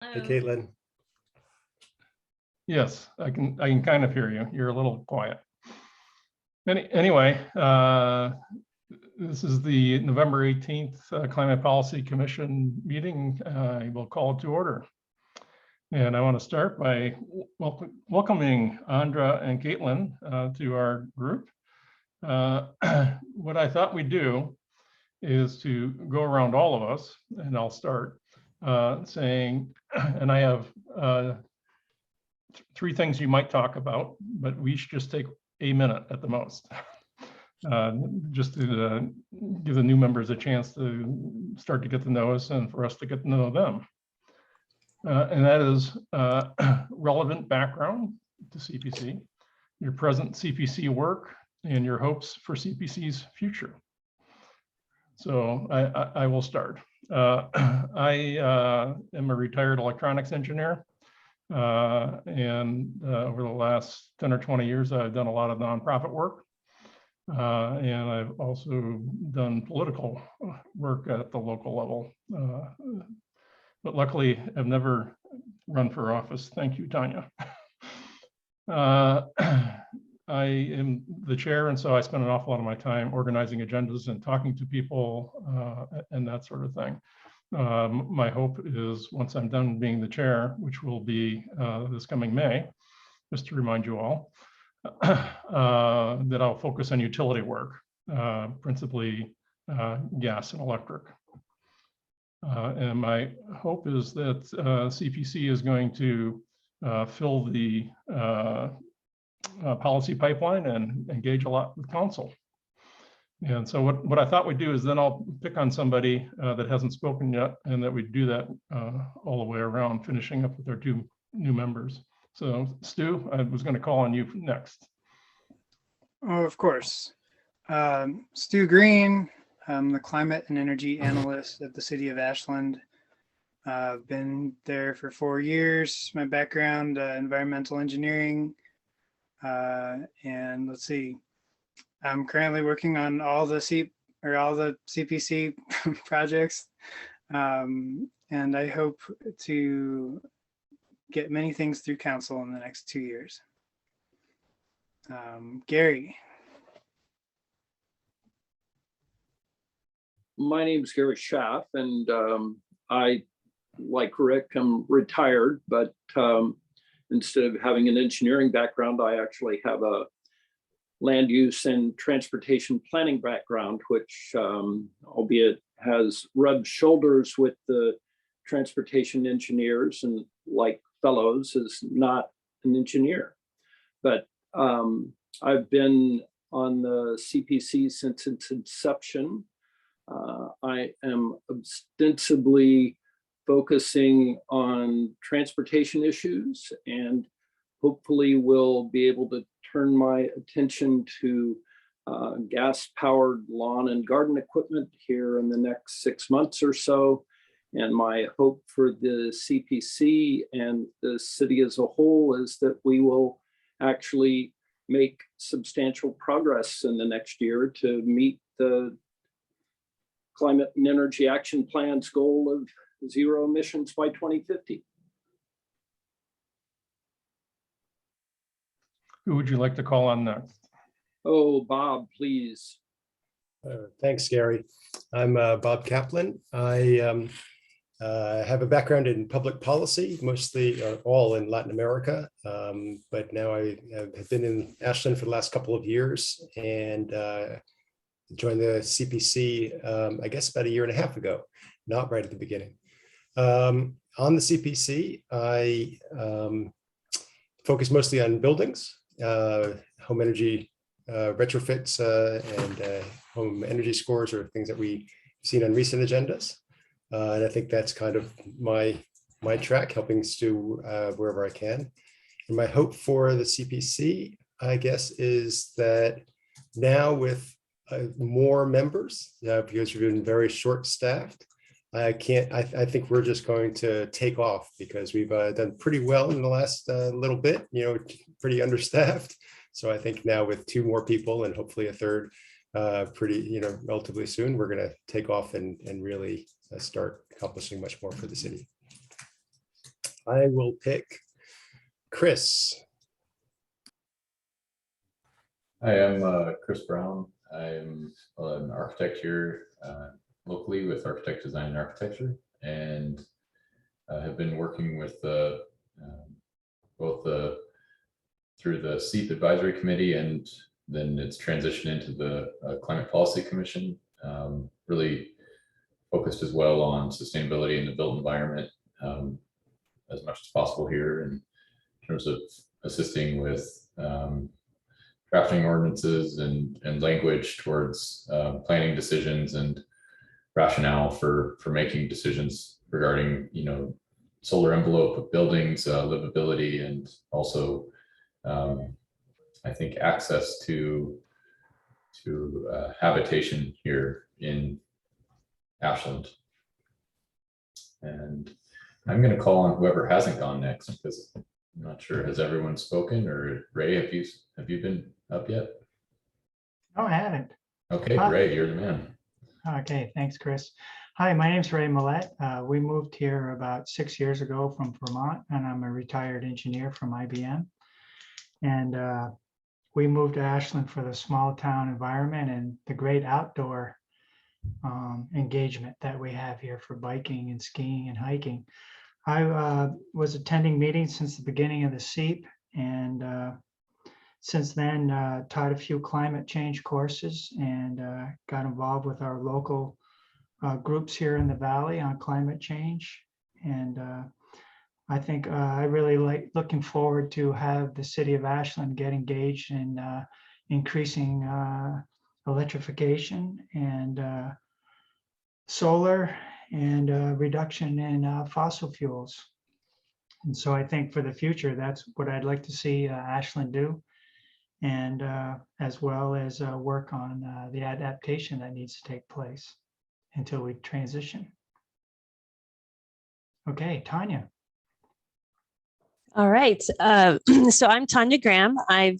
Hey, Caitlin. Yes, I can kind of hear you. You're a little quiet. Anyway, this is the November 18th Climate Policy Commission meeting. I will call it to order. And I want to start by welcoming Andra and Caitlin to our group. What I thought we'd do is to go around all of us, and I'll start saying, and I have three things you might talk about, but we should just take a minute at the most. Just to give the new members a chance to start to get to know us and for us to get to know them. And that is relevant background to CPC, your present CPC work, and your hopes for CPC's future. So I will start. I am a retired electronics engineer. And over the last 10 or 20 years, I've done a lot of nonprofit work. And I've also done political work at the local level. But luckily, I've never run for office. Thank you, Tanya. I am the chair, and so I spend an awful lot of my time organizing agendas and talking to people and that sort of thing. My hope is once I'm done being the chair, which will be this coming May, just to remind you all, that I'll focus on utility work, principally gas and electric. And my hope is that CPC is going to fill the policy pipeline and engage a lot with council. And so what I thought we'd do is then I'll pick on somebody that hasn't spoken yet, and that we do that all the way around, finishing up with our two new members. So Stu, I was going to call on you next. Oh, of course. Stu Green. I'm the climate and energy analyst at the city of Ashland. I've been there for 4 years. My background, environmental engineering. And let's see, I'm currently working on all the CPC projects. And I hope to get many things through council in the next 2 years. Gary. My name is Gary Schaff, and I, like Rick, am retired, but instead of having an engineering background, I actually have a land use and transportation planning background, which, albeit has rubbed shoulders with the transportation engineers and like fellows, is not an engineer. But I've been on the CPC since its inception. I am ostensibly focusing on transportation issues, and hopefully will be able to turn my attention to gas-powered lawn and garden equipment here in the next 6 months or so. And my hope for the CPC and the city as a whole is that we will actually make substantial progress in the next year to meet the Climate and Energy Action Plan's goal of zero emissions by 2050. Who would you like to call on next? Oh, Bob, please. Thanks, Gary. I'm Bob Kaplan. I have a background in public policy, mostly all in Latin America, but now I have been in Ashland for the last couple of years, and joined the CPC, I guess about 1.5 years ago, not right at the beginning. On the CPC, I focus mostly on buildings, home energy retrofits, and home energy scores are things that we've seen on recent agendas. And I think that's kind of my track, helping Stu wherever I can. And my hope for the CPC, I guess, is that now with more members, because we've been very short-staffed, I think we're just going to take off, because we've done pretty well in the last little bit, pretty understaffed. So I think now with 2 more people and hopefully a third, pretty, relatively soon, we're going to take off and really start accomplishing much more for the city. I will pick Chris. Hi, I'm Chris Brown. I'm an architect here locally with Architect Design and Architecture, and have been working with both through the SEEP Advisory Committee, and then it's transitioned into the Climate Policy Commission, really focused as well on sustainability in the built environment as much as possible here in terms of assisting with drafting ordinances and language towards planning decisions and rationale for making decisions regarding, solar envelope of buildings, livability, and also I think access to habitation here in Ashland. And I'm going to call on whoever hasn't gone next, because I'm not sure, has everyone spoken? Or Ray, have you been up yet? No, I haven't. Okay, Ray, you're the man. Okay, thanks, Chris. Hi, my name's Ray Millet. We moved here about 6 years ago from Vermont, and I'm a retired engineer from IBM. And we moved to Ashland for the small town environment and the great outdoor engagement that we have here for biking and skiing and hiking. I was attending meetings since the beginning of the SEEP, and since then taught a few climate change courses, and got involved with our local groups here in the Valley on climate change. And I think I really like looking forward to have the city of Ashland get engaged in increasing electrification and solar and reduction in fossil fuels. And so I think for the future, that's what I'd like to see Ashland do, and as well as work on the adaptation that needs to take place until we transition. Okay, Tanya. All right. So I'm Tanya Graham. I've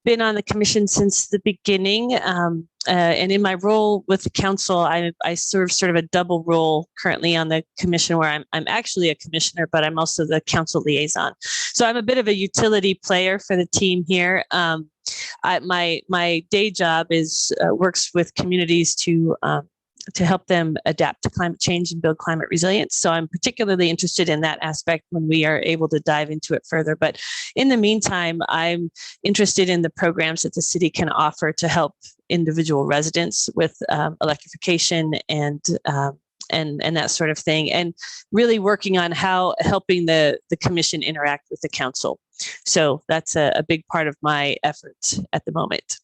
been on the commission since the beginning. And in my role with the council, I serve sort of a double role currently on the commission, where I'm actually a commissioner, but I'm also the council liaison. So I'm a bit of a utility player for the team here. My day job is works with communities to help them adapt to climate change and build climate resilience. So I'm particularly interested in that aspect when we are able to dive into it further. But in the meantime, I'm interested in the programs that the city can offer to help individual residents with electrification and that sort of thing, and really working on how helping the commission interact with the council. So that's a big part of my effort at the moment.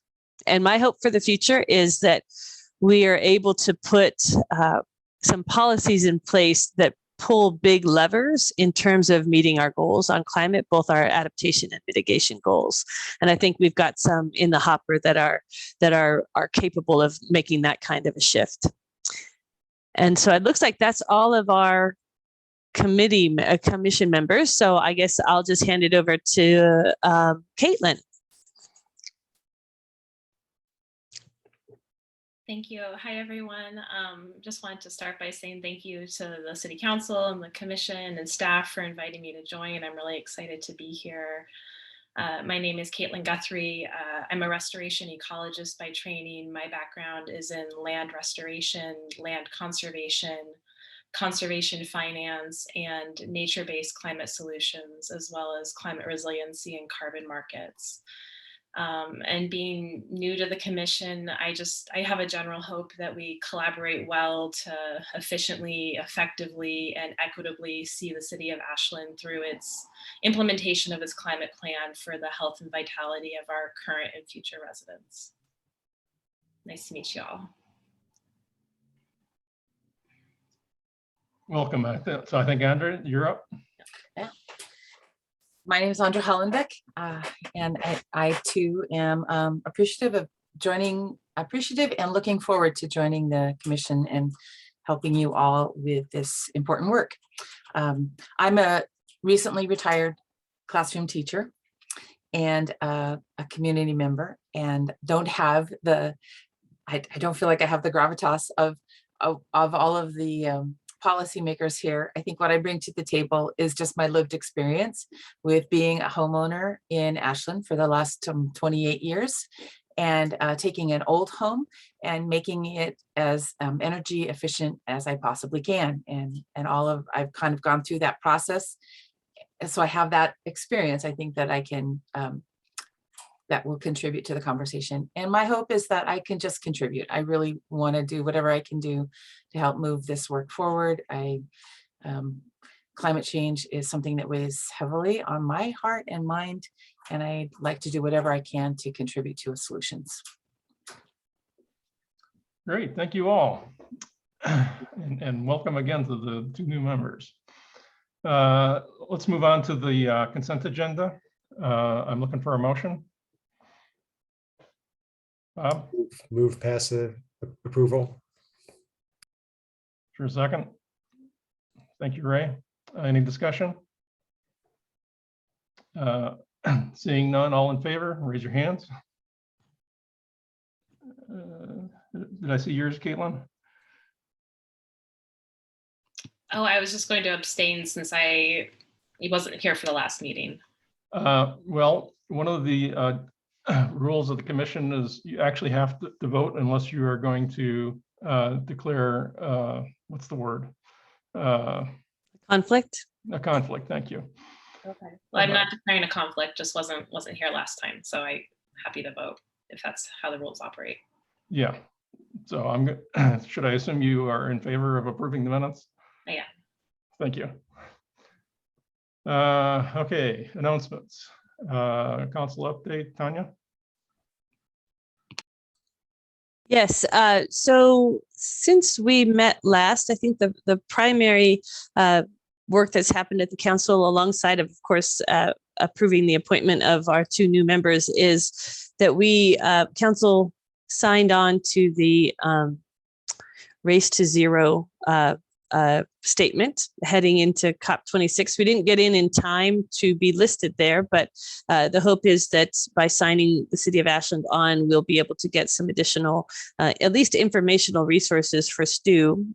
And my hope for the future is that we are able to put some policies in place that pull big levers in terms of meeting our goals on climate, both our adaptation and mitigation goals. And I think we've got some in the hopper that are capable of making that kind of a shift. And so it looks like that's all of our commission members. So I guess I'll just hand it over to Caitlin. Thank you. Hi, everyone. Just wanted to start by saying thank you to the City Council and the Commission and staff for inviting me to join. I'm really excited to be here. My name is Caitlin Guthrie. I'm a restoration ecologist by training. My background is in land restoration, land conservation, conservation finance, and nature-based climate solutions, as well as climate resiliency and carbon markets. And being new to the commission, I have a general hope that we collaborate well to efficiently, effectively, and equitably see the city of Ashland through its implementation of its climate plan for the health and vitality of our current and future residents. Nice to meet you all. Welcome. So I think, Andrea, you're up. Yeah. My name is Andrea Hollenbeck, and I too am appreciative and looking forward to joining the commission and helping you all with this important work. I'm a recently retired classroom teacher and a community member, and don't have the I don't feel like I have the gravitas of all of the policymakers here. I think what I bring to the table is just my lived experience with being a homeowner in Ashland for the last 28 years, and taking an old home and making it as energy efficient as I possibly can. And I've kind of gone through that process. And so I have that experience. I think that I can, that will contribute to the conversation. And my hope is that I can just contribute. I really want to do whatever I can do to help move this work forward. Climate change is something that weighs heavily on my heart and mind, and I'd like to do whatever I can to contribute to solutions. Great, thank you all. And welcome again to the 2 new members. Let's move on to the consent agenda. I'm looking for a motion. Bob? Move passive approval. For a second. Thank you, Ray. Any discussion? Seeing none, all in favor, raise your hands. Did I see yours, Caitlin? Oh, I was just going to abstain since he wasn't here for the last meeting. Well, one of the rules of the commission is you actually have to vote unless you are going to declare, what's the word? Conflict? A conflict, thank you. Okay. Well, I'm not declaring a conflict, just wasn't here last time. So I'm happy to vote if that's how the rules operate. Yeah, so should I assume you are in favor of approving the minutes? Yeah. Thank you. Okay, announcements. Council update, Tanya? Yes, so since we met last, I think the primary work that's happened at the council, alongside of course, approving the appointment of our 2 new members, is that we, council signed on to the Race to Zero statement heading into COP26. We didn't get in time to be listed there, but the hope is that by signing the city of Ashland on, we'll be able to get some additional, at least informational resources for Stu.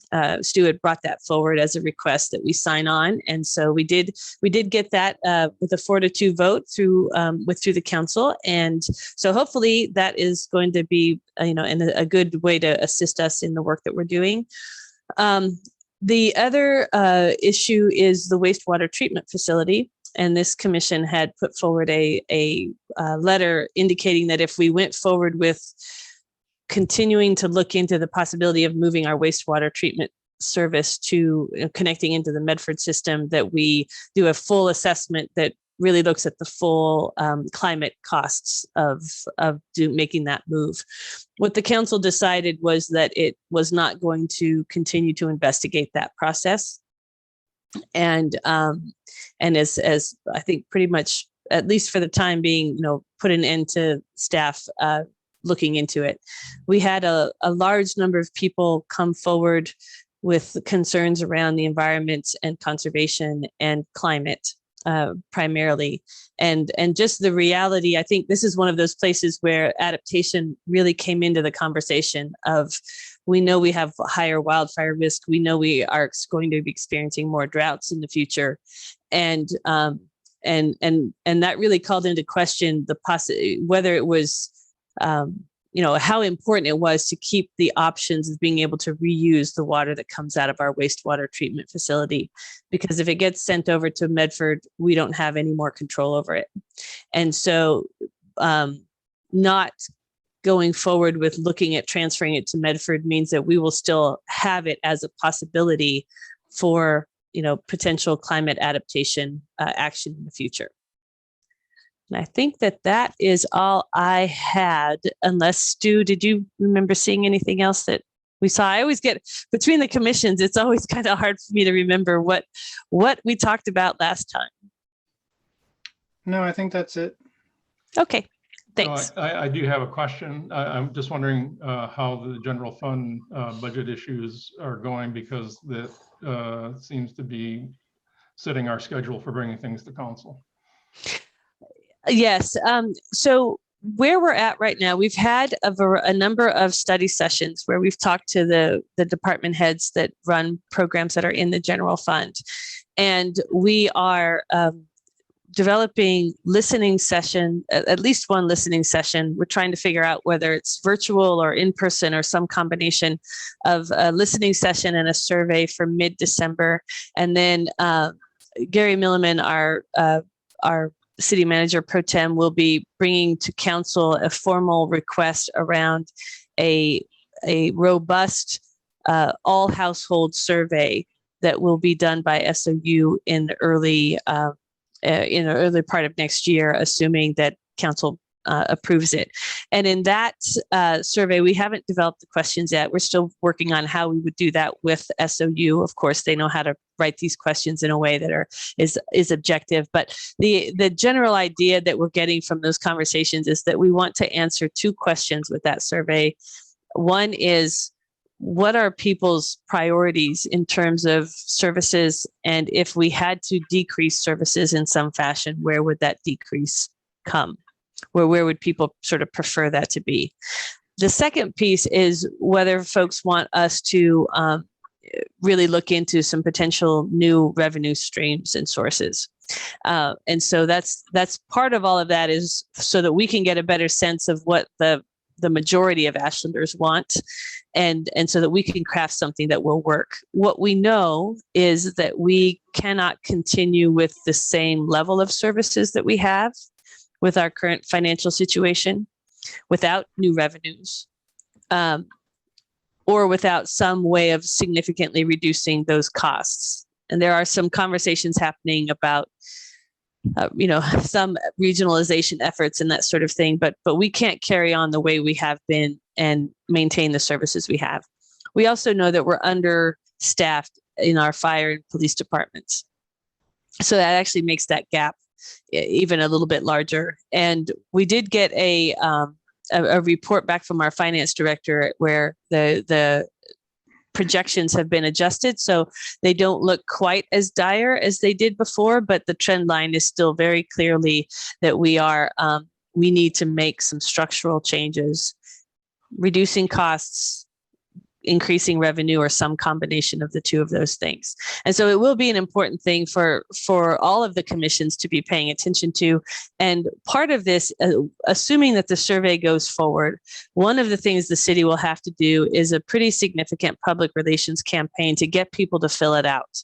Stu had brought that forward as a request that we sign on, and so we did get that with a 4-2 vote through the council, and so hopefully that is going to be a good way to assist us in the work that we're doing. The other issue is the wastewater treatment facility, and this commission had put forward a letter indicating that if we went forward with continuing to look into the possibility of moving our wastewater treatment service to connecting into the Medford system, that we do a full assessment that really looks at the full climate costs of making that move. What the council decided was that it was not going to continue to investigate that process, and as I think pretty much, at least for the time being, put an end to staff looking into it. We had a large number of people come forward with concerns around the environment and conservation and climate. Primarily, and just the reality, I think this is one of those places where adaptation really came into the conversation of, we know we have higher wildfire risk, we know we are going to be experiencing more droughts in the future, and that really called into question the whether it was how important it was to keep the options of being able to reuse the water that comes out of our wastewater treatment facility. Because if it gets sent over to Medford, we don't have any more control over it. And so not going forward with looking at transferring it to Medford means that we will still have it as a possibility for potential climate adaptation action in the future. And I think that is all I had, unless Stu, did you remember seeing anything else that we saw? I always get, between the commissions, it's always kind of hard for me to remember what we talked about last time. No, I think that's it. Okay, thanks. No, I do have a question. I'm just wondering how the general fund budget issues are going, because that seems to be setting our schedule for bringing things to council. Yes. So where we're at right now, we've had a number of study sessions where we've talked to the department heads that run programs that are in the general fund. And we are developing listening session, at least one listening session. We're trying to figure out whether it's virtual or in person or some combination of a listening session and a survey for mid-December. And then Gary Milliman, our city manager pro tem, will be bringing to council a formal request around a robust all household survey that will be done by SOU in the early part of next year, assuming that council approves it. And in that survey, we haven't developed the questions yet. We're still working on how we would do that with SOU. Of course, they know how to write these questions in a way that is objective. But the general idea that we're getting from those conversations is that we want to answer two questions with that survey. One is, what are people's priorities in terms of services? And if we had to decrease services in some fashion, where would that decrease come? Where would people sort of prefer that to be? The second piece is whether folks want us to really look into some potential new revenue streams and sources. And so that's part of all of that, is so that we can get a better sense of what the majority of Ashlanders want, and so that we can craft something that will work. What we know is that we cannot continue with the same level of services that we have with our current financial situation without new revenues, or without some way of significantly reducing those costs. And there are some conversations happening about some regionalization efforts and that sort of thing, but we can't carry on the way we have been and maintain the services we have. We also know that we're understaffed in our fire and police departments. So that actually makes that gap even a little bit larger. And we did get a report back from our finance director where the projections have been adjusted, so they don't look quite as dire as they did before, but the trend line is still very clearly that we need to make some structural changes, reducing costs, increasing revenue, or some combination of the two of those things. And so it will be an important thing for all of the commissions to be paying attention to. And part of this, assuming that the survey goes forward, one of the things the city will have to do is a pretty significant public relations campaign to get people to fill it out.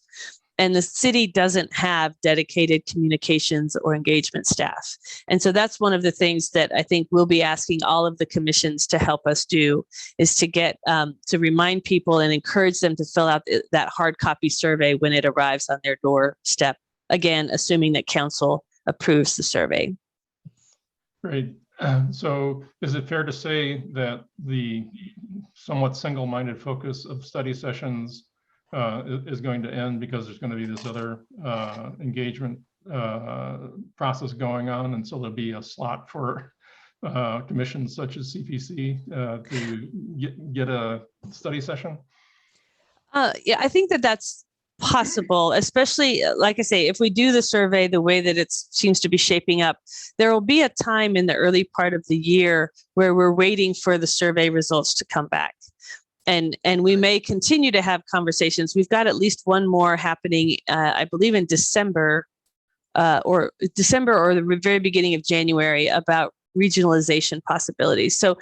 And the city doesn't have dedicated communications or engagement staff. And so that's one of the things that I think we'll be asking all of the commissions to help us do, is to get to remind people and encourage them to fill out that hard copy survey when it arrives on their doorstep. Again, assuming that council approves the survey. Great. So is it fair to say that the somewhat single-minded focus of study sessions is going to end because there's going to be this other engagement process going on, and so there'll be a slot for commissions such as CPC to get a study session? Yeah, I think that's possible, especially, like I say, if we do the survey the way that it seems to be shaping up, there will be a time in the early part of the year where we're waiting for the survey results to come back. And we may continue to have conversations. We've got at least one more happening, I believe in December or the very beginning of January, about regionalization possibilities. So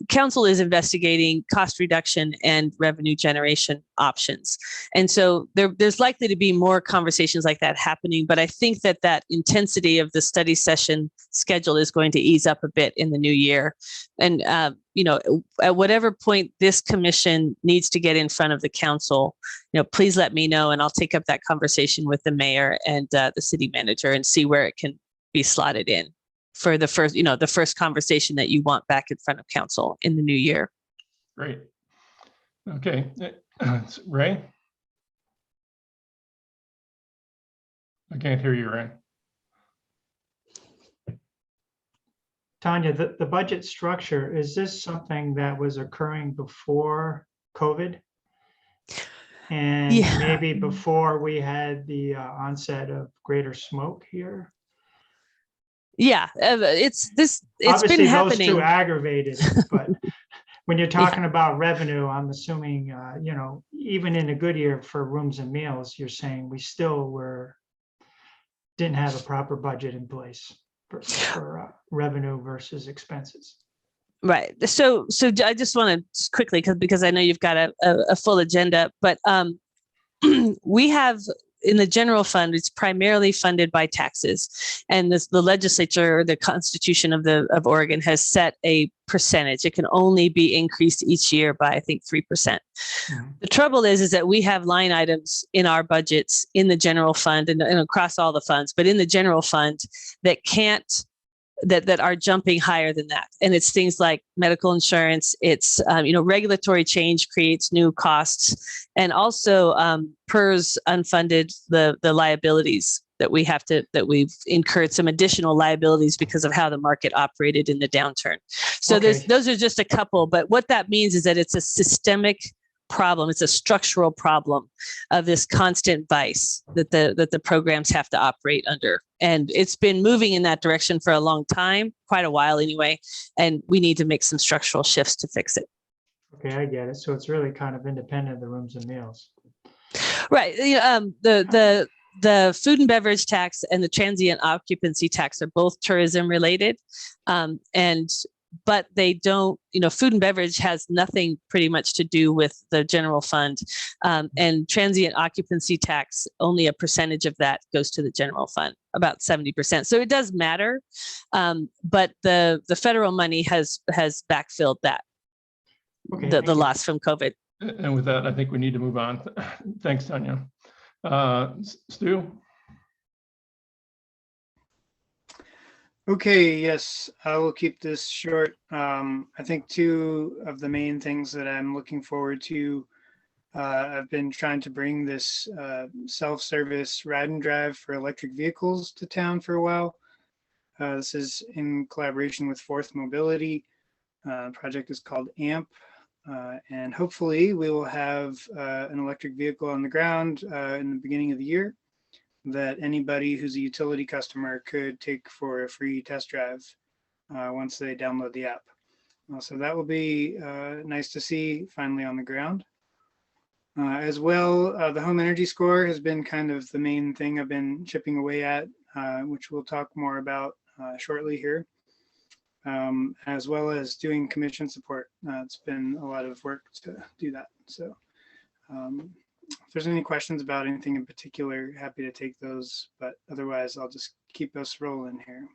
council is investigating cost reduction and revenue generation options. And so there's likely to be more conversations like that happening, but I think that intensity of the study session schedule is going to ease up a bit in the new year. And, at whatever point this commission needs to get in front of the council, please let me know, and I'll take up that conversation with the mayor and the city manager and see where it can be slotted in for the first conversation that you want back in front of council in the new year. Great. Okay. Ray? I can't hear you, Ray. Tanya, the budget structure, is this something that was occurring before COVID? And Yeah. maybe before we had the onset of greater smoke here? Yeah, it's been Obviously, those happening. two aggravated it, but when you're talking about revenue, I'm assuming, even in a good year for rooms and meals, you're saying we still didn't have a proper budget in place for revenue versus expenses. Right. So I just want to quickly, because I know you've got a full agenda, but we have in the general fund, it's primarily funded by taxes, and the legislature, the Constitution of Oregon, has set a percentage. It can only be increased each year by, I think, 3%. Mm-hmm. The trouble is that we have line items in our budgets in the general fund and across all the funds, but in the general fund that are jumping higher than that. And it's things like medical insurance. It's, regulatory change creates new costs. And also PERS unfunded the liabilities that we've incurred some additional liabilities because of how the market operated in the downturn. So those are just a couple, but what that means is that it's a systemic problem. It's a structural problem of this constant vice that the programs have to operate under. And it's been moving in that direction for a long time, quite a while anyway. And we need to make some structural shifts to fix it. Okay, I get it. So it's really kind of independent of the rooms and meals. Right. The food and beverage tax and the transient occupancy tax are both tourism related. But they don't, food and beverage has nothing pretty much to do with the general fund. And transient occupancy tax, only a percentage of that goes to the general fund, about 70%. So it does matter. But the federal money has backfilled that, the loss from COVID. And with that, I think we need to move on. Thanks, Tanya. Stu? Okay, yes, I will keep this short. I think two of the main things that I'm looking forward to, I've been trying to bring this self-service ride and drive for electric vehicles to town for a while. This is in collaboration with Fourth Mobility. The project is called AMP, and hopefully we will have an electric vehicle on the ground in the beginning of the year that anybody who's a utility customer could take for a free test drive once they download the app. So that will be nice to see finally on the ground. As well, the home energy score has been kind of the main thing I've been chipping away at, which we'll talk more about shortly here, as well as doing commission support. It's been a lot of work to do that. So if there's any questions about anything in particular, happy to take those, but otherwise I'll just keep us rolling here.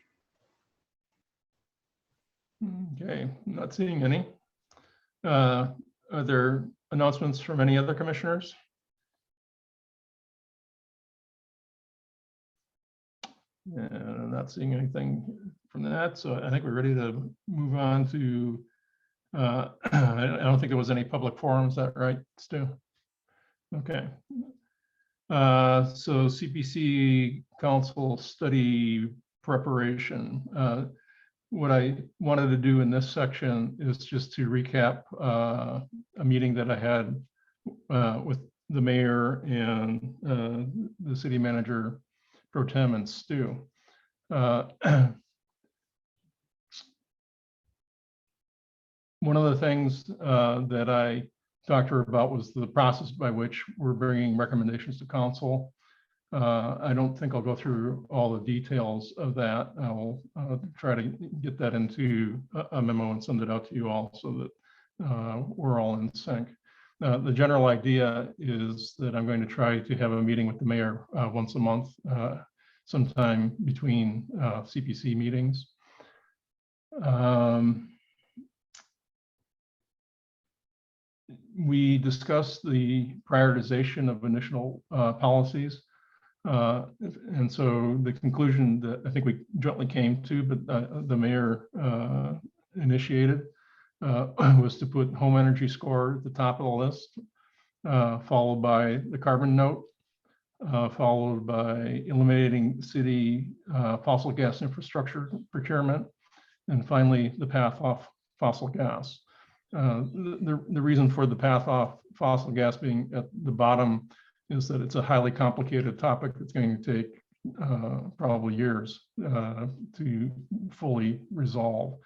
Okay, not seeing any. Are there announcements from any other commissioners? And not seeing anything from that, so I think we're ready to move on to, I don't think there was any public forums, is that right, Stu? Okay. So CPC Council study preparation. What I wanted to do in this section is just to recap a meeting that I had with the mayor and the city manager pro tem and Stu. One of the things that I talked to her about was the process by which we're bringing recommendations to council. I don't think I'll go through all the details of that. I'll try to get that into a memo and send it out to you all so that we're all in sync. The general idea is that I'm going to try to have a meeting with the mayor once a month, sometime between CPC meetings. We discussed the prioritization of initial policies. And so the conclusion that I think we jointly came to, but the mayor initiated, was to put home energy score at the top of the list, followed by the carbon note, followed by eliminating city fossil gas infrastructure procurement, and finally the path off fossil gas. The reason for the path off fossil gas being at the bottom is that it's a highly complicated topic that's going to take probably years to fully resolve.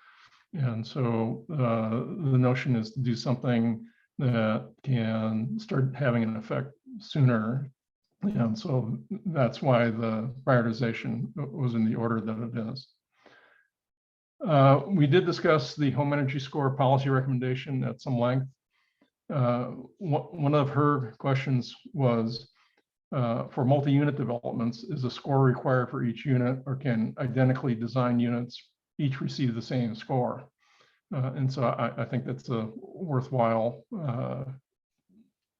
And so the notion is to do something that can start having an effect sooner. And so that's why the prioritization was in the order that it is. We did discuss the home energy score policy recommendation at some length. One of her questions was, for multi-unit developments, is a score required for each unit, or can identically designed units each receive the same score? And so I think that's a worthwhile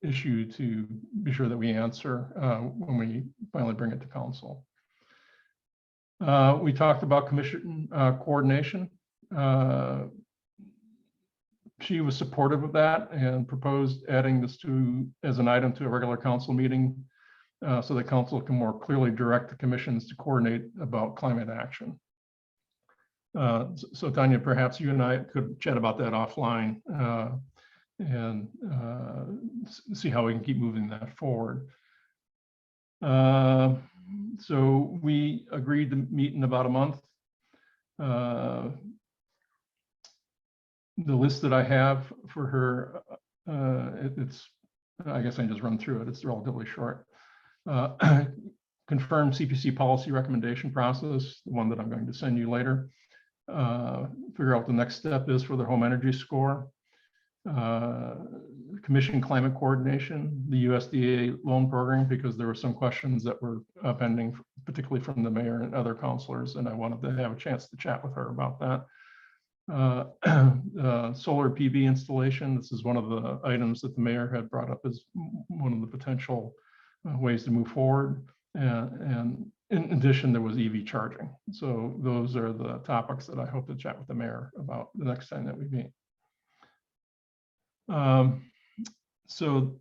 issue to be sure that we answer when we finally bring it to council. We talked about commission coordination. She was supportive of that and proposed adding this as an item to a regular council meeting so that council can more clearly direct the commissions to coordinate about climate action. So Tanya, perhaps you and I could chat about that offline and see how we can keep moving that forward. So we agreed to meet in about a month. The list that I have for her, it's, I guess I can just run through it. It's relatively short. Confirm CPC policy recommendation process, the one that I'm going to send you later. Figure out what the next step is for the home energy score. Commission climate coordination, the USDA loan program, because there were some questions that were pending, particularly from the mayor and other councilors, and I wanted to have a chance to chat with her about that. Solar PV installation, this is one of the items that the mayor had brought up as one of the potential ways to move forward. And in addition, there was EV charging. So those are the topics that I hope to chat with the mayor about the next time that we meet. So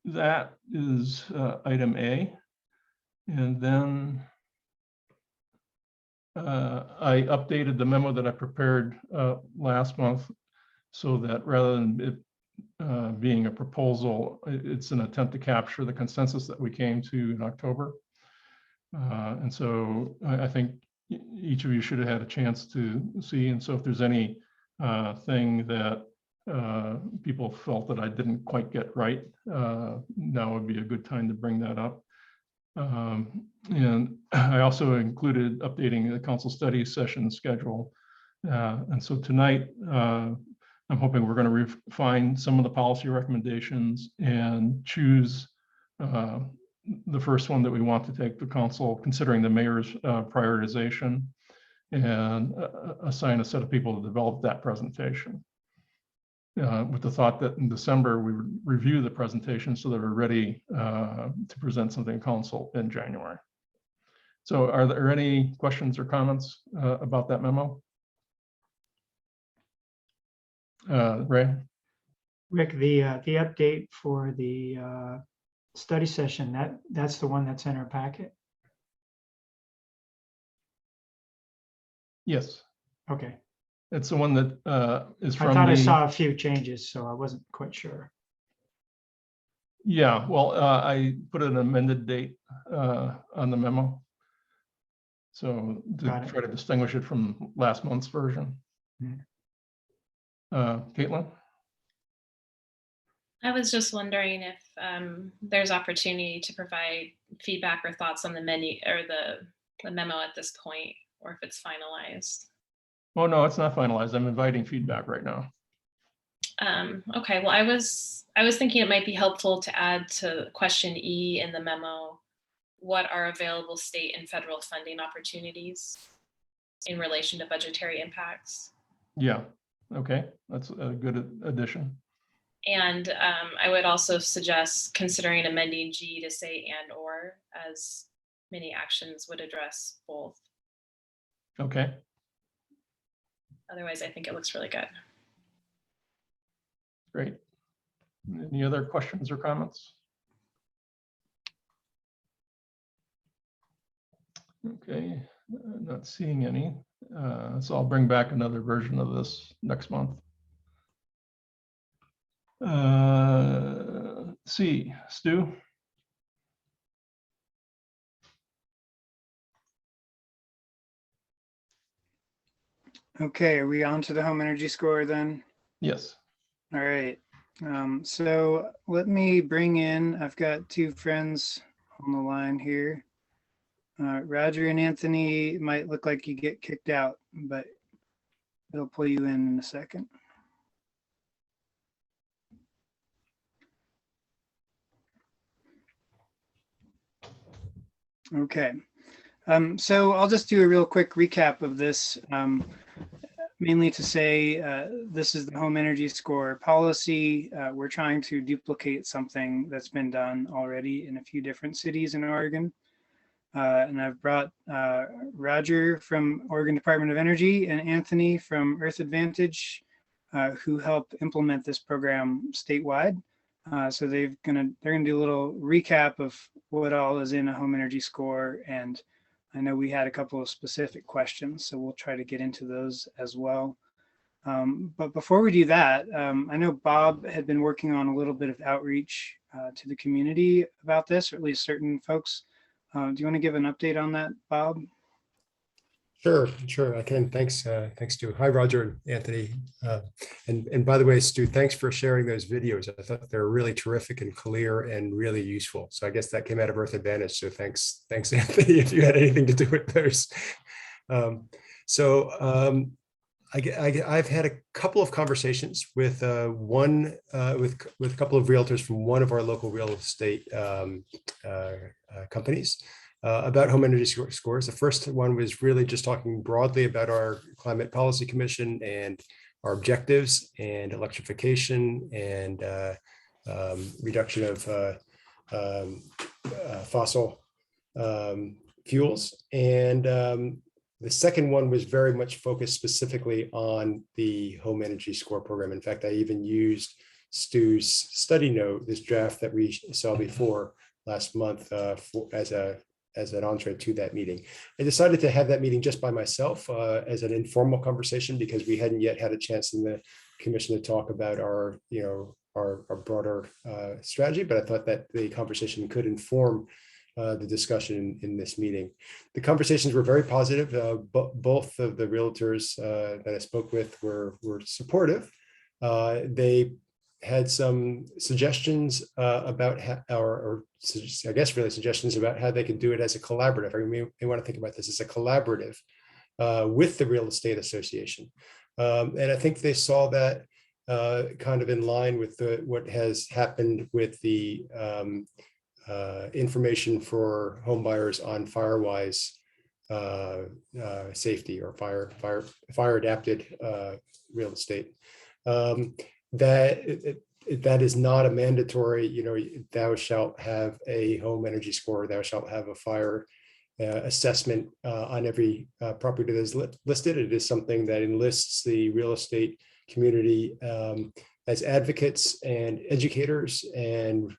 that is item A. And then I updated the memo that I prepared last month so that rather than it being a proposal, it's an attempt to capture the consensus that we came to in October. And so I think each of you should have had a chance to see. And so if there's any thing that people felt that I didn't quite get right, now would be a good time to bring that up. And I also included updating the council study session schedule. And so tonight, I'm hoping we're going to refine some of the policy recommendations and choose the first one that we want to take to council, considering the mayor's prioritization, and assign a set of people to develop that presentation. With the thought that in December, we would review the presentation so that we're ready to present something to council in January. So are there any questions or comments about that memo? Ray? Rick, the update for the study session, that's the one that's in our packet? Yes. Okay. It's the one that is from I thought I saw a few changes, so I wasn't quite sure. Yeah, well, I put an amended date on the memo. So to try to distinguish it from last month's version. Caitlin? I was just wondering if there's opportunity to provide feedback or thoughts on the menu or the memo at this point, or if it's finalized. Oh, no, it's not finalized. I'm inviting feedback right now. Okay, well, I was thinking it might be helpful to add to question E in the memo, what are available state and federal funding opportunities in relation to budgetary impacts? Yeah, okay, that's a good addition. And I would also suggest considering amending G to say and or, as many actions would address both. Okay. Otherwise, I think it looks really good. Great. Any other questions or comments? Okay, not seeing any. So I'll bring back another version of this next month. C, Stu? Okay, are we on to the home energy score then? Yes. All right. So let me bring in, I've got two friends on the line here. Roger and Anthony might look like you get kicked out, but they'll pull you in a second. Okay. So I'll just do a real quick recap of this, mainly to say this is the home energy score policy. We're trying to duplicate something that's been done already in a few different cities in Oregon. And I've brought Roger from Oregon Department of Energy and Anthony from Earth Advantage, who help implement this program statewide. So they're gonna do a little recap of what all is in a home energy score, and I know we had a couple of specific questions, so we'll try to get into those as well. But before we do that, I know Bob had been working on a little bit of outreach to the community about this, or at least certain folks. Do you want to give an update on that, Bob? Sure, I can. Thanks, Stu. Hi, Roger and Anthony. And by the way, Stu, thanks for sharing those videos. I thought they were really terrific and clear and really useful. So I guess that came out of Earth Advantage. So thanks, Anthony, if you had anything to do with those. I've had a couple of conversations with with a couple of realtors from one of our local real estate companies about home energy scores. The first one was really just talking broadly about our Climate Policy Commission and our objectives and electrification and reduction of fossil fuels. And the second one was very much focused specifically on the home energy score program. In fact, I even used Stu's study note, this draft that we saw before last month as an entree to that meeting. I decided to have that meeting just by myself as an informal conversation because we hadn't yet had a chance in the commission to talk about our broader strategy, but I thought that the conversation could inform the discussion in this meeting. The conversations were very positive. Both of the realtors that I spoke with were supportive. They had some suggestions about I guess really suggestions about how they could do it as a collaborative. I mean, they want to think about this as a collaborative with the real estate association. And I think they saw that kind of in line with what has happened with the information for home buyers on FireWise safety or fire adapted real estate. That is not a mandatory, thou shalt have a home energy score, thou shalt have a fire assessment on every property that is listed. It is something that enlists the real estate community as advocates and educators and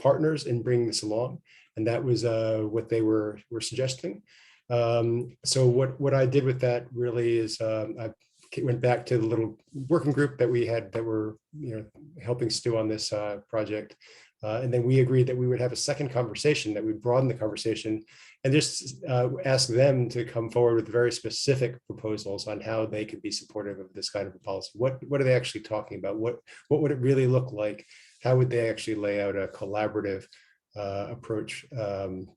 partners in bringing this along. And that was what they were suggesting. So what I did with that really is I went back to the little working group that we had that were helping Stu on this project. And then we agreed that we would have a second conversation, that we'd broaden the conversation and just ask them to come forward with very specific proposals on how they could be supportive of this kind of a policy. What are they actually talking about? What would it really look like? How would they actually lay out a collaborative approach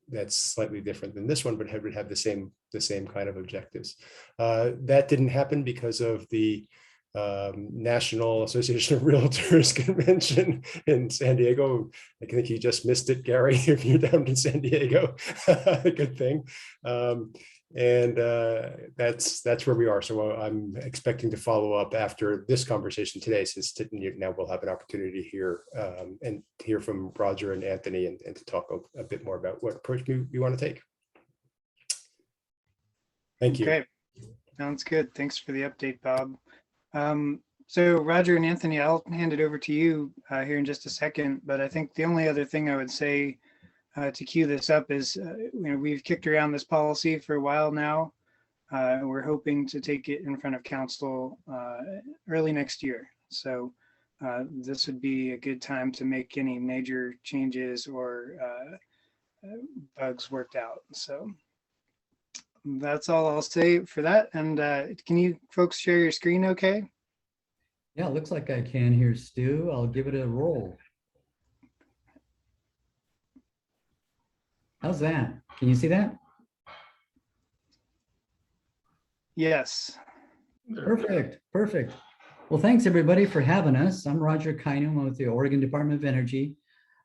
that's slightly different than this one, but would have the same kind of objectives? That didn't happen because of the National Association of Realtors convention in San Diego. I think you just missed it, Gary, if you're down in San Diego. Good thing. And that's where we are. So I'm expecting to follow up after this conversation today, since now we'll have an opportunity to hear and hear from Roger and Anthony and to talk a bit more about what approach we want to take. Thank you. Okay, sounds good. Thanks for the update, Bob. So Roger and Anthony, I'll hand it over to you here in just a second, but I think the only other thing I would say to cue this up is, we've kicked around this policy for a while now. We're hoping to take it in front of council early next year. So this would be a good time to make any major changes or bugs worked out. So that's all I'll say for that. And can you folks share your screen okay? Yeah, it looks like I can hear Stu. I'll give it a roll. How's that? Can you see that? Yes. Perfect, perfect. Well, thanks everybody for having us. I'm Roger Kynum with the Oregon Department of Energy.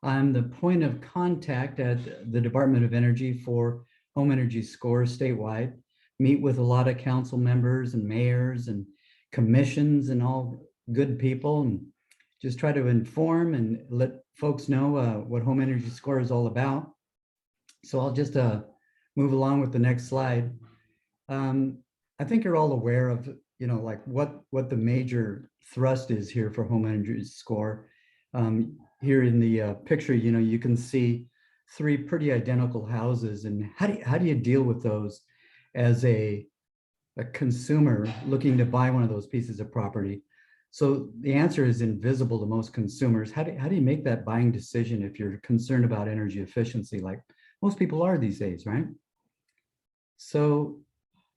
I'm the point of contact at the Department of Energy for home energy scores statewide. Meet with a lot of council members and mayors and commissions and all good people, and just try to inform and let folks know what home energy score is all about. So I'll just move along with the next slide. I think you're all aware of, like what the major thrust is here for home energy score. Here in the picture, you can see three pretty identical houses, and how do you deal with those as a consumer looking to buy one of those pieces of property? So the answer is invisible to most consumers. How do you make that buying decision if you're concerned about energy efficiency, like most people are these days, right? So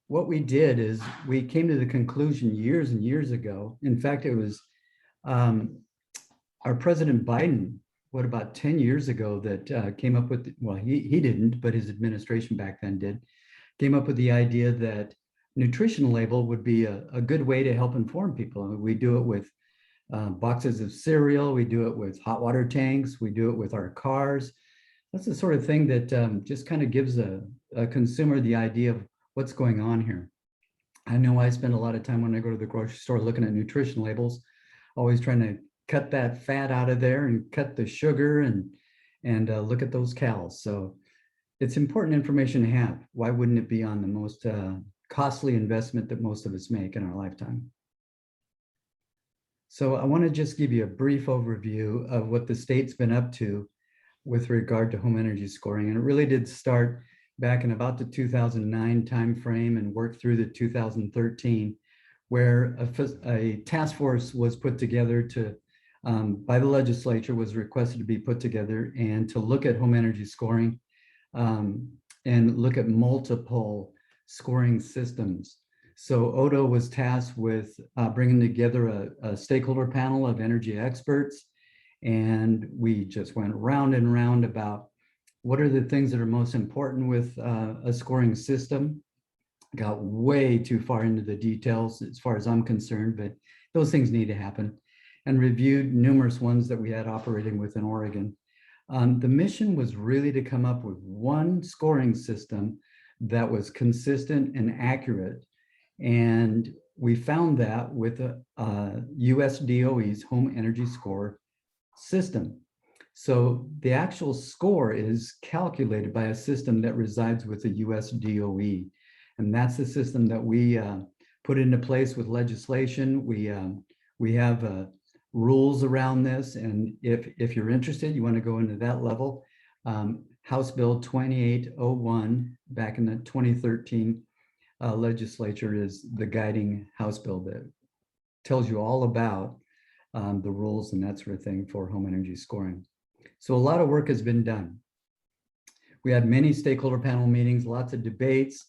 what we did is we came to the conclusion years and years ago. In fact, it was our President Biden, about 10 years ago, that came up with, well, he didn't, but his administration back then did, came up with the idea that nutrition label would be a good way to help inform people. We do it with boxes of cereal, we do it with hot water tanks, we do it with our cars. That's the sort of thing that just kind of gives a consumer the idea of what's going on here. I know I spend a lot of time when I go to the grocery store looking at nutrition labels, always trying to cut that fat out of there and cut the sugar and look at those calories. So it's important information to have. Why wouldn't it be on the most costly investment that most of us make in our lifetime? So I want to just give you a brief overview of what the state's been up to with regard to home energy scoring. And it really did start back in about the 2009 timeframe and worked through the 2013, where a task force was put together to, by the legislature, was requested to be put together and to look at home energy scoring and look at multiple scoring systems. So ODO was tasked with bringing together a stakeholder panel of energy experts. And we just went round and round about what are the things that are most important with a scoring system. Got way too far into the details as far as I'm concerned, but those things need to happen. And reviewed numerous ones that we had operating within Oregon. The mission was really to come up with one scoring system that was consistent and accurate. And we found that with US DOE's home energy score system. So the actual score is calculated by a system that resides with the US DOE. And that's the system that we put into place with legislation. We have rules around this. And if you're interested, you want to go into that level, House Bill 2801 back in the 2013 legislature is the guiding House bill that tells you all about the rules and that sort of thing for home energy scoring. So a lot of work has been done. We had many stakeholder panel meetings, lots of debates,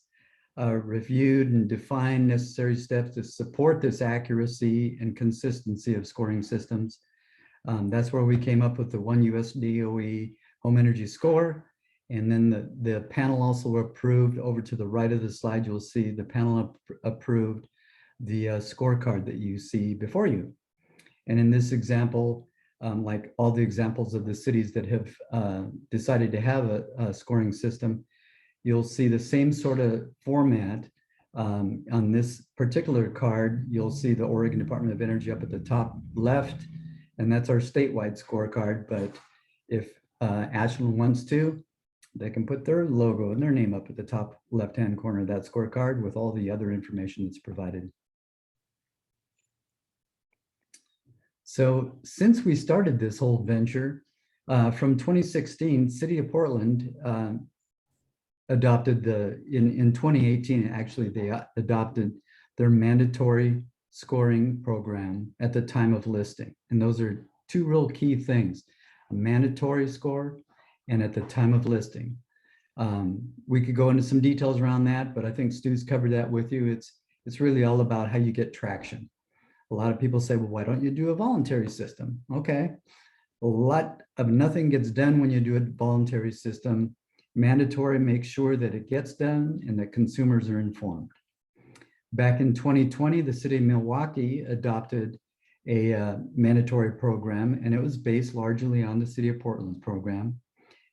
reviewed and defined necessary steps to support this accuracy and consistency of scoring systems. That's where we came up with the one US DOE home energy score. And then the panel also approved, over to the right of the slide, you'll see the panel approved the scorecard that you see before you. And in this example, like all the examples of the cities that have decided to have a scoring system, you'll see the same sort of format. On this particular card, you'll see the Oregon Department of Energy up at the top left, and that's our statewide scorecard. But if Ashland wants to, they can put their logo and their name up at the top left-hand corner of that scorecard with all the other information that's provided. So since we started this whole venture, from 2016, City of Portland adopted in 2018, actually, they adopted their mandatory scoring program at the time of listing. And those are two real key things, a mandatory score and at the time of listing. We could go into some details around that, but I think Stu's covered that with you. It's really all about how you get traction. A lot of people say, well, why don't you do a voluntary system? Okay. A lot of nothing gets done when you do a voluntary system. Mandatory makes sure that it gets done and that consumers are informed. Back in 2020, the city of Milwaukee adopted a mandatory program, and it was based largely on the city of Portland's program.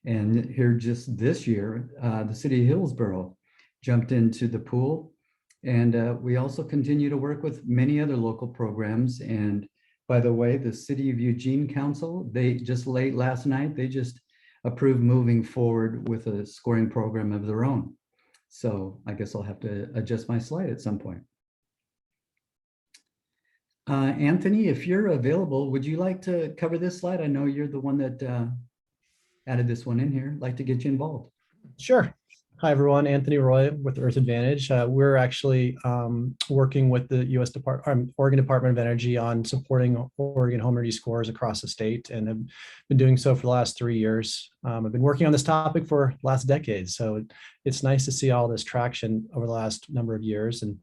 And here just this year, the city of Hillsborough jumped into the pool. And we also continue to work with many other local programs. And by the way, the City of Eugene Council, they just late last night, they just approved moving forward with a scoring program of their own. So I guess I'll have to adjust my slide at some point. Anthony, if you're available, would you like to cover this slide? I know you're the one that added this one in here. I'd like to get you involved. Sure. Hi, everyone. Anthony Roy with Earth Advantage. We're actually working with the Oregon Department of Energy on supporting Oregon home energy scores across the state, and have been doing so for the last 3 years. I've been working on this topic for the last decade, so it's nice to see all this traction over the last number of years. And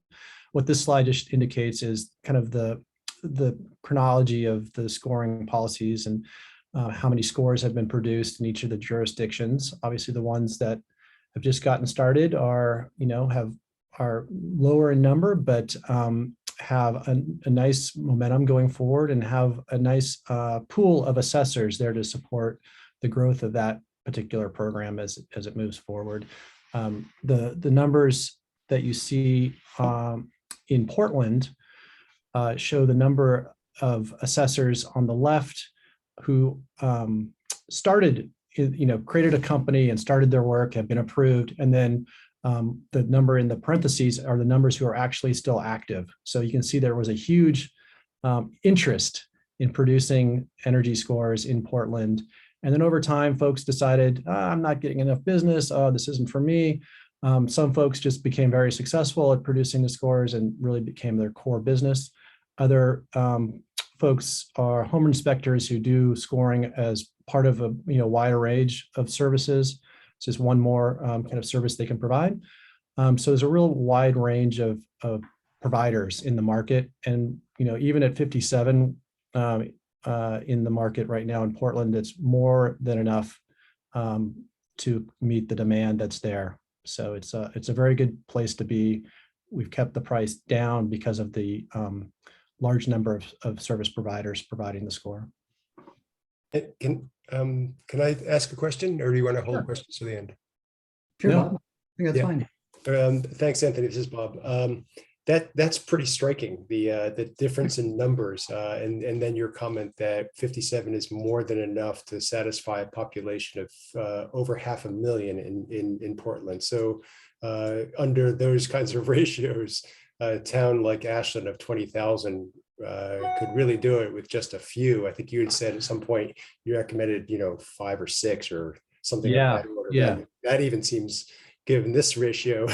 what this slide just indicates is kind of the chronology of the scoring policies and how many scores have been produced in each of the jurisdictions. Obviously, the ones that have just gotten started are lower in number, but have a nice momentum going forward and have a nice pool of assessors there to support the growth of that particular program as it moves forward. The numbers that you see in Portland show the number of assessors on the left who created a company and started their work, have been approved, and then the number in the parentheses are the numbers who are actually still active. So you can see there was a huge interest in producing energy scores in Portland. And then over time, folks decided, I'm not getting enough business. Oh, this isn't for me. Some folks just became very successful at producing the scores and really became their core business. Other folks are home inspectors who do scoring as part of a wider range of services. It's just one more kind of service they can provide. So there's a real wide range of providers in the market, and even at 57 in the market right now in Portland, it's more than enough to meet the demand that's there. So it's a very good place to be. We've kept the price down because of the large number of service providers providing the score. Can I ask a question, or do you want to hold questions to the end? Sure, No. Bob. I think that's fine. Thanks, Anthony. This is Bob. That's pretty striking, the difference in numbers, and then your comment that 57 is more than enough to satisfy a population of over 500,000 in Portland. So under those kinds of ratios, a town like Ashland of 20,000 could really do it with just a few. I think you had said at some point you recommended 5 or 6 or something. Yeah, of that order. yeah. That even seems, given this ratio,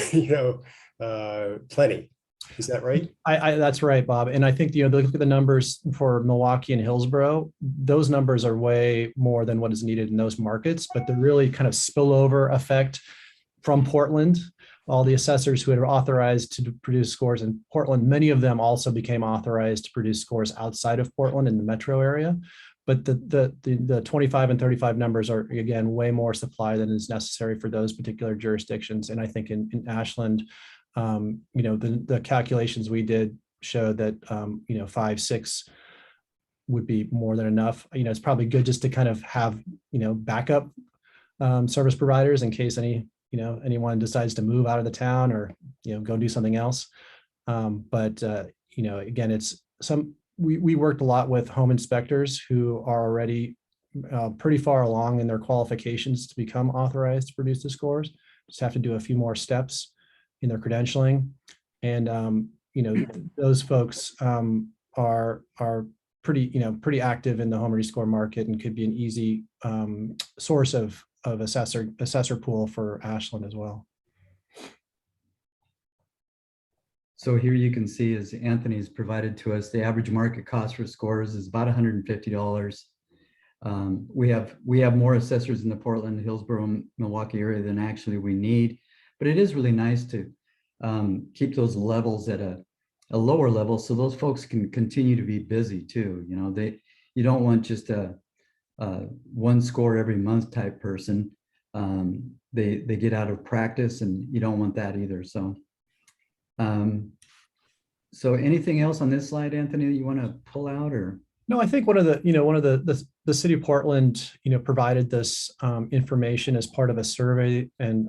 plenty. Is that right? That's right, Bob. And I think look at the numbers for Milwaukee and Hillsborough. Those numbers are way more than what is needed in those markets. But the really kind of spillover effect from Portland, all the assessors who are authorized to produce scores in Portland, many of them also became authorized to produce scores outside of Portland in the metro area. But the 25 and 35 numbers are, again, way more supply than is necessary for those particular jurisdictions. And I think in Ashland, the calculations we did show that 5, 6 would be more than enough. It's probably good just to kind of have backup service providers in case anyone decides to move out of the town or go do something else. Again, we worked a lot with home inspectors who are already pretty far along in their qualifications to become authorized to produce the scores. Just have to do a few more steps in their credentialing, and those folks are pretty active in the home energy score market and could be an easy source of assessor pool for Ashland as well. So here you can see, as Anthony's provided to us, the average market cost for scores is about $150. We have more assessors in the Portland, Hillsborough, Milwaukee area than actually we need, but it is really nice to keep those levels at a lower level so those folks can continue to be busy too. You know, you don't want just a one score every month type person. They get out of practice, and you don't want that either. So, so anything else on this slide, Anthony, that you want to pull out? Or no, I think one of the city of Portland, provided this information as part of a survey and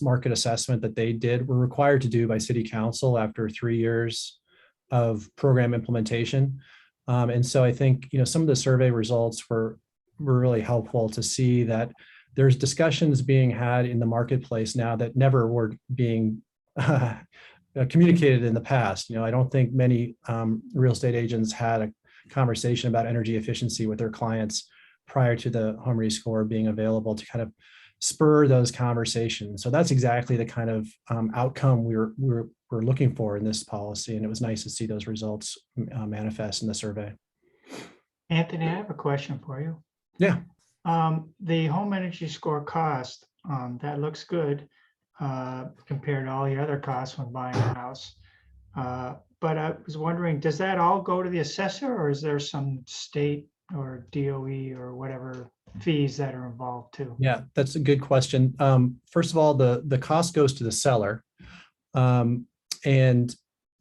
market assessment that they were required to do by city council after 3 years of program implementation. And so I think, some of the survey results were really helpful to see that there's discussions being had in the marketplace now that never were being communicated in the past. I don't think many real estate agents had a conversation about energy efficiency with their clients prior to the home rescore being available to kind of spur those conversations. So that's exactly the kind of outcome we're looking for in this policy. And it was nice to see those results manifest in the survey. Anthony, I have a question for you. Yeah. The home energy score cost, that looks good compared to all the other costs when buying a house. But I was wondering, does that all go to the assessor, or is there some state or DOE or whatever fees that are involved too? Yeah, that's a good question. First of all, the cost goes to the seller. And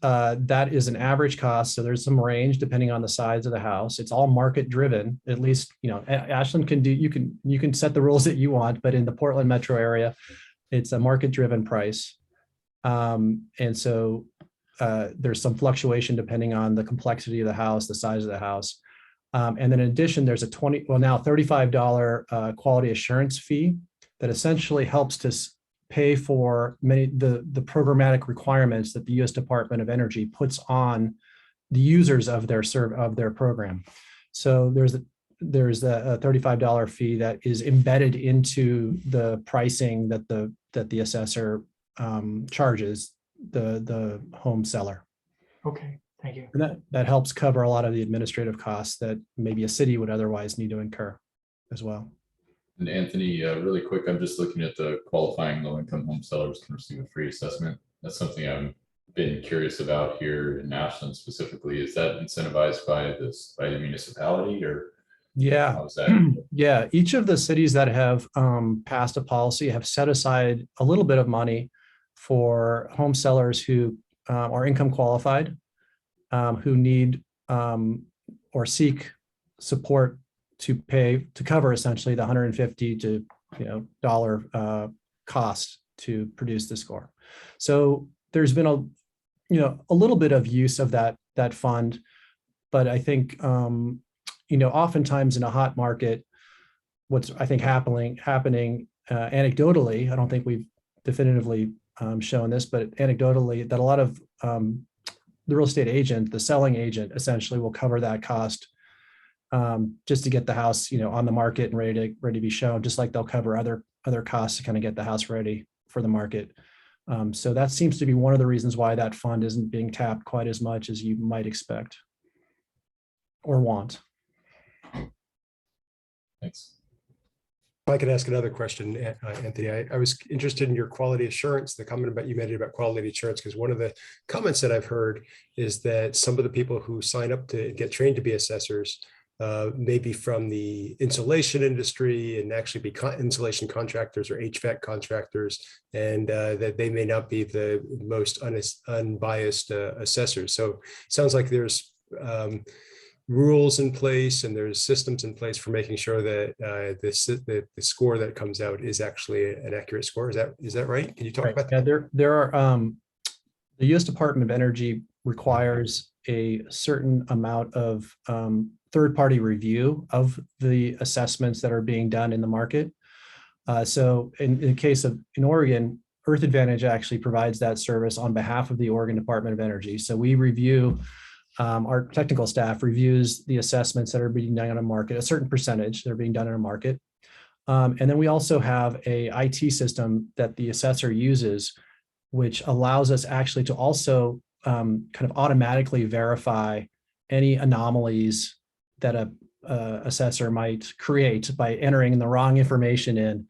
that is an average cost. So there's some range depending on the size of the house. It's all market driven. At least, Ashland you can set the rules that you want, but in the Portland metro area, it's a market driven price. And so there's some fluctuation depending on the complexity of the house, the size of the house. And then in addition, there's a $35 quality assurance fee that essentially helps to pay for the programmatic requirements that the U.S. Department of Energy puts on the users of their program. So there's a $35 fee that is embedded into the pricing that the assessor charges the home seller. Okay, thank you. And that helps cover a lot of the administrative costs that maybe a city would otherwise need to incur as well. And Anthony, really quick, I'm just looking at the qualifying low-income home sellers can receive a free assessment. That's something I've been curious about here in Ashland specifically. Is that incentivized by the municipality, or yeah, how is that? Yeah, each of the cities that have passed a policy have set aside a little bit of money for home sellers who are income qualified, who need or seek support to cover essentially the $150 cost to produce the score. So there's been a little bit of use of that fund, but I think oftentimes in a hot market, what's I think happening anecdotally, I don't think we've definitively shown this, but anecdotally, that a lot of the real estate agent, the selling agent, essentially will cover that cost just to get the house, on the market and ready to be shown, just like they'll cover other costs to kind of get the house ready for the market. So that seems to be one of the reasons why that fund isn't being tapped quite as much as you might expect or want. Thanks. If I could ask another question, Anthony, I was interested in your quality assurance, the comment you made about quality assurance, because one of the comments that I've heard is that some of the people who sign up to get trained to be assessors maybe from the insulation industry and actually be insulation contractors or HVAC contractors, and that they may not be the most unbiased assessors. So it sounds like there's rules in place and there's systems in place for making sure that the score that comes out is actually an accurate score. Is that right? Can you talk about that? Yeah, there are the U.S. Department of Energy requires a certain amount of third-party review of the assessments that are being done in the market. So in the case of in Oregon, Earth Advantage actually provides that service on behalf of the Oregon Department of Energy. So we review, our technical staff reviews the assessments that are being done on a market, a certain percentage that are being done in a market. And then we also have a IT system that the assessor uses, which allows us actually to also kind of automatically verify any anomalies that assessor might create by entering the wrong information in.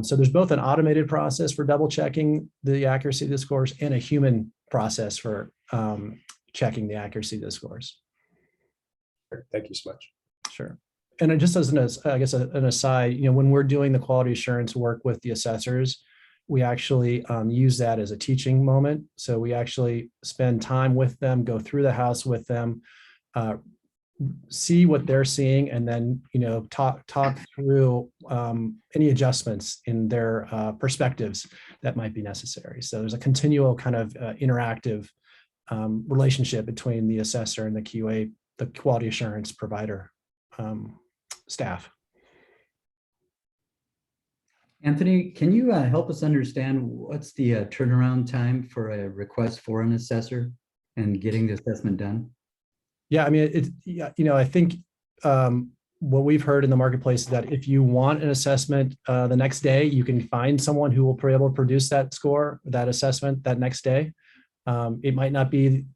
So there's both an automated process for double checking the accuracy of the scores and a human process for checking the accuracy of the scores. Thank you so much. Sure. And just as an aside, when we're doing the quality assurance work with the assessors, we actually use that as a teaching moment. So we actually spend time with them, go through the house with them, see what they're seeing, and then talk through any adjustments in their perspectives that might be necessary. So there's a continual kind of interactive relationship between the assessor and the QA, the quality assurance provider staff. Anthony, can you help us understand what's the turnaround time for a request for an assessor and getting the assessment done? Yeah, I mean, I think what we've heard in the marketplace is that if you want an assessment the next day, you can find someone who will be able to produce that score, that assessment that next day. It might not be,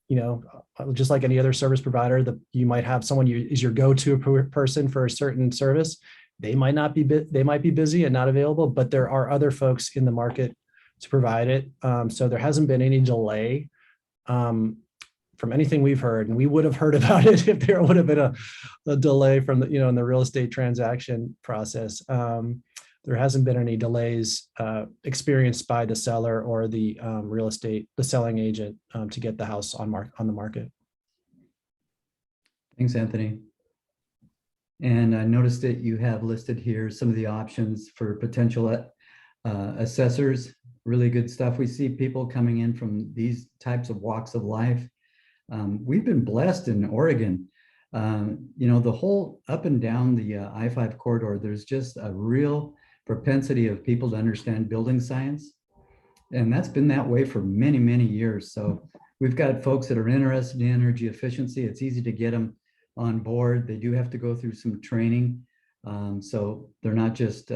just like any other service provider, that you might have someone is your go-to person for a certain service. They might be busy and not available, but there are other folks in the market to provide it. So there hasn't been any delay from anything we've heard, and we would have heard about it if there would have been a delay from the, in the real estate transaction process. There hasn't been any delays experienced by the seller or the the selling agent to get the house on the market. Thanks, Anthony. And I noticed that you have listed here some of the options for potential assessors. Really good stuff. We see people coming in from these types of walks of life. We've been blessed in Oregon. The whole up and down the I-5 corridor, there's just a real propensity of people to understand building science. And that's been that way for many, many years. So we've got folks that are interested in energy efficiency. It's easy to get them on board. They do have to go through some training. So they're not just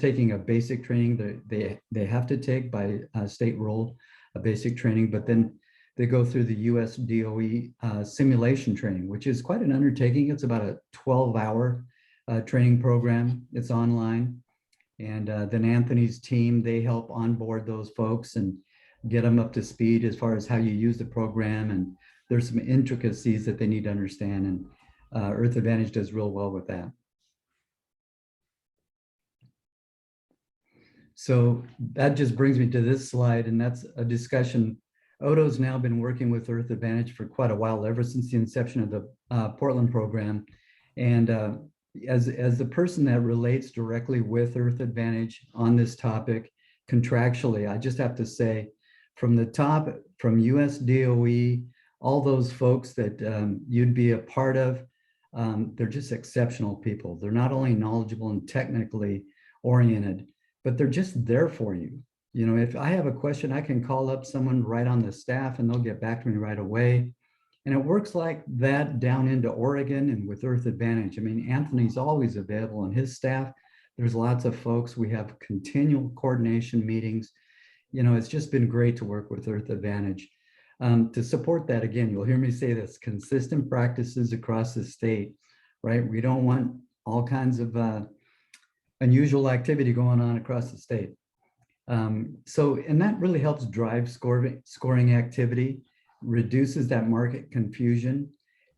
taking a basic training. They have to take by state rule a basic training, but then they go through the US DOE simulation training, which is quite an undertaking. It's about a 12-hour training program. It's online. And then Anthony's team, they help onboard those folks and get them up to speed as far as how you use the program. And there's some intricacies that they need to understand. And Earth Advantage does real well with that. So that just brings me to this slide, and that's a discussion. Odo's now been working with Earth Advantage for quite a while, ever since the inception of the Portland program. And as the person that relates directly with Earth Advantage on this topic contractually, I just have to say, from the top, from US DOE, all those folks that you'd be a part of, they're just exceptional people. They're not only knowledgeable and technically oriented, but they're just there for you. If I have a question, I can call up someone right on the staff and they'll get back to me right away. And it works like that down into Oregon and with Earth Advantage. I mean, Anthony's always available and his staff. There's lots of folks. We have continual coordination meetings. It's just been great to work with Earth Advantage. To support that, again, you'll hear me say this, consistent practices across the state, right? We don't want all kinds of unusual activity going on across the state. And that really helps drive scoring activity, reduces that market confusion.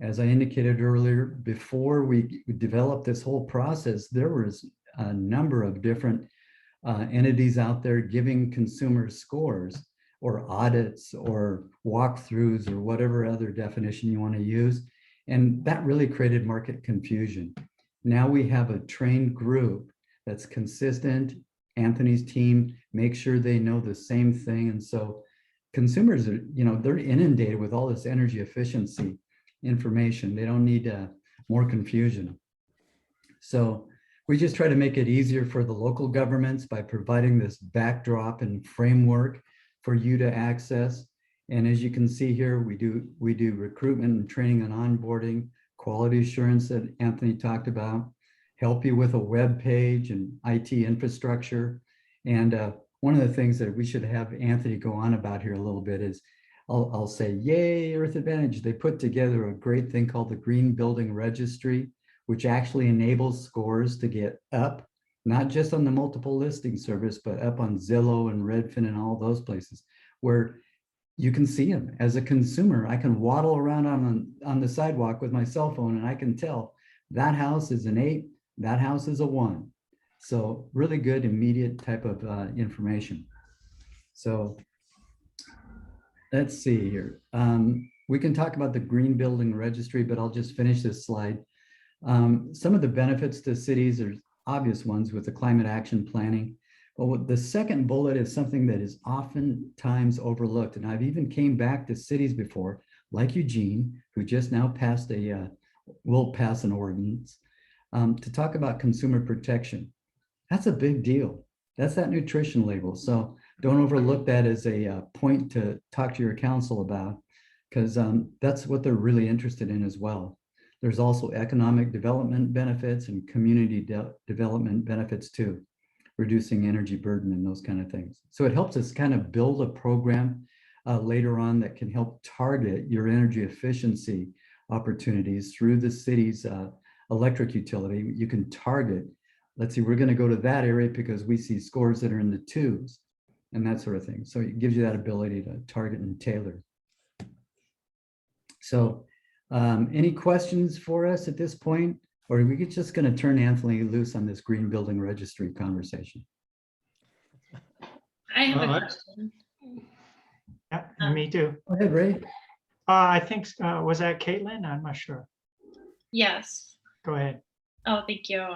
As I indicated earlier, before we developed this whole process, there was a number of different entities out there giving consumers scores or audits or walkthroughs or whatever other definition you want to use. And that really created market confusion. Now we have a trained group that's consistent. Anthony's team make sure they know the same thing. And so consumers are, they're inundated with all this energy efficiency information. They don't need more confusion. So we just try to make it easier for the local governments by providing this backdrop and framework for you to access. And as you can see here, we do recruitment and training and onboarding, quality assurance that Anthony talked about, help you with a web page and IT infrastructure. And one of the things that we should have Anthony go on about here a little bit is I'll say, yay, Earth Advantage. They put together a great thing called the Green Building Registry, which actually enables scores to get up, not just on the multiple listing service, but up on Zillow and Redfin and all those places where you can see them. As a consumer, I can waddle around on the sidewalk with my cell phone and I can tell that house is an 8, that house is a 1. So really good immediate type of information. So let's see here. We can talk about the Green Building Registry, but I'll just finish this slide. Some of the benefits to cities are obvious ones with the climate action planning. But the second bullet is something that is oftentimes overlooked. And I've even came back to cities before, like Eugene, who just now will pass an ordinance, to talk about consumer protection. That's a big deal. That's that nutrition label. So don't overlook that as a point to talk to your council about, because that's what they're really interested in as well. There's also economic development benefits and community development benefits too, reducing energy burden and those kind of things. So it helps us kind of build a program later on that can help target your energy efficiency opportunities through the city's electric utility. You can target, let's see, we're going to go to that area because we see scores that are in the 2s and that sort of thing. So it gives you that ability to target and tailor. So any questions for us at this point? Or are we just going to turn Anthony loose on this Green Building Registry conversation? I have a question. Yeah, and me too. Go ahead, Ray. I think, was that Caitlin? I'm not sure. Yes. Go ahead. Oh, thank you.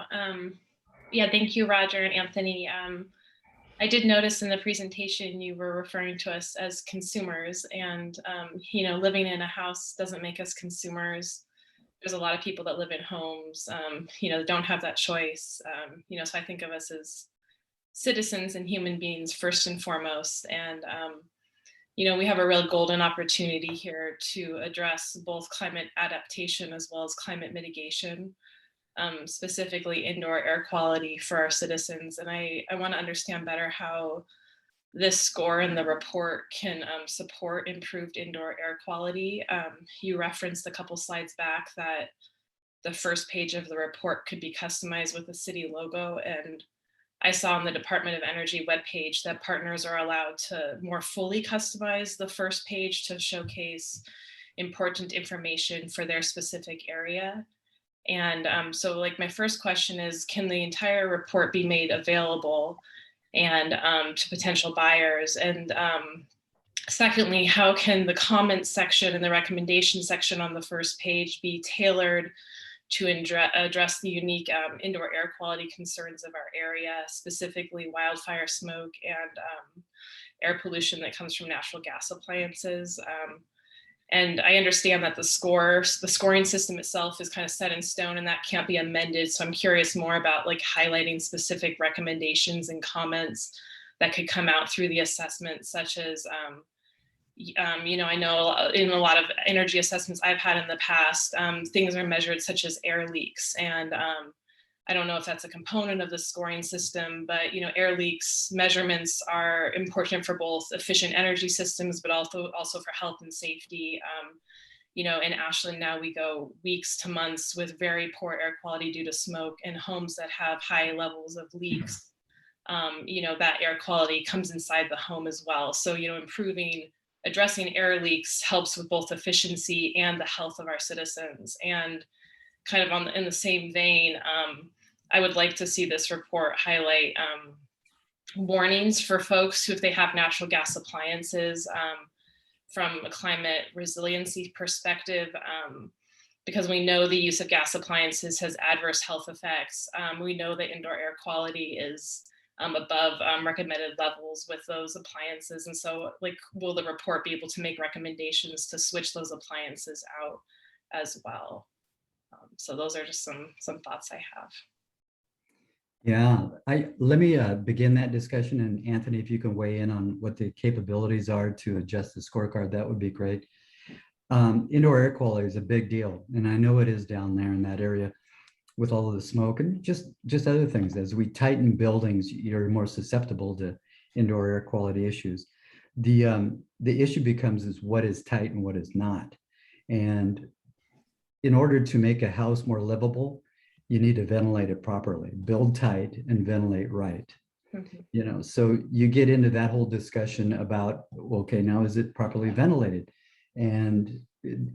Yeah, thank you, Roger and Anthony. I did notice in the presentation you were referring to us as consumers, and you know, living in a house doesn't make us consumers. There's a lot of people that live in homes, you know, don't have that choice. You know, so I think of us as citizens and human beings first and foremost. And you know, we have a real golden opportunity here to address both climate adaptation as well as climate mitigation. Specifically indoor air quality for our citizens. And I want to understand better how this score in the report can support improved indoor air quality. You referenced a couple slides back that the first page of the report could be customized with a city logo. And I saw on the Department of Energy webpage that partners are allowed to more fully customize the first page to showcase important information for their specific area. And so like my first question is, can the entire report be made available and to potential buyers? And secondly, how can the comments section and the recommendation section on the first page be tailored to address the unique indoor air quality concerns of our area, specifically wildfire smoke and air pollution that comes from natural gas appliances? And I understand that the scoring system itself is kind of set in stone and that can't be amended. So I'm curious more about like highlighting specific recommendations and comments that could come out through the assessment, such as, you know, I know in a lot of energy assessments I've had in the past, things are measured such as air leaks. And I don't know if that's a component of the scoring system, but, you know, air leaks measurements are important for both efficient energy systems, but also for health and safety. You know, in Ashland now we go weeks to months with very poor air quality due to smoke, and homes that have high levels of leaks, you know, that air quality comes inside the home as well. So, you know, addressing air leaks helps with both efficiency and the health of our citizens. And kind of in the same vein, I would like to see this report highlight warnings for folks who, if they have natural gas appliances, from a climate resiliency perspective, because we know the use of gas appliances has adverse health effects. We know that indoor air quality is above recommended levels with those appliances. And so, like, will the report be able to make recommendations to switch those appliances out as well? So those are just some thoughts I have. Yeah, let me begin that discussion, and Anthony, if you can weigh in on what the capabilities are to adjust the scorecard, that would be great. Indoor air quality is a big deal, and I know it is down there in that area with all of the smoke and just other things. As we tighten buildings, you're more susceptible to indoor air quality issues. The issue becomes is what is tight and what is not. And in order to make a house more livable, you need to ventilate it properly, build tight and ventilate right. You know, so you get into that whole discussion about, okay, now is it properly ventilated? And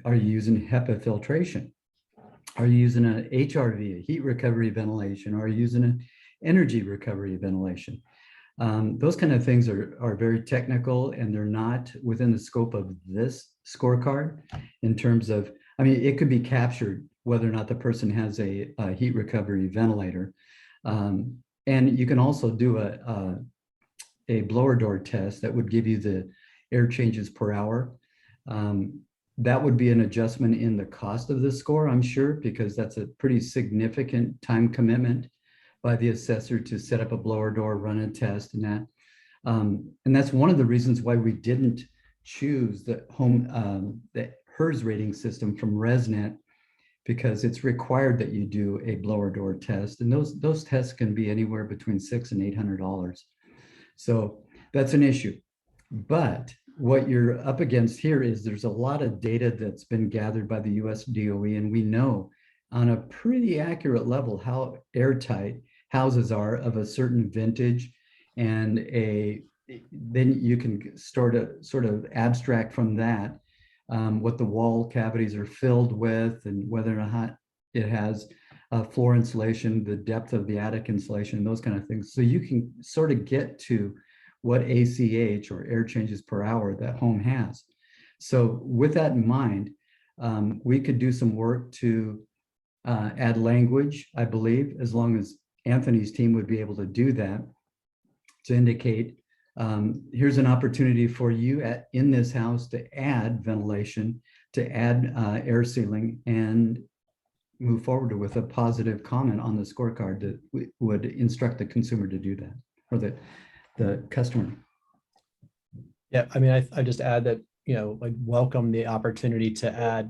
are you using HEPA filtration? Are you using an HRV, a heat recovery ventilation? Or are you using an energy recovery ventilation? Those kind of things are very technical, and they're not within the scope of this scorecard in terms of, I mean, it could be captured whether or not the person has a heat recovery ventilator. And you can also do a blower door test that would give you the air changes per hour. That would be an adjustment in the cost of the score, I'm sure, because that's a pretty significant time commitment by the assessor to set up a blower door, run a test, and that. And that's one of the reasons why we didn't choose the HERS rating system from ResNet, because it's required that you do a blower door test, and those tests can be anywhere between $600 and $800. So that's an issue. But what you're up against here is there's a lot of data that's been gathered by the US DOE, and we know on a pretty accurate level how airtight houses are of a certain vintage, and then you can sort of abstract from that what the wall cavities are filled with, and whether or not it has floor insulation, the depth of the attic insulation, those kind of things. So you can sort of get to what ACH, or air changes per hour, that home has. So with that in mind, we could do some work to add language, I believe, as long as Anthony's team would be able to do that, to indicate here's an opportunity for you in this house to add ventilation, to add air sealing, and move forward with a positive comment on the scorecard that would instruct the consumer to do that, or the customer. Yeah, I mean, I just add that, you know, I welcome the opportunity to add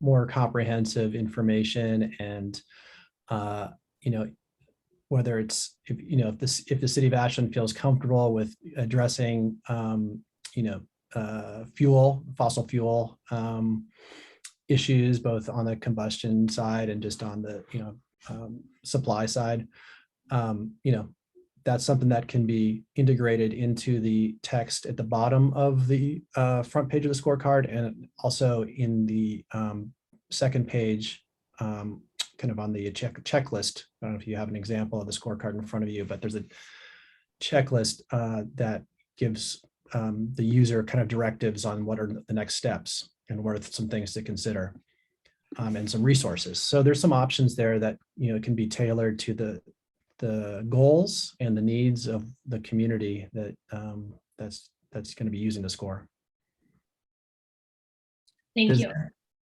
more comprehensive information, and you know, whether it's, if the city of Ashland feels comfortable with addressing fossil fuel issues, both on the combustion side and just on the supply side, that's something that can be integrated into the text at the bottom of the front page of the scorecard, and also in the second page, kind of on the checklist. I don't know if you have an example of the scorecard in front of you, but there's a checklist that gives the user kind of directives on what are the next steps and what are some things to consider, and some resources. So there's some options there that can be tailored to the goals and the needs of the community that's going to be using the score. Thank you.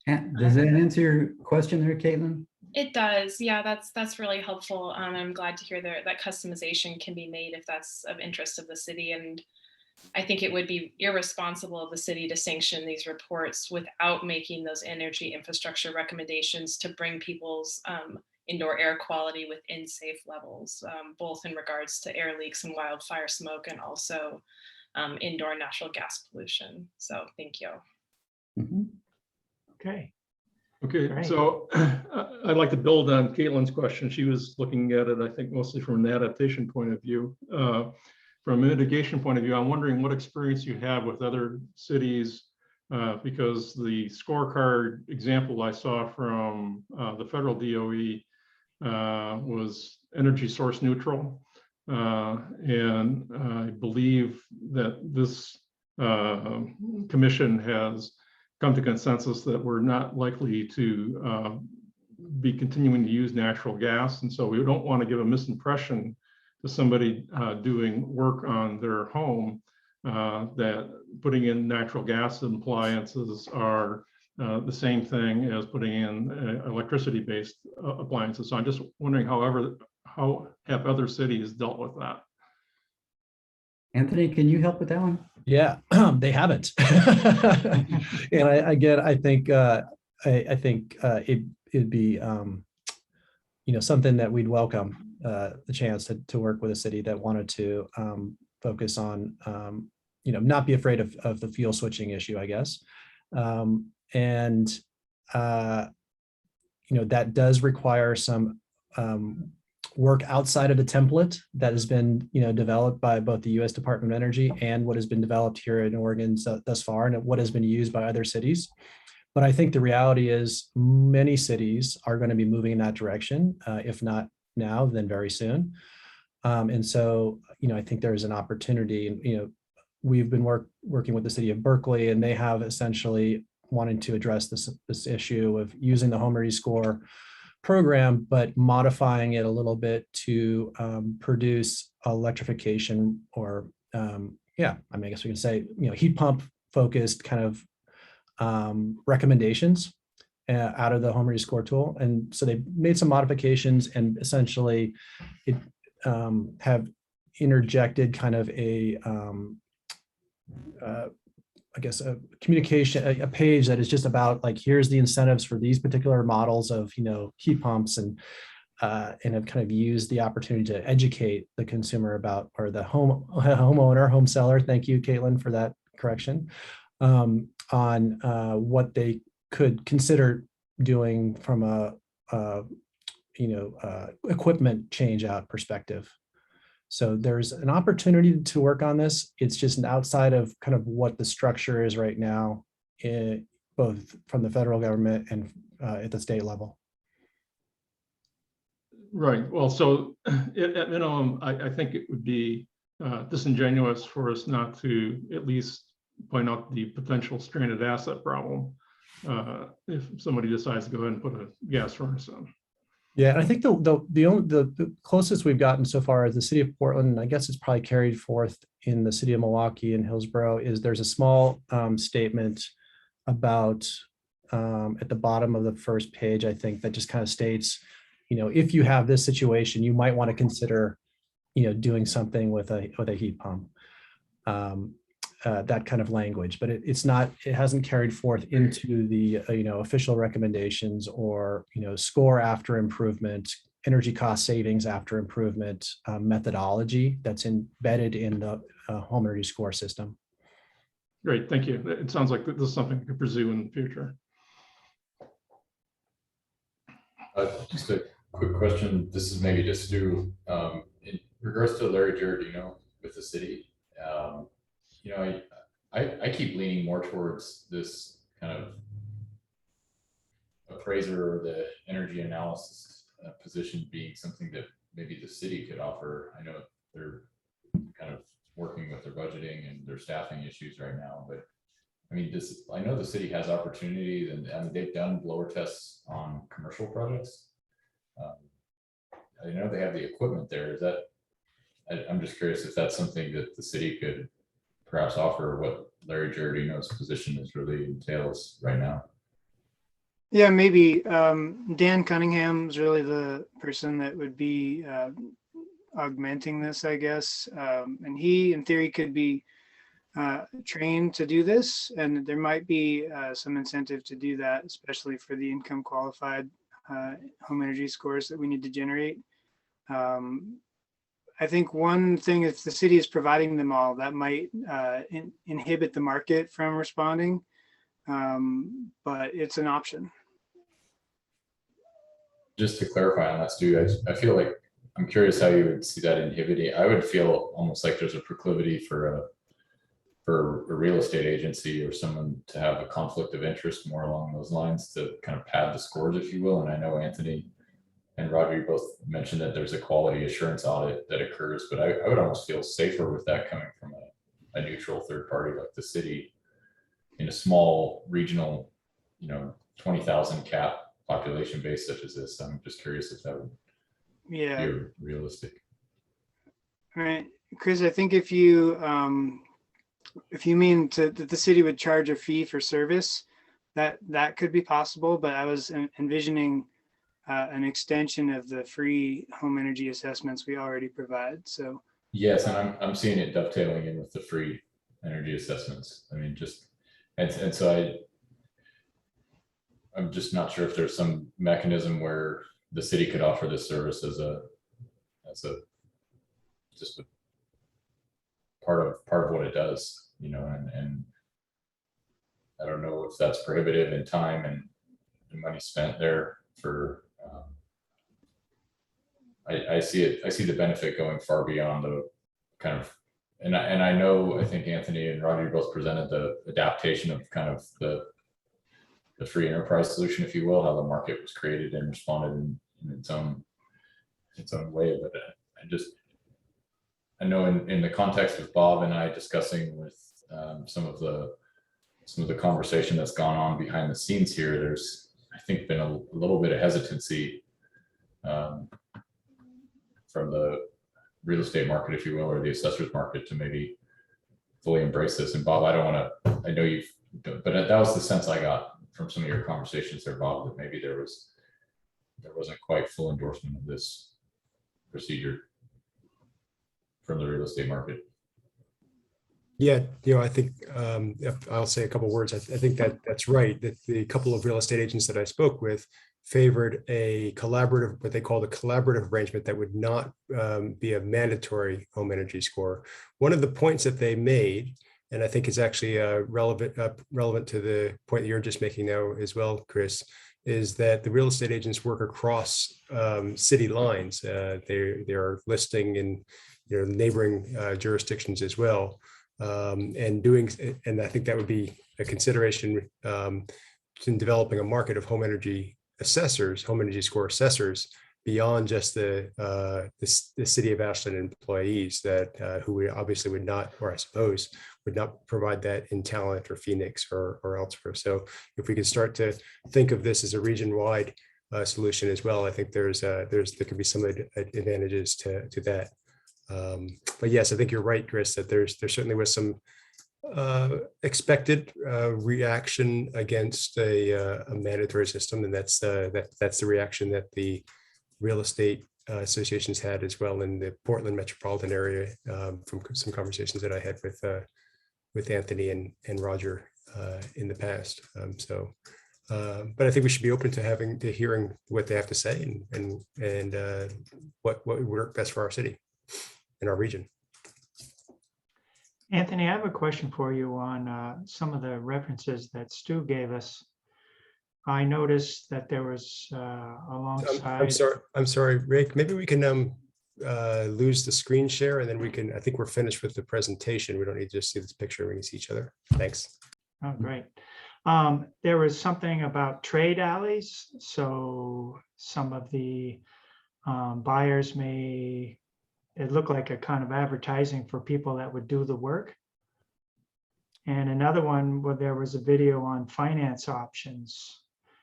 Does that answer your question there, Caitlin? It does. Yeah, that's really helpful. I'm glad to hear that customization can be made if that's of interest of the city. And I think it would be irresponsible of the city to sanction these reports without making those energy infrastructure recommendations to bring people's indoor air quality within safe levels, both in regards to air leaks and wildfire smoke, and also indoor natural gas pollution. So thank you. Mm-hmm. Okay. Okay, Great. so I'd like to build on Caitlin's question. She was looking at it, I think, mostly from an adaptation point of view. From a mitigation point of view, I'm wondering what experience you have with other cities, because the scorecard example I saw from the federal DOE was energy source neutral. And I believe that this commission has come to consensus that we're not likely to be continuing to use natural gas. And so we don't want to give a misimpression to somebody doing work on their home that putting in natural gas appliances are the same thing as putting in electricity-based appliances. So I'm just wondering, how have other cities dealt with that? Anthony, can you help with that one? Yeah, they haven't. And I think it'd be something that we'd welcome, the chance to work with a city that wanted to focus on, not be afraid of the fuel switching issue, I guess. That does require some work outside of the template that has been, developed by both the U.S. Department of Energy and what has been developed here in Oregon thus far, and what has been used by other cities. But I think the reality is many cities are going to be moving in that direction, if not now, then very soon. And so, I think there's an opportunity. We've been working with the city of Berkeley, and they have essentially wanted to address this issue of using the home energy score program, but modifying it a little bit to produce electrification, or I guess we can say, heat pump focused kind of recommendations out of the home energy score tool. And so they made some modifications, and essentially it have interjected kind of a communication, a page that is just about like, here's the incentives for these particular models of, heat pumps, and have kind of used the opportunity to educate the consumer about, or the homeowner, home seller. Thank you, Caitlin, for that correction, on what they could consider doing from a equipment change out perspective. So there's an opportunity to work on this. It's just outside of kind of what the structure is right now, both from the federal government and at the state level. Right. Well, so at minimum, I think it would be disingenuous for us not to at least point out the potential stranded asset problem if somebody decides to go ahead and put a gas furnace in. Yeah, and I think the closest we've gotten so far is the city of Portland, and I guess it's probably carried forth in the city of Milwaukee and Hillsborough, is there's a small statement about at the bottom of the first page, I think, that just kind of states, if you have this situation, you might want to consider, doing something with a heat pump. That kind of language, but it hasn't carried forth into the official recommendations, or score after improvement, energy cost savings after improvement methodology that's embedded in the home energy score system. Great, thank you. It sounds like this is something we could pursue in the future. Just a quick question. This is maybe to Stu. In regards to Larry Giardino with the city, I keep leaning more towards this kind of appraiser or the energy analysis position being something that maybe the city could offer. I know they're kind of working with their budgeting and their staffing issues right now, but I mean, I know the city has opportunities, and they've done blower tests on commercial projects. I know they have the equipment there. Is that? I'm just curious if that's something that the city could perhaps offer, what Larry Giardino's position is really entails right now. Yeah, maybe Dan Cunningham's really the person that would be augmenting this, I guess. And he, in theory, could be trained to do this, and there might be some incentive to do that, especially for the income qualified home energy scores that we need to generate. I think one thing, if the city is providing them all, that might inhibit the market from responding, but it's an option. Just to clarify on that, Stu, I feel like, I'm curious how you would see that inhibiting. I would feel almost like there's a proclivity for a real estate agency or someone to have a conflict of interest more along those lines, to kind of pad the scores, if you will. And I know Anthony and Roger, you both mentioned that there's a quality assurance audit that occurs, but I would almost feel safer with that coming from a neutral third party like the city in a small regional, 20,000 cap population base such as this. I'm just curious if that would be realistic. Right, Chris, I think if you mean that the city would charge a fee for service, that could be possible, but I was envisioning an extension of the free home energy assessments we already provide. So yes, and I'm seeing it dovetailing in with the free energy assessments. I mean, so I'm just not sure if there's some mechanism where the city could offer this service as a just a part of what it does, and I don't know if that's prohibitive in time and the money spent there for, I see the benefit going far beyond the kind of, and I know, I think Anthony and Roger both presented the adaptation of kind of the free enterprise solution, if you will, how the market was created and responded in its own way. But I know in the context of Bob and I discussing with some of the conversation that's gone on behind the scenes here, there's, I think, been a little bit of hesitancy from the real estate market, if you will, or the assessors market to maybe fully embrace this. And Bob, I know you've, but that was the sense I got from some of your conversations there, Bob, that maybe there wasn't quite full endorsement of this procedure from the real estate market. Yeah, I think I'll say a couple words. I think that's right. That the couple of real estate agents that I spoke with favored a collaborative, what they called a collaborative arrangement that would not be a mandatory home energy score. One of the points that they made, and I think is actually relevant to the point that you're just making now as well, Chris, is that the real estate agents work across city lines. They are listing in neighboring jurisdictions as well, and I think that would be a consideration in developing a market of home energy assessors, home energy score assessors, beyond just the city of Ashland employees that who obviously would not, or I suppose would not provide that in Talent or Phoenix or elsewhere. So if we could start to think of this as a region-wide solution as well, I think there could be some advantages to that. But yes, I think you're right, Chris, that there certainly was some expected reaction against a mandatory system, and that's the reaction that the real estate associations had as well in the Portland metropolitan area, from some conversations that I had with Anthony and Roger in the past. But I think we should be open to hearing what they have to say and what would work best for our city and our region. Anthony, I have a question for you on some of the references that Stu gave us. I noticed that there was alongside. I'm sorry, Rick. Maybe we can lose the screen share, and then I think we're finished with the presentation. We don't need to just see this picture. We can see each other. Thanks. Oh, great. There was something about trade alleys. So some of the buyers it looked like a kind of advertising for people that would do the work. And another one where there was a video on finance options.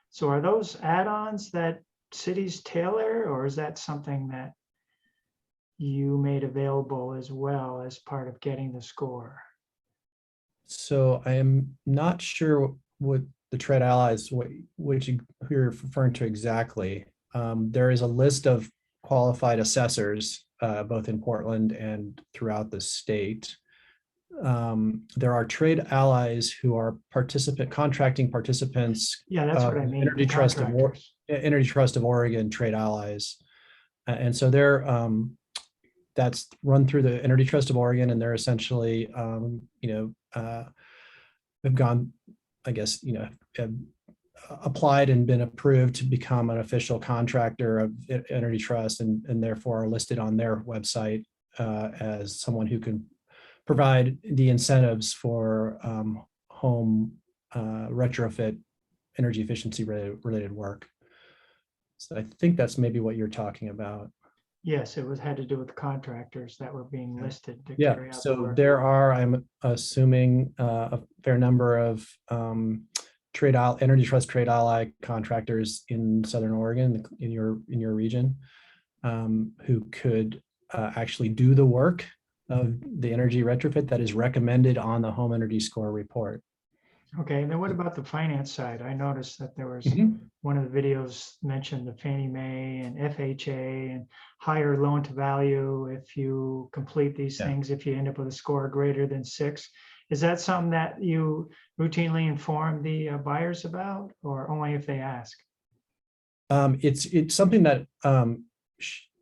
So are those add-ons that cities tailor, or is that something that you made available as well as part of getting the score? So I am not sure what the trade allies, who you're referring to exactly. There is a list of qualified assessors, both in Portland and throughout the state. There are trade allies who are contracting participants. Yeah, that's what I mean. Energy Trust of Oregon trade allies. And so that's run through the Energy Trust of Oregon, and they're essentially, have gone, I guess, have applied and been approved to become an official contractor of Energy Trust, and therefore are listed on their website as someone who can provide the incentives for home retrofit energy efficiency related work. So I think that's maybe what you're talking about. Yes, it had to do with contractors that were being listed. Yeah, so there are, I'm assuming, a fair number of Energy Trust trade ally contractors in Southern Oregon, in your region, who could actually do the work of the energy retrofit that is recommended on the home energy score report. Okay, and then what about the finance side? I noticed that there was one of the videos mentioned the Fannie Mae and FHA and higher loan to value if you complete these things, if you end up with a score greater than 6. Is that something that you routinely inform the buyers about, or only if they ask? It's something that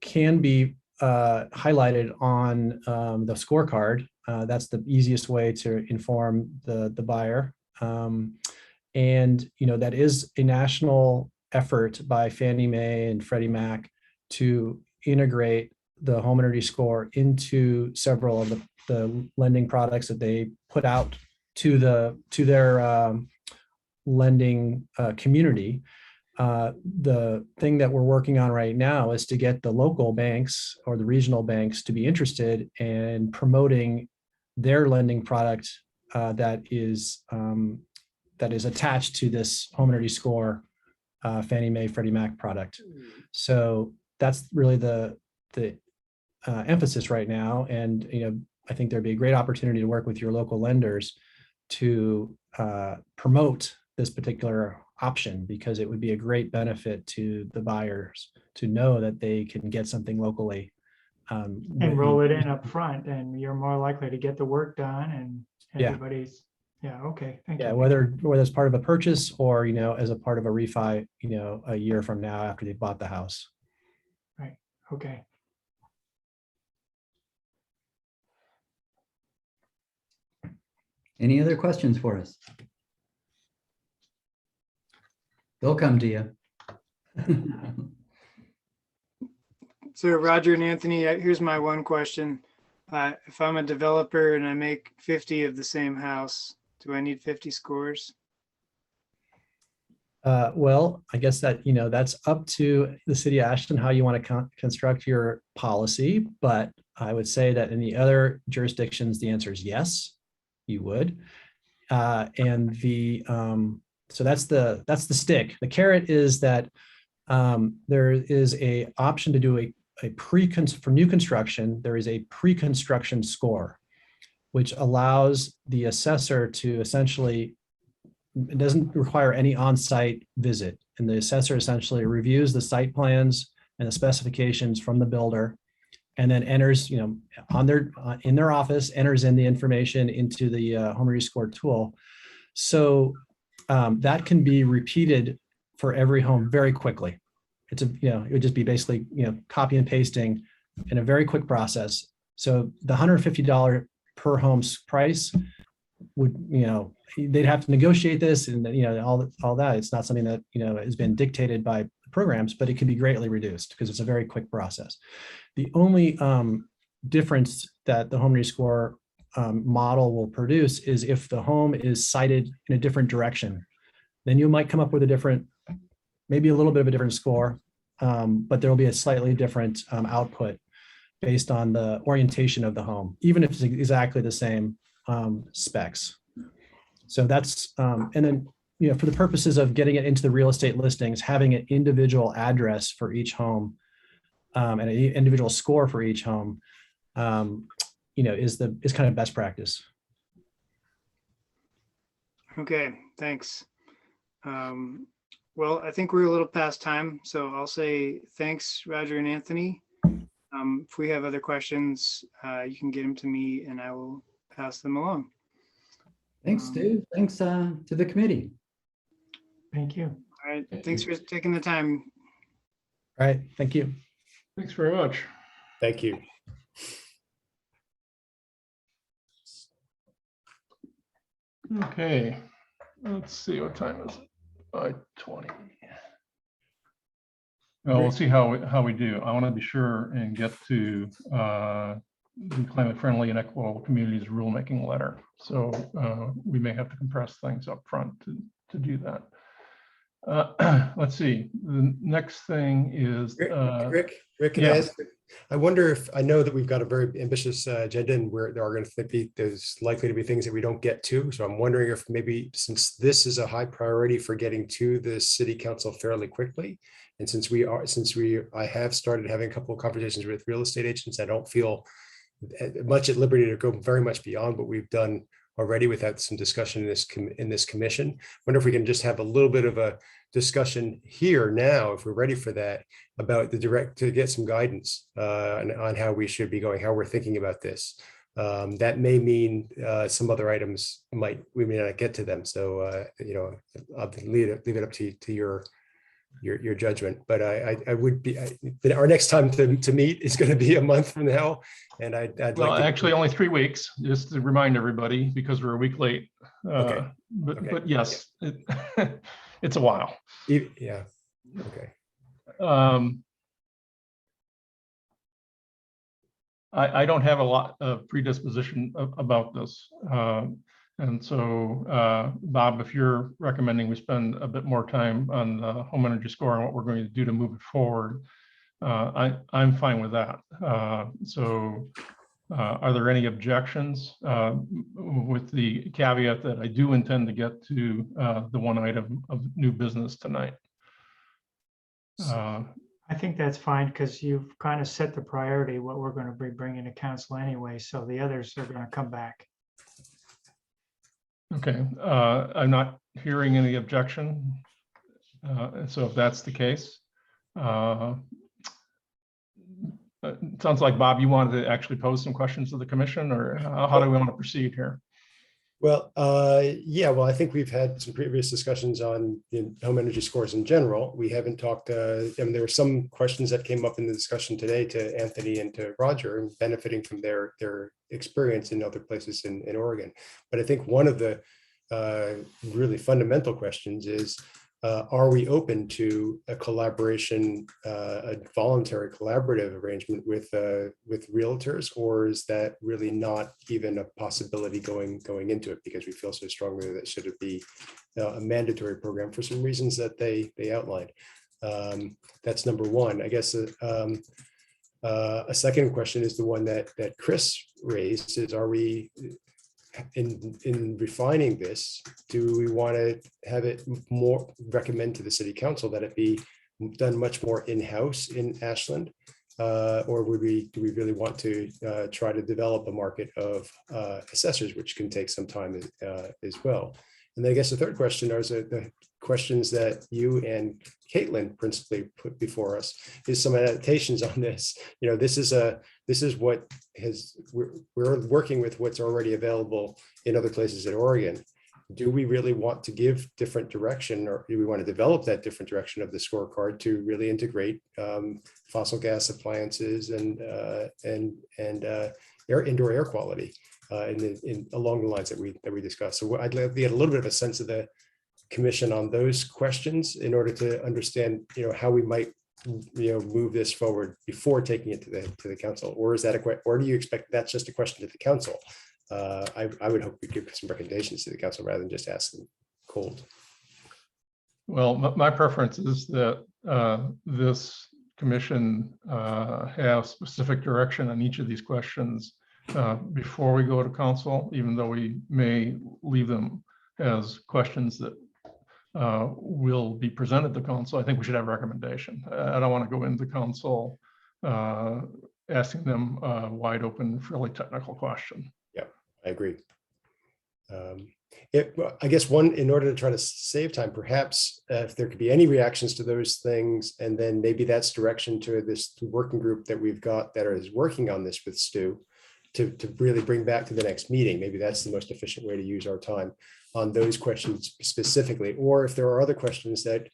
can be highlighted on the scorecard. That's the easiest way to inform the buyer. And that is a national effort by Fannie Mae and Freddie Mac to integrate the home energy score into several of the lending products that they put out to their lending community. The thing that we're working on right now is to get the local banks or the regional banks to be interested in promoting their lending product that is attached to this home energy score Fannie Mae Freddie Mac product. So that's really the emphasis right now. And I think there'd be a great opportunity to work with your local lenders to promote this particular option, because it would be a great benefit to the buyers to know that they can get something locally. And roll it in up front, and you're more likely to get the work done, and Yeah. everybody's, okay, thank Yeah, you. whether as part of a purchase or, as a part of a refi, a year from now after they bought the house. Right, okay. Any other questions for us? They'll come to you. So Roger and Anthony, here's my one question. If I'm a developer and I make 50 of the same house, do I need 50 scores? Well, I guess that, that's up to the city of Ashland, how you want to construct your policy. But I would say that in the other jurisdictions, the answer is yes, you would. And so that's the stick. The carrot is that there is a option to do for new construction. There is a pre-construction score, which allows the assessor to essentially, it doesn't require any on-site visit. And the assessor essentially reviews the site plans and the specifications from the builder, and then enters, in their office, enters in the information into the home energy score tool. So that can be repeated for every home very quickly. It would just be basically, copy and pasting in a very quick process. So the $150 per home's price would, they'd have to negotiate this and, all that. It's not something that, has been dictated by programs, but it can be greatly reduced because it's a very quick process. The only difference that the home energy score model will produce is if the home is sited in a different direction, then you might come up with maybe a little bit of a different score, but there will be a slightly different output based on the orientation of the home, even if it's exactly the same specs. So that's, and then, for the purposes of getting it into the real estate listings, having an individual address for each home and an individual score for each home, is kind of best practice. Okay, thanks. Well, I think we're a little past time, so I'll say thanks, Roger and Anthony. If we have other questions, you can get them to me and I will pass them along. Thanks, Stu. Thanks to the committee. Thank you. All right, thanks for taking the time. All right, thank you. Thanks very much. Thank you. Okay, let's see, what time is it? 5:20. Well, we'll see how we do. I want to be sure and get to the climate friendly and equitable communities rulemaking letter. So we may have to compress things up front to do that. Let's see. The next thing is Rick, can yeah. I ask? I wonder if, I know that we've got a very ambitious agenda and where there are going to be, there's likely to be things that we don't get to. So I'm wondering if maybe, since this is a high priority for getting to the city council fairly quickly, and since I have started having a couple of conversations with real estate agents, I don't feel much at liberty to go very much beyond what we've done already without some discussion in this commission. I wonder if we can just have a little bit of a discussion here now, if we're ready for that, about to get some guidance on how we should be going, how we're thinking about this. That may mean some other items we may not get to them. So I'll leave it up to your your judgment. But I would be, our next time to meet is going to be a month from now. And I'd Well, like to. actually only 3 weeks, just to remind everybody, because we're a week late. Okay. But yes, it's a while. Yeah. Okay. I don't have a lot of predisposition about this. And so, Bob, if you're recommending we spend a bit more time on the home energy score and what we're going to do to move it forward, I'm fine with that. Are there any objections, with the caveat that I do intend to get to the one item of new business tonight? I think that's fine because you've kind of set the priority, what we're going to be bringing to council anyway. So the others are going to come back. Okay, I'm not hearing any objection. So if that's the case, it sounds like, Bob, you wanted to actually pose some questions to the commission, or how do we want to proceed here? Well, yeah, well, I think we've had some previous discussions on home energy scores in general. We haven't talked, I mean, there were some questions that came up in the discussion today to Anthony and to Roger, benefiting from their experience in other places in Oregon. But I think one of the really fundamental questions is, are we open to a collaboration, a voluntary collaborative arrangement with realtors, or is that really not even a possibility going into it, because we feel so strongly that should it be a mandatory program for some reasons that they outlined? That's number one. I guess a second question is the one that Chris raised: is, are we in refining this, do we want to have it more recommend to the city council that it be done much more in-house in Ashland, or do we really want to try to develop a market of assessors, which can take some time as well? And then I guess the third question are the questions that you and Caitlin principally put before us, is some adaptations on this. You know, this is what we're working with what's already available in other places in Oregon. Do we really want to give different direction, or do we want to develop that different direction of the scorecard to really integrate fossil gas appliances and indoor air quality along the lines that we discussed? So I'd like to get a little bit of a sense of the commission on those questions in order to understand, how we might, move this forward before taking it to the council. Or is that or do you expect that's just a question to the council? I would hope we give some recommendations to the council rather than just ask them cold. Well, my preference is that this commission have specific direction on each of these questions before we go to council, even though we may leave them as questions that will be presented to council. I think we should have a recommendation. I don't want to go into council asking them a wide open, fairly technical question. Yeah, I agree. I guess in order to try to save time, perhaps if there could be any reactions to those things, and then maybe that's direction to this working group that we've got that is working on this with Stu to really bring back to the next meeting. Maybe that's the most efficient way to use our time on those questions specifically. Or if there are other questions that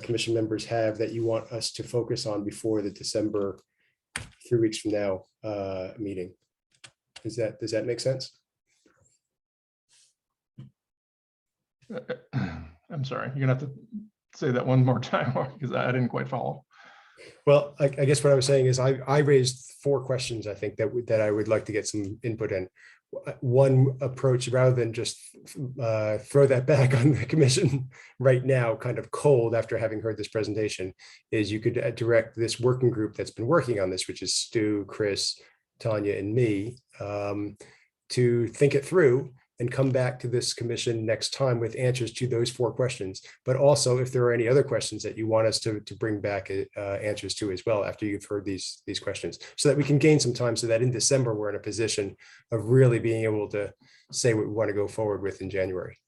commission members have that you want us to focus on before the December 3 weeks from now meeting. Does that make sense? I'm sorry, you're gonna have to say that one more time because I didn't quite follow. Well, I guess what I was saying is I raised 4 questions, I think, that I would like to get some input in. One approach, rather than just throw that back on the commission right now, kind of cold after having heard this presentation, is you could direct this working group that's been working on this, which is Stu, Chris, Tanya, and me, to think it through and come back to this commission next time with answers to those 4 questions. But also, if there are any other questions that you want us to bring back answers to as well after you've heard these questions, so that we can gain some time, so that in December we're in a position of really being able to say what we want to go forward with in January.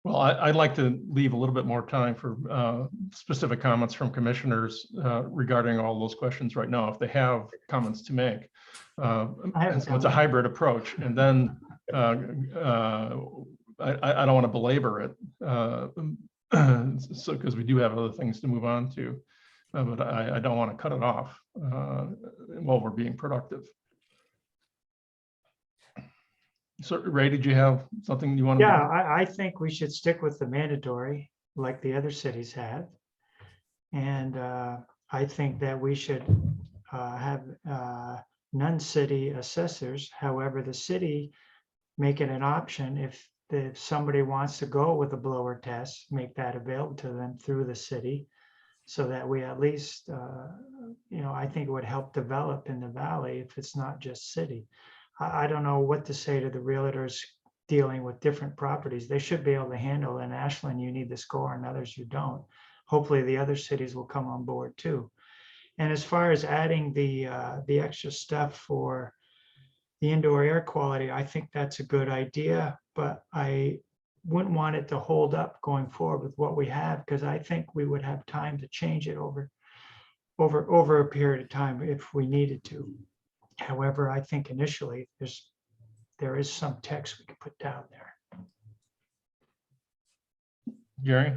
Well, I'd like to leave a little bit more time for specific comments from commissioners regarding all those questions right now, if they have comments to make. And so it's a hybrid approach. And then I don't want to belabor it, So, because we do have other things to move on to, but I don't want to cut it off while we're being productive. So Ray, did you have something you wanted Yeah, to? I think we should stick with the mandatory like the other cities have. And I think that we should have non-city assessors. However, the city make it an option if somebody wants to go with a blower test, make that available to them through the city, so that we at least, I think it would help develop in the valley if it's not just city. I don't know what to say to the realtors dealing with different properties. They should be able to handle. In Ashland, you need the score, and others you don't. Hopefully, the other cities will come on board too. And as far as adding the extra stuff for the indoor air quality, I think that's a good idea, but I wouldn't want it to hold up going forward with what we have, because I think we would have time to change it over a period of time if we needed to. However, I think initially there is some text we can put down there. Gary?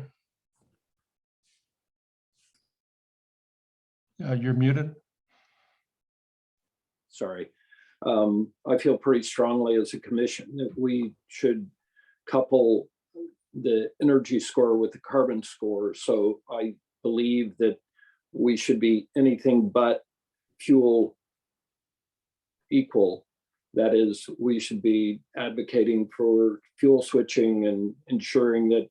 You're muted. Sorry. I feel pretty strongly as a commission that we should couple the energy score with the carbon score. So I believe that we should be anything but fuel equal. That is, we should be advocating for fuel switching and ensuring that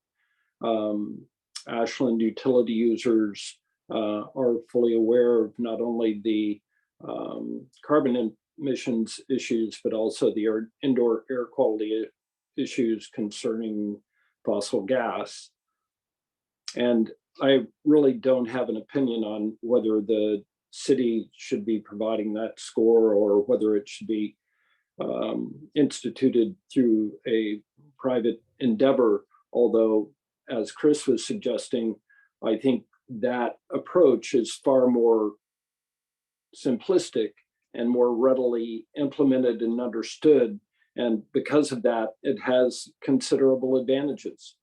Ashland utility users are fully aware of not only the carbon emissions issues, but also the indoor air quality issues concerning fossil gas. And I really don't have an opinion on whether the city should be providing that score or whether it should be instituted through a private endeavor. Although, as Chris was suggesting, I think that approach is far more simplistic and more readily implemented and understood. And because of that, it has considerable advantages.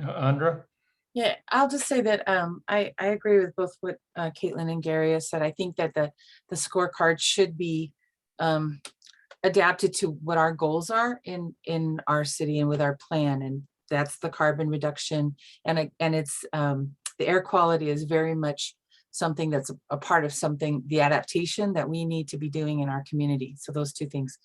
Andra? Yeah, I'll just say that I agree with both what Caitlin and Gary has said. I think that the scorecard should be adapted to what our goals are in our city and with our plan, and that's the carbon reduction. And it's the air quality is very much something that's a part of the adaptation that we need to be doing in our community. So those two things.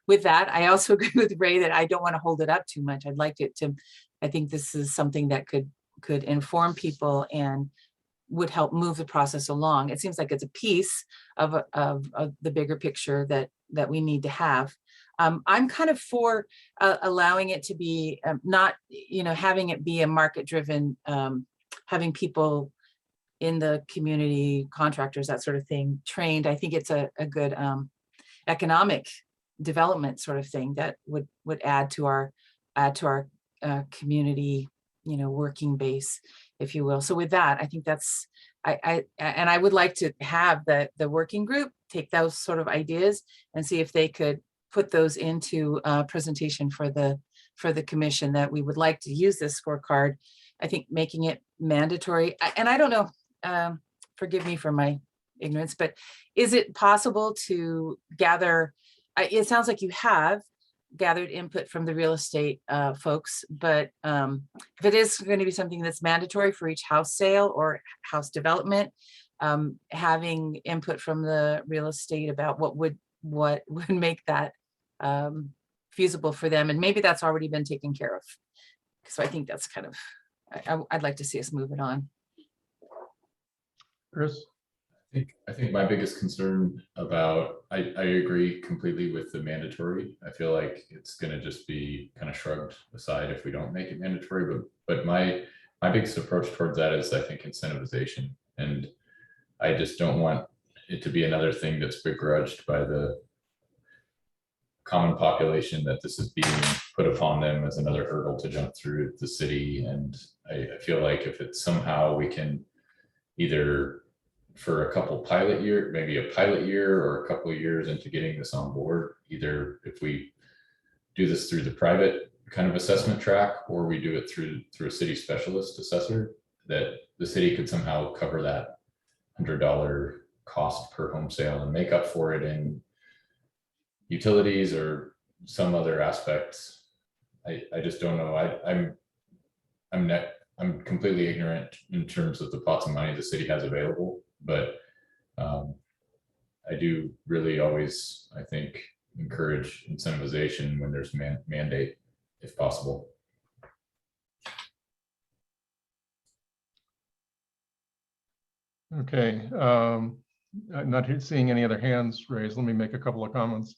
With that, I also agree with Ray that I don't want to hold it up too much. I'd like it to, I think this is something that could inform people and would help move the process along. It seems like it's a piece of the bigger picture that we need to have. I'm kind of for allowing it to be not, having it be a market-driven, having people in the community, contractors, that sort of thing, trained. I think it's a good economic development sort of thing that would add to our community, working base, if you will. So with that, I think that's, I would like to have the working group take those sort of ideas and see if they could put those into a presentation for the commission, that we would like to use this scorecard. I think making it mandatory, and I don't know, forgive me for my ignorance, but is it possible to gather, it sounds like you have gathered input from the real estate folks, but if it is going to be something that's mandatory for each house sale or house development, having input from the real estate about what would make that feasible for them, and maybe that's already been taken care of. So I think that's kind of, I'd like to see us move it on. Chris? I think my biggest concern about, I agree completely with the mandatory. I feel like it's going to just be kind of shrugged aside if we don't make it mandatory. But my biggest approach towards that is, I think, incentivization. And I just don't want it to be another thing that's begrudged by the common population, that this is being put upon them as another hurdle to jump through the city. And I feel like if it's somehow we can either for a couple pilot year, maybe a pilot year or a couple of years into getting this on board, either if we do this through the private kind of assessment track, or we do it through a city specialist assessor, that the city could somehow cover that $100 cost per home sale and make up for it in utilities or some other aspects. I just don't know. I'm completely ignorant in terms of the pots of money the city has available, but I do really always, I think, encourage incentivization when there's mandate, if possible. Okay, I'm not seeing any other hands raised. Let me make a couple of comments.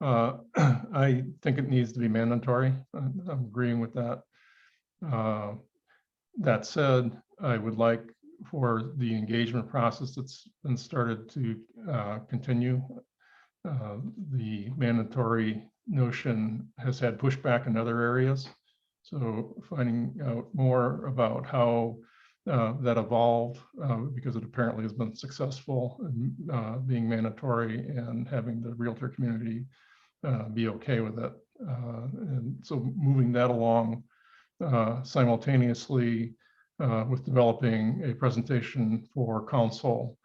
I think it needs to be mandatory. I'm agreeing with that. That said, I would like for the engagement process that's been started to continue. The mandatory notion has had pushback in other areas. So finding out more about how that evolved, because it apparently has been successful in being mandatory and having the realtor community be okay with it. And so moving that along simultaneously with developing a presentation for council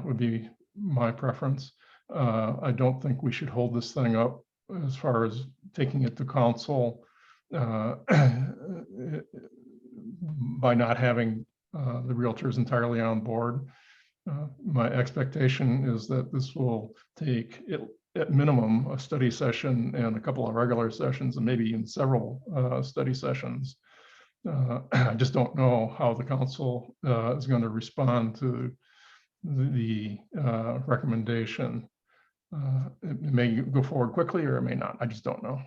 would be my preference. I don't think we should hold this thing up as far as taking it to council by not having the realtors entirely on board. My expectation is that this will take, at minimum, a study session and a couple of regular sessions, and maybe even several study sessions. I just don't know how the council is going to respond to the recommendation. It may go forward quickly or it may not. I just don't know.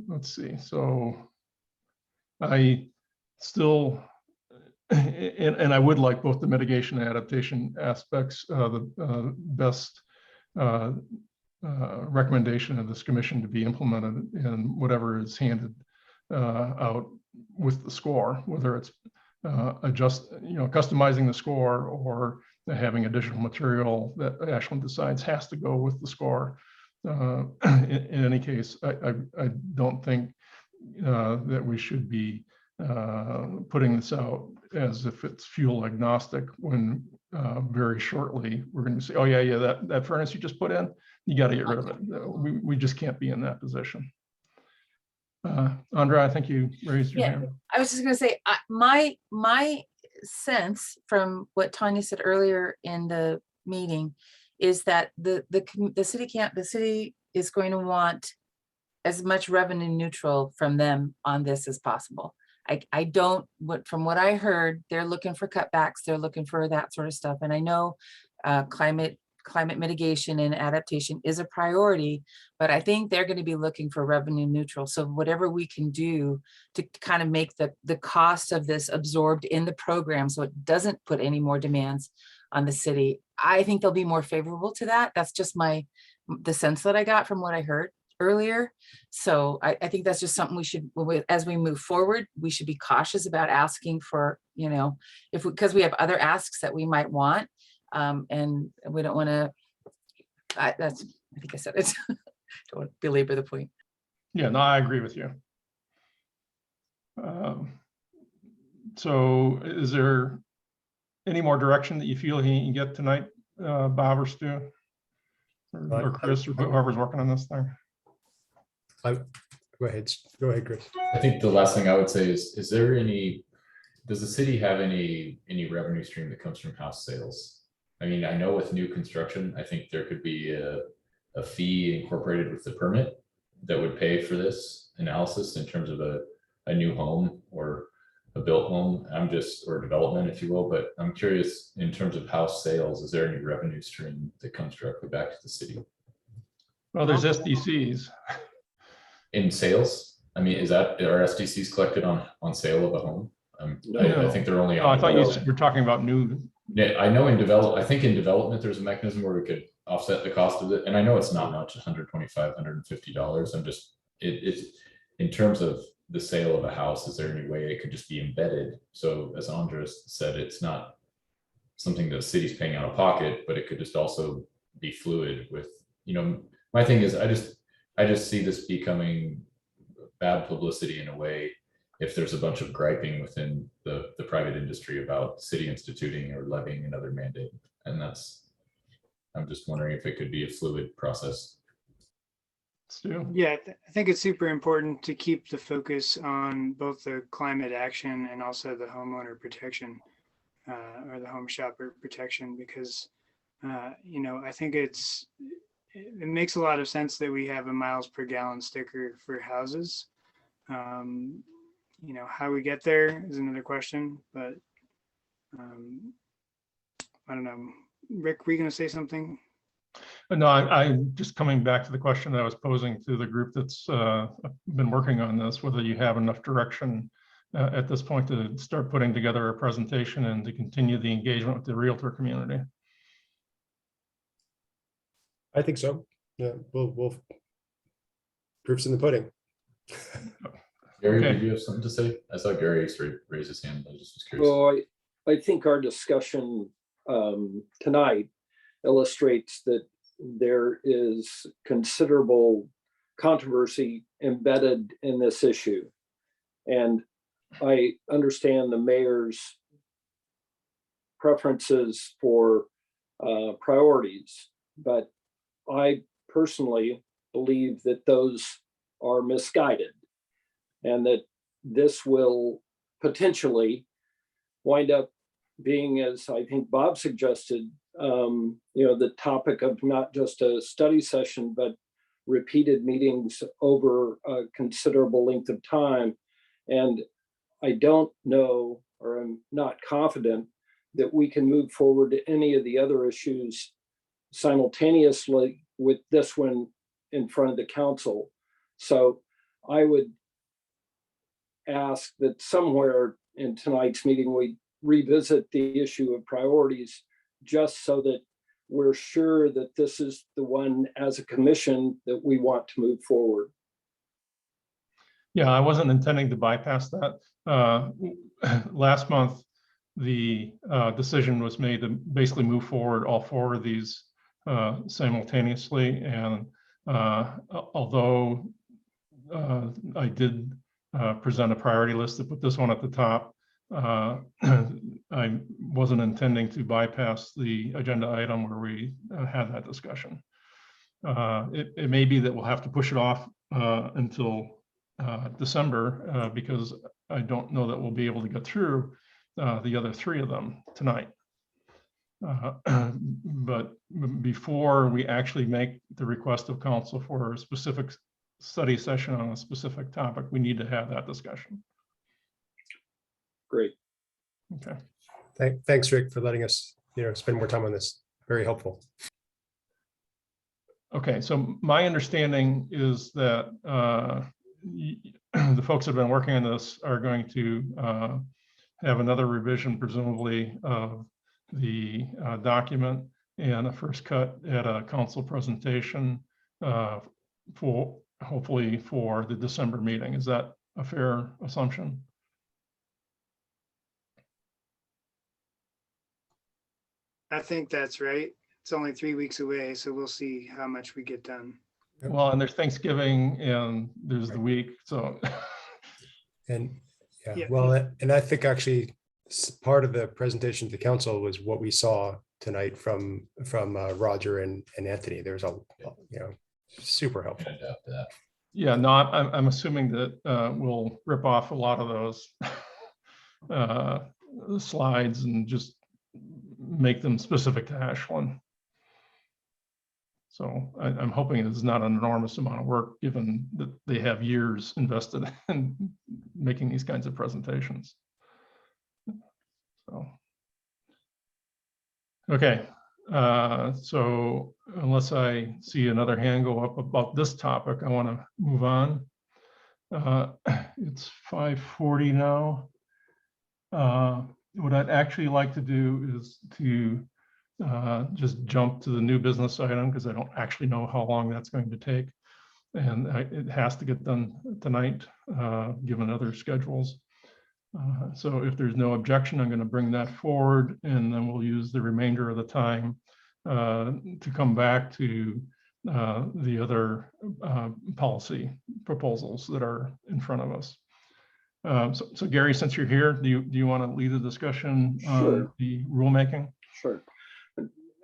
Let's see. So I still, and I would like both the mitigation and adaptation aspects, the best recommendation of this commission to be implemented in whatever is handed out with the score, whether it's customizing the score or having additional material that Ashland decides has to go with the score. In any case, I don't think that we should be putting this out as if it's fuel agnostic when very shortly we're going to say, oh yeah, that furnace you just put in, you got to get rid of it. We just can't be in that position. Andra, I think you raised your hand. I was just going to say, my sense from what Tanya said earlier in the meeting is that the city is going to want as much revenue neutral from them on this as possible. From what I heard, they're looking for cutbacks, they're looking for that sort of stuff. And I know climate mitigation and adaptation is a priority, but I think they're going to be looking for revenue neutral. So whatever we can do to kind of make the cost of this absorbed in the program so it doesn't put any more demands on the city, I think they'll be more favorable to that. That's just the sense that I got from what I heard earlier. So I think that's just something we should, as we move forward, we should be cautious about asking for, because we have other asks that we might want. And we don't want to, I think I said it. Don't want to belabor the point. Yeah, no, I agree with you. So is there any more direction that you feel he can get tonight, Bob or Stu? Or Chris, or whoever's working on this thing? Go ahead, Chris. I think the last thing I would say is does the city have any revenue stream that comes from house sales? I mean, I know with new construction, I think there could be a fee incorporated with the permit that would pay for this analysis in terms of a new home or a built home. Or development, if you will, but I'm curious in terms of house sales, is there any revenue stream that comes directly back to the city? Well, there's SDCs. In sales? I mean, are SDCs collected on sale of a home? I think they're only on. I thought you were talking about new. Yeah, I know I think in development, there's a mechanism where we could offset the cost of it. And I know it's not much, $125, $150. I'm just, it's in terms of the sale of a house, is there any way it could just be embedded? So as Andres said, it's not something the city's paying out of pocket, but it could just also be fluid with, my thing is, I just see this becoming bad publicity in a way if there's a bunch of griping within the private industry about city instituting or levying another mandate. And I'm just wondering if it could be a fluid process. Stu? Yeah, I think it's super important to keep the focus on both the climate action and also the homeowner protection or the home shopper protection, because, I think it makes a lot of sense that we have a miles per gallon sticker for houses. How we get there is another question, but I don't know. Rick, were you going to say something? No, I'm just coming back to the question that I was posing to the group that's been working on this, whether you have enough direction at this point to start putting together a presentation and to continue the engagement with the realtor community. I think so. Yeah, we'll proof's in the pudding. Gary, Okay. did you have something to say? I saw Gary raise his hand. I just was curious. Well, I think our discussion tonight illustrates that there is considerable controversy embedded in this issue. And I understand the mayor's preferences for priorities, but I personally believe that those are misguided and that this will potentially wind up being, as I think Bob suggested, the topic of not just a study session, but repeated meetings over a considerable length of time. And I don't know, or I'm not confident that we can move forward to any of the other issues simultaneously with this one in front of the council. So I would ask that somewhere in tonight's meeting, we revisit the issue of priorities, just so that we're sure that this is the one as a commission that we want to move forward. Yeah, I wasn't intending to bypass that. Last month, the decision was made to basically move forward all four of these simultaneously. And although I did present a priority list to put this one at the top, I wasn't intending to bypass the agenda item where we had that discussion. It may be that we'll have to push it off until December because I don't know that we'll be able to get through the other three of them tonight. But before we actually make the request of council for a specific study session on a specific topic, we need to have that discussion. Great. Okay. Thanks, Rick, for letting us spend more time on this. Very helpful. Okay, so my understanding is that the folks that have been working on this are going to have another revision, presumably, of the document and a first cut at a council presentation for hopefully for the December meeting. Is that a fair assumption? I think that's right. It's only 3 weeks away, so we'll see how much we get done. Well, and there's Thanksgiving and there's the week, so. And Yeah. well, and I think actually part of the presentation to council was what we saw tonight from Roger and Anthony. There was a super helpful. Yeah, no, I'm assuming that we'll rip off a lot of those slides and just make them specific to Ashland. So I'm hoping it's not an enormous amount of work, given that they have years invested in making these kinds of presentations. So, okay, so unless I see another hand go up about this topic, I want to move on. It's 5:40 now. What I'd actually like to do is to just jump to the new business item, because I don't actually know how long that's going to take. And it has to get done tonight, given other schedules. So if there's no objection, I'm going to bring that forward, and then we'll use the remainder of the time to come back to the other policy proposals that are in front of us. So Gary, since you're here, do you want to lead the discussion on Sure. the rulemaking? Sure.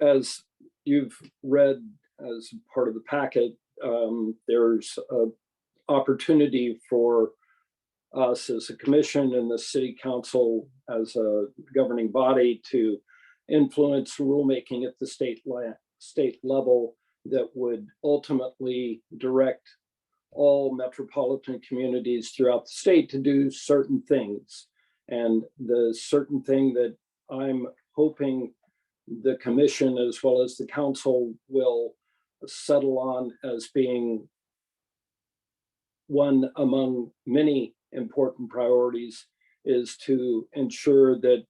As you've read as part of the packet, there's an opportunity for us as a commission and the city council as a governing body to influence rulemaking at the state level that would ultimately direct all metropolitan communities throughout the state to do certain things. And the certain thing that I'm hoping the commission as well as the council will settle on as being one among many important priorities is to ensure that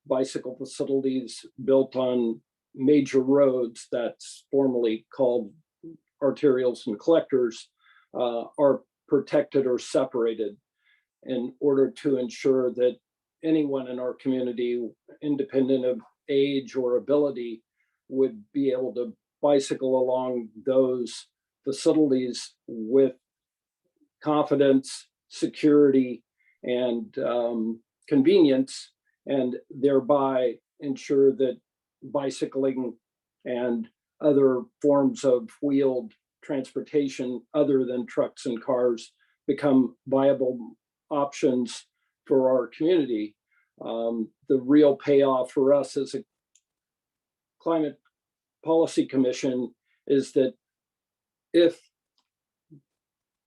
bicycle facilities built on major roads, that's formerly called arterials and collectors, are protected or separated in order to ensure that anyone in our community, independent of age or ability, would be able to bicycle along those facilities with confidence, security, and convenience, and thereby ensure that bicycling and other forms of wheeled transportation other than trucks and cars become viable options for our community. The real payoff for us as a climate policy commission is that if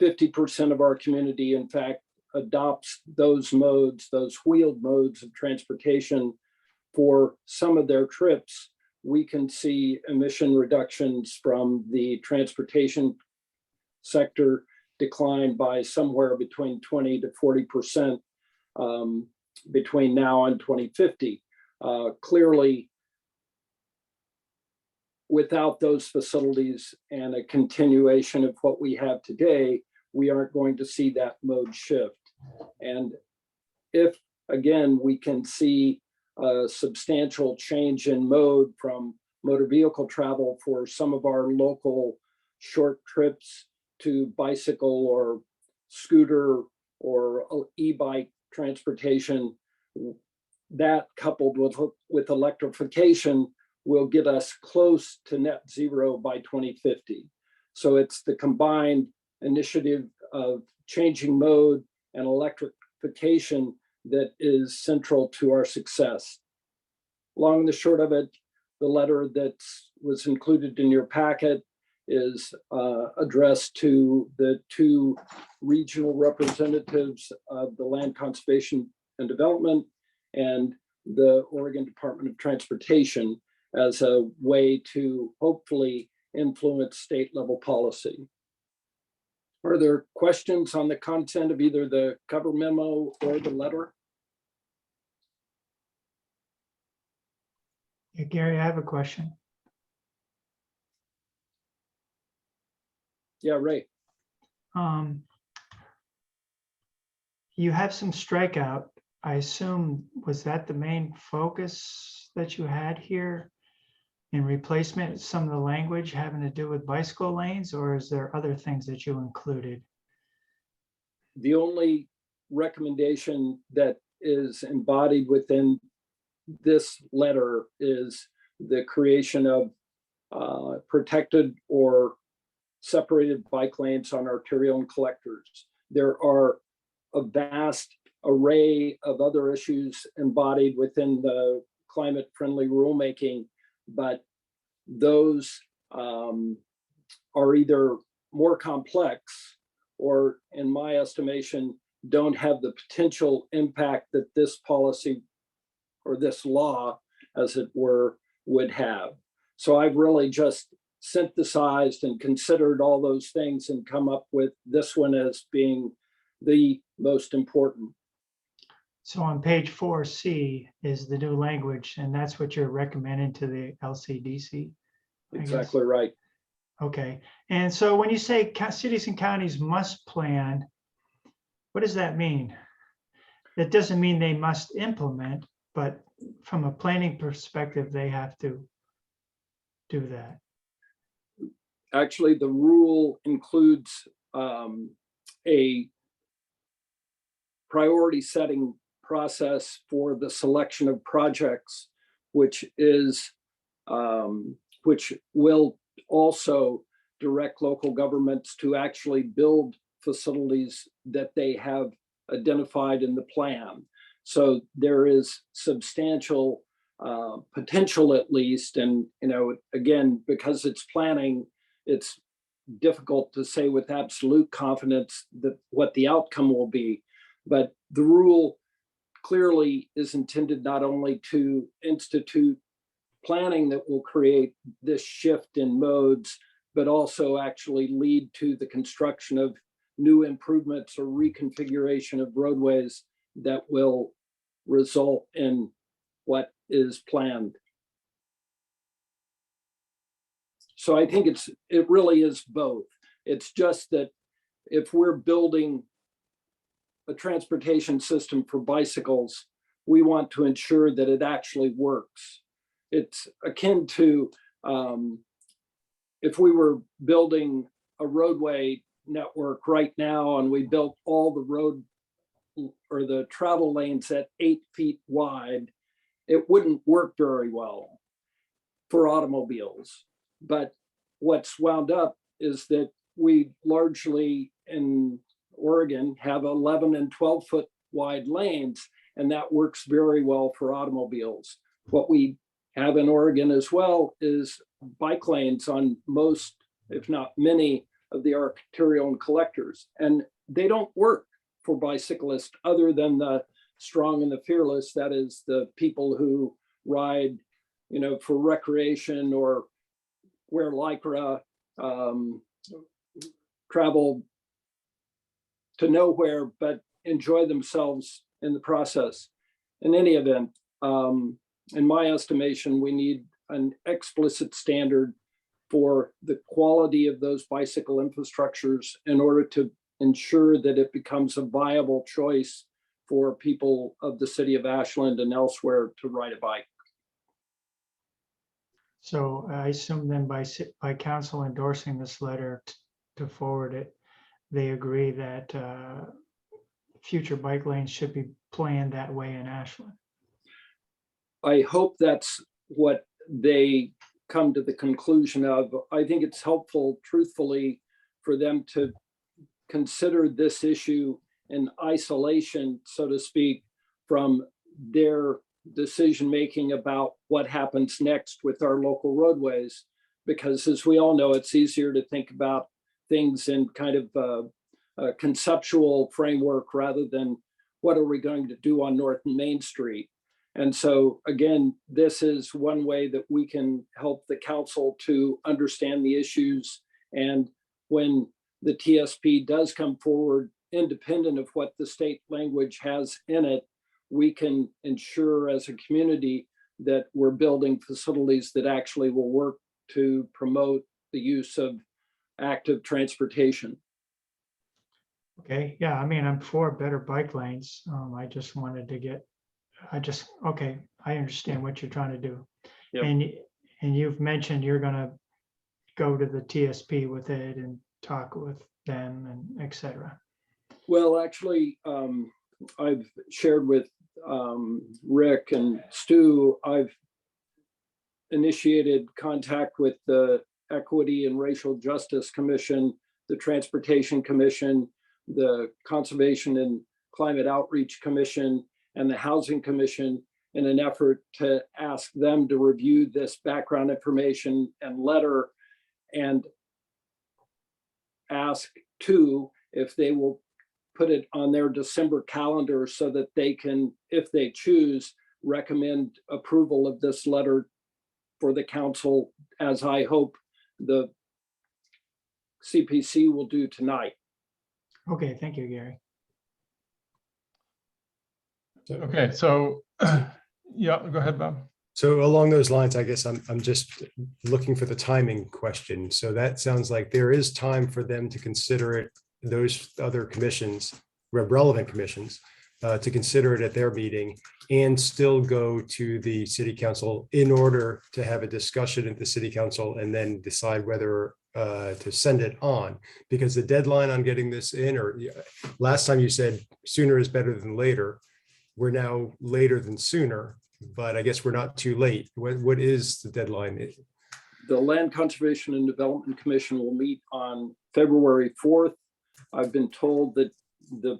50% of our community, in fact, adopts those modes, those wheeled modes of transportation for some of their trips, we can see emission reductions from the transportation sector decline by somewhere between 20 to 40% between now and 2050. Clearly, without those facilities and a continuation of what we have today, we aren't going to see that mode shift. And if, again, we can see a substantial change in mode from motor vehicle travel for some of our local short trips to bicycle or scooter or e-bike transportation, that coupled with electrification will get us close to net zero by 2050. So it's the combined initiative of changing mode and electrification that is central to our success. Long and the short of it, the letter that was included in your packet is addressed to the two regional representatives of the Land Conservation and Development and the Oregon Department of Transportation as a way to hopefully influence state level policy. Are there questions on the content of either the cover memo or the letter? Yeah, Gary, I have a question. Yeah, Ray. You have some strikeout. I assume, was that the main focus that you had here in replacement, some of the language having to do with bicycle lanes, or is there other things that you included? The only recommendation that is embodied within this letter is the creation of protected or separated bike lanes on arterial and collectors. There are a vast array of other issues embodied within the climate-friendly rulemaking, but those are either more complex or, in my estimation, don't have the potential impact that this policy or this law, as it were, would have. So I've really just synthesized and considered all those things and come up with this one as being the most important. So on page 4C is the new language, and that's what you're recommending to the LCDC? Exactly right. Okay. And so when you say cities and counties must plan, what does that mean? That doesn't mean they must implement, but from a planning perspective, they have to do that. Actually, the rule includes a priority setting process for the selection of projects, which will also direct local governments to actually build facilities that they have identified in the plan. So there is substantial potential, at least, and again, because it's planning, it's difficult to say with absolute confidence that what the outcome will be. But the rule clearly is intended not only to institute planning that will create this shift in modes, but also actually lead to the construction of new improvements or reconfiguration of roadways that will result in what is planned. So I think it really is both. It's just that if we're building a transportation system for bicycles, we want to ensure that it actually works. It's akin to if we were building a roadway network right now and we built all the road or the travel lanes at 8 feet wide, it wouldn't work very well for automobiles. But what's wound up is that we largely in Oregon have 11 and 12 foot wide lanes, and that works very well for automobiles. What we have in Oregon as well is bike lanes on most, if not many, of the arterial and collectors, and they don't work for bicyclists other than the strong and the fearless. That is the people who ride, for recreation or wear Lycra, travel to nowhere, but enjoy themselves in the process. In any event, in my estimation, we need an explicit standard for the quality of those bicycle infrastructures in order to ensure that it becomes a viable choice for people of the city of Ashland and elsewhere to ride a bike. So I assume then by council endorsing this letter to forward it, they agree that future bike lanes should be planned that way in Ashland. I hope that's what they come to the conclusion of. I think it's helpful, truthfully, for them to consider this issue in isolation, so to speak, from their decision-making about what happens next with our local roadways. Because as we all know, it's easier to think about things in kind of a conceptual framework rather than what are we going to do on North and Main Street. And so again, this is one way that we can help the council to understand the issues. And when the TSP does come forward, independent of what the state language has in it, we can ensure as a community that we're building facilities that actually will work to promote the use of active transportation. Okay, yeah, I mean, I'm for better bike lanes. I just wanted to get, okay, I understand what you're trying to do. Yep. And you've mentioned you're gonna go to the TSP with it and talk with them and et cetera. Well, actually, I've shared with Rick and Stu, I've initiated contact with the Equity and Racial Justice Commission, the Transportation Commission, the Conservation and Climate Outreach Commission, and the Housing Commission in an effort to ask them to review this background information and letter, and ask too if they will put it on their December calendar so that they can, if they choose, recommend approval of this letter for the council, as I hope the CPC will do tonight. Okay, thank you, Gary. Okay, so yeah, go ahead, Bob. So along those lines, I guess I'm just looking for the timing question. So that sounds like there is time for them to consider it, those other commissions, relevant commissions, to consider it at their meeting and still go to the city council in order to have a discussion at the city council and then decide whether to send it on. Because the deadline on getting this in, or last time you said sooner is better than later. We're now later than sooner, but I guess we're not too late. What is the deadline? The Land Conservation and Development Commission will meet on February 4th. I've been told that the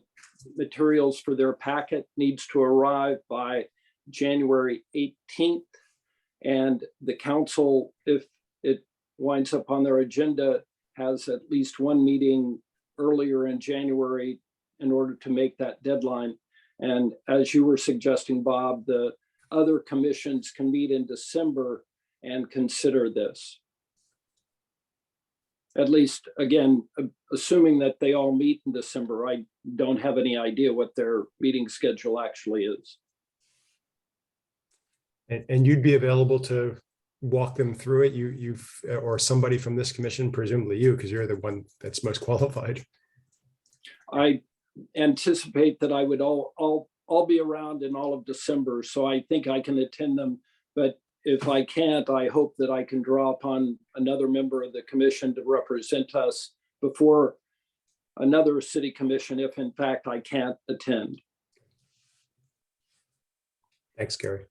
materials for their packet needs to arrive by January 18th. And the council, if it winds up on their agenda, has at least one meeting earlier in January in order to make that deadline. And as you were suggesting, Bob, the other commissions can meet in December and consider this. At least, again, assuming that they all meet in December, I don't have any idea what their meeting schedule actually is. And you'd be available to walk them through it, you've or somebody from this commission, presumably you, because you're the one that's most qualified. I anticipate that I would all be around in all of December, so I think I can attend them. But if I can't, I hope that I can draw upon another member of the commission to represent us before another city commission, if in fact I can't attend. Thanks, Gary.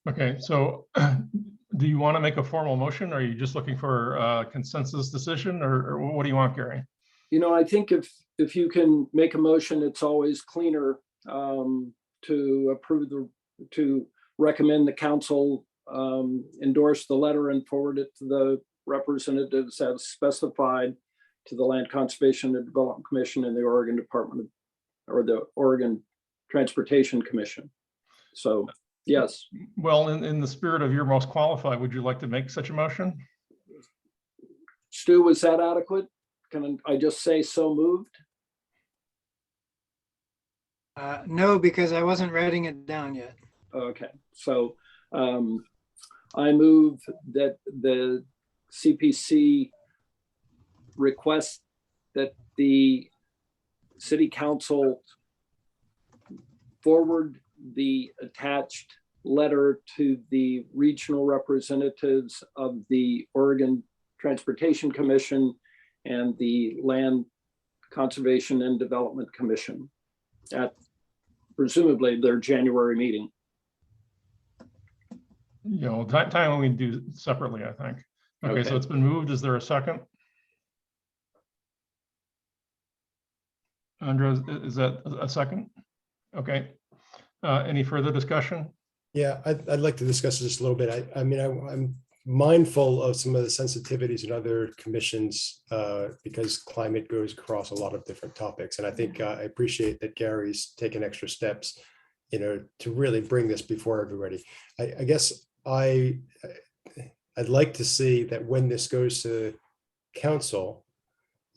Okay, so do you want to make a formal motion? Or are you just looking for a consensus decision, or what do you want, Gary? You know, I think if you can make a motion, it's always cleaner to approve to recommend the council endorse the letter and forward it to the representatives as specified to the Land Conservation and Development Commission and the Oregon Department or the Oregon Transportation Commission. So, yes. Well, in the spirit of you're most qualified, would you like to make such a motion? Stu, was that adequate? Can I just say so moved? No, because I wasn't writing it down yet. Okay, so I move that the CPC request that the city council forward the attached letter to the regional representatives of the Oregon Transportation Commission and the Land Conservation and Development Commission at presumably their January meeting. You know, time we can do separately, I think. Okay, so it's been moved. Is there a second? Andrea, is that a second? Okay. Any further discussion? Yeah, I'd like to discuss this a little bit. I mean, I'm mindful of some of the sensitivities in other commissions because climate goes across a lot of different topics. And I think I appreciate that Gary's taken extra steps, you know, to really bring this before everybody. I guess I'd like to see that when this goes to council,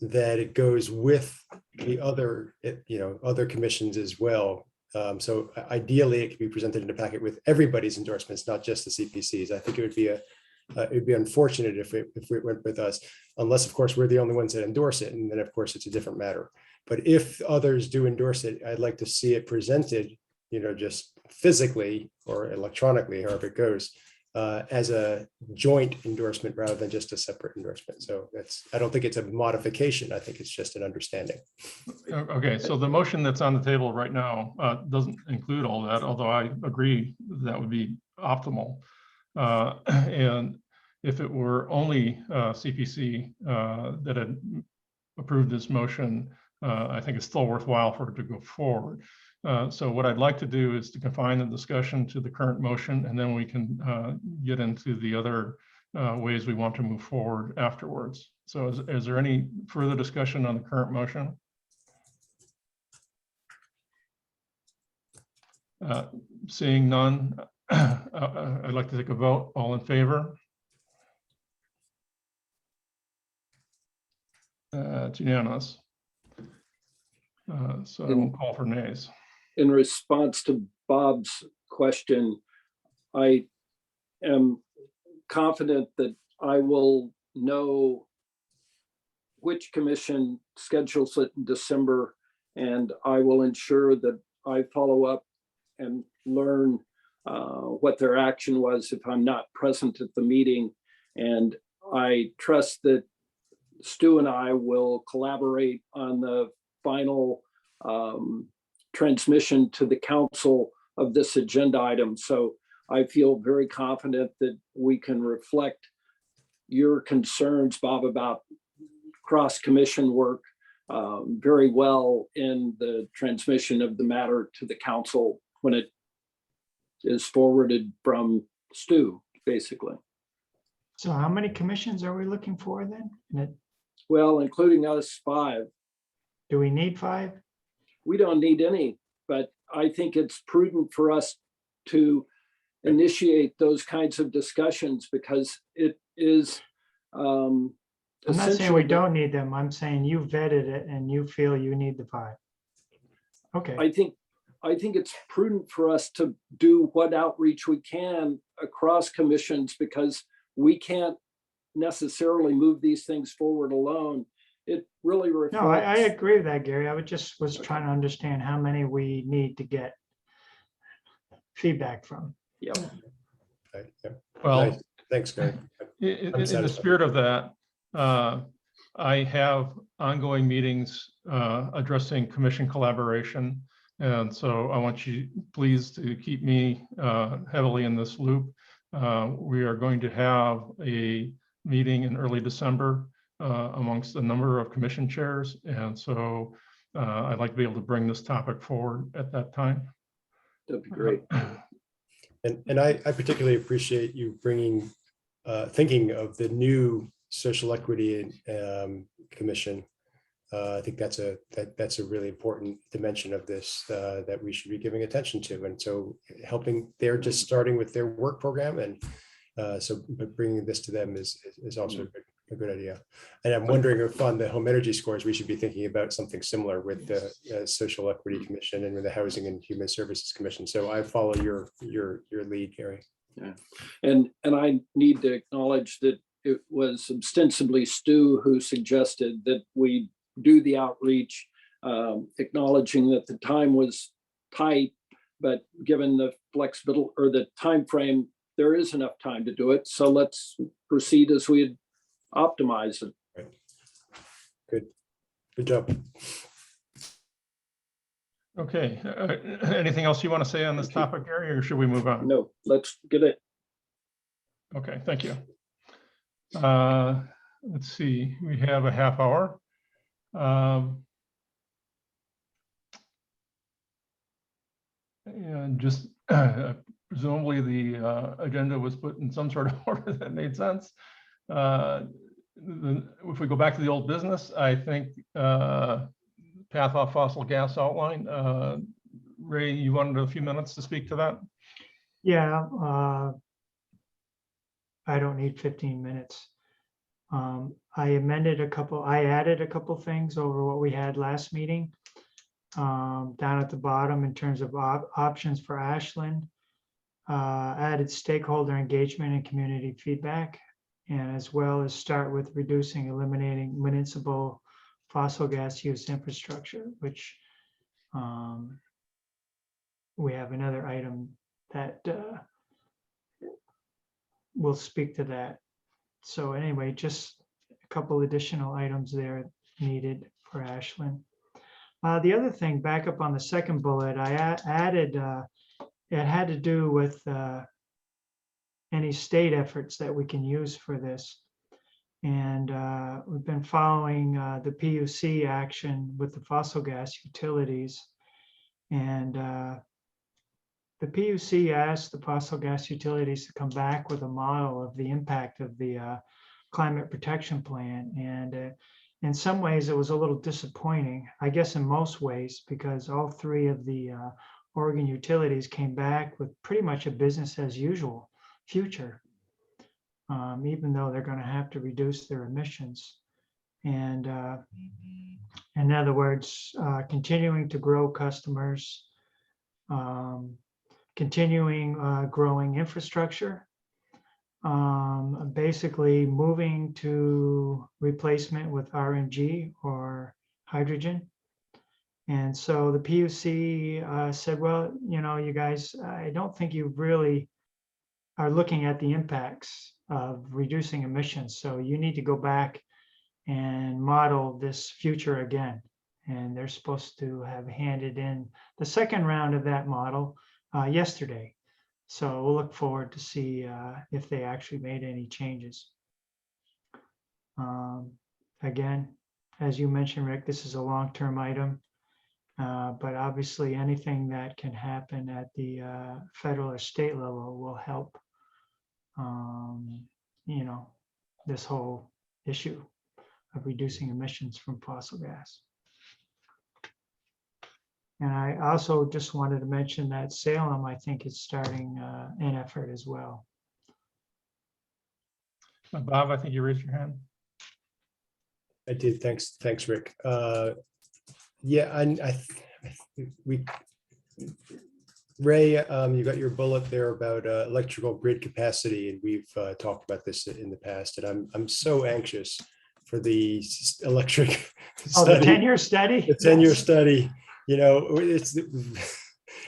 that it goes with the other, you know, other commissions as well. So ideally, it could be presented in a packet with everybody's endorsements, not just the CPCs. I think it would be unfortunate if it went with us, unless, of course, we're the only ones that endorse it, and then, of course, it's a different matter. But if others do endorse it, I'd like to see it presented, you know, just physically or electronically, however it goes, as a joint endorsement rather than just a separate endorsement. So I don't think it's a modification. I think it's just an understanding. Okay, so the motion that's on the table right now doesn't include all that, although I agree that would be optimal. And if it were only CPC that had approved this motion, I think it's still worthwhile for it to go forward. So what I'd like to do is to confine the discussion to the current motion, and then we can get into the other ways we want to move forward afterwards. So is there any further discussion on the current motion? Seeing none, I'd like to take a vote. All in favor? It's unanimous. So I won't call for nays. In response to Bob's question, I am confident that I will know which commission schedules it in December, and I will ensure that I follow up and learn what their action was if I'm not present at the meeting. And I trust that Stu and I will collaborate on the final transmission to the council of this agenda item. So I feel very confident that we can reflect your concerns, Bob, about cross-commission work very well in the transmission of the matter to the council when it is forwarded from Stu, basically. So how many commissions are we looking for then? Well, including us 5. Do we need 5? We don't need any, but I think it's prudent for us to initiate those kinds of discussions because it is I'm not saying we don't need them. I'm saying you vetted it and you feel you need the 5. Okay. I think it's prudent for us to do what outreach we can across commissions because we can't necessarily move these things forward alone. It really reflects. No, I agree with that, Gary. I was trying to understand how many we need to get feedback from. Yep. Okay, yeah. Well, Nice. Thanks, Gary. in the satisfied. spirit of that, I have ongoing meetings addressing commission collaboration. And so I want you please to keep me heavily in this loop. We are going to have a meeting in early December amongst a number of commission chairs. And so I'd like to be able to bring this topic forward at that time. That'd be great. And I particularly appreciate you bringing, thinking of the new social equity commission. I think that's a really important dimension of this that we should be giving attention to. And so helping, they're just starting with their work program, and but bringing this to them is also a good idea. And I'm wondering if on the home energy scores, we should be thinking about something similar with the Social Equity Commission and with the Housing and Human Services Commission. So I follow your lead, Gary. Yeah, and I need to acknowledge that it was ostensibly Stu who suggested that we do the outreach, acknowledging that the time was tight, but given the flexibility or the time frame, there is enough time to do it. So let's proceed as we had optimized it. Right. Good job. Okay. Anything else you want to say on this topic, Gary, or should we move on? No, let's get it. Okay, thank you. Let's see, we have a half hour. And just presumably the agenda was put in some sort of order that made sense. If we go back to the old business, I think path off fossil gas outline. Ray, you wanted a few minutes to speak to that? Yeah, I don't need 15 minutes. I added a couple things over what we had last meeting. Down at the bottom in terms of options for Ashland, added stakeholder engagement and community feedback, and as well as start with eliminating municipal fossil gas use infrastructure, which we have another item that will speak to that. So anyway, just a couple additional items there needed for Ashland. The other thing, back up on the second bullet, I added, it had to do with any state efforts that we can use for this. And we've been following the PUC action with the fossil gas utilities. And the PUC asked the fossil gas utilities to come back with a model of the impact of the climate protection plan. And in some ways, it was a little disappointing, I guess in most ways, because all 3 of the Oregon utilities came back with pretty much a business as usual future, even though they're going to have to reduce their emissions. And in other words, continuing to grow customers, continuing growing infrastructure, basically moving to replacement with RNG or hydrogen. And so the PUC said, well, you guys, I don't think you really are looking at the impacts of reducing emissions. So you need to go back and model this future again. And they're supposed to have handed in the second round of that model yesterday. So we'll look forward to see if they actually made any changes. Again, as you mentioned, Rick, this is a long-term item, but obviously anything that can happen at the federal or state level will help, this whole issue of reducing emissions from fossil gas. And I also just wanted to mention that Salem, I think, is starting an effort as well. Bob, I think you raised your hand. I did. Thanks, Rick. Yeah, Ray, you got your bullet there about electrical grid capacity, and we've talked about this in the past. And I'm so anxious for the electric Oh, study. the 10-year study. The 10-year Yes. study. It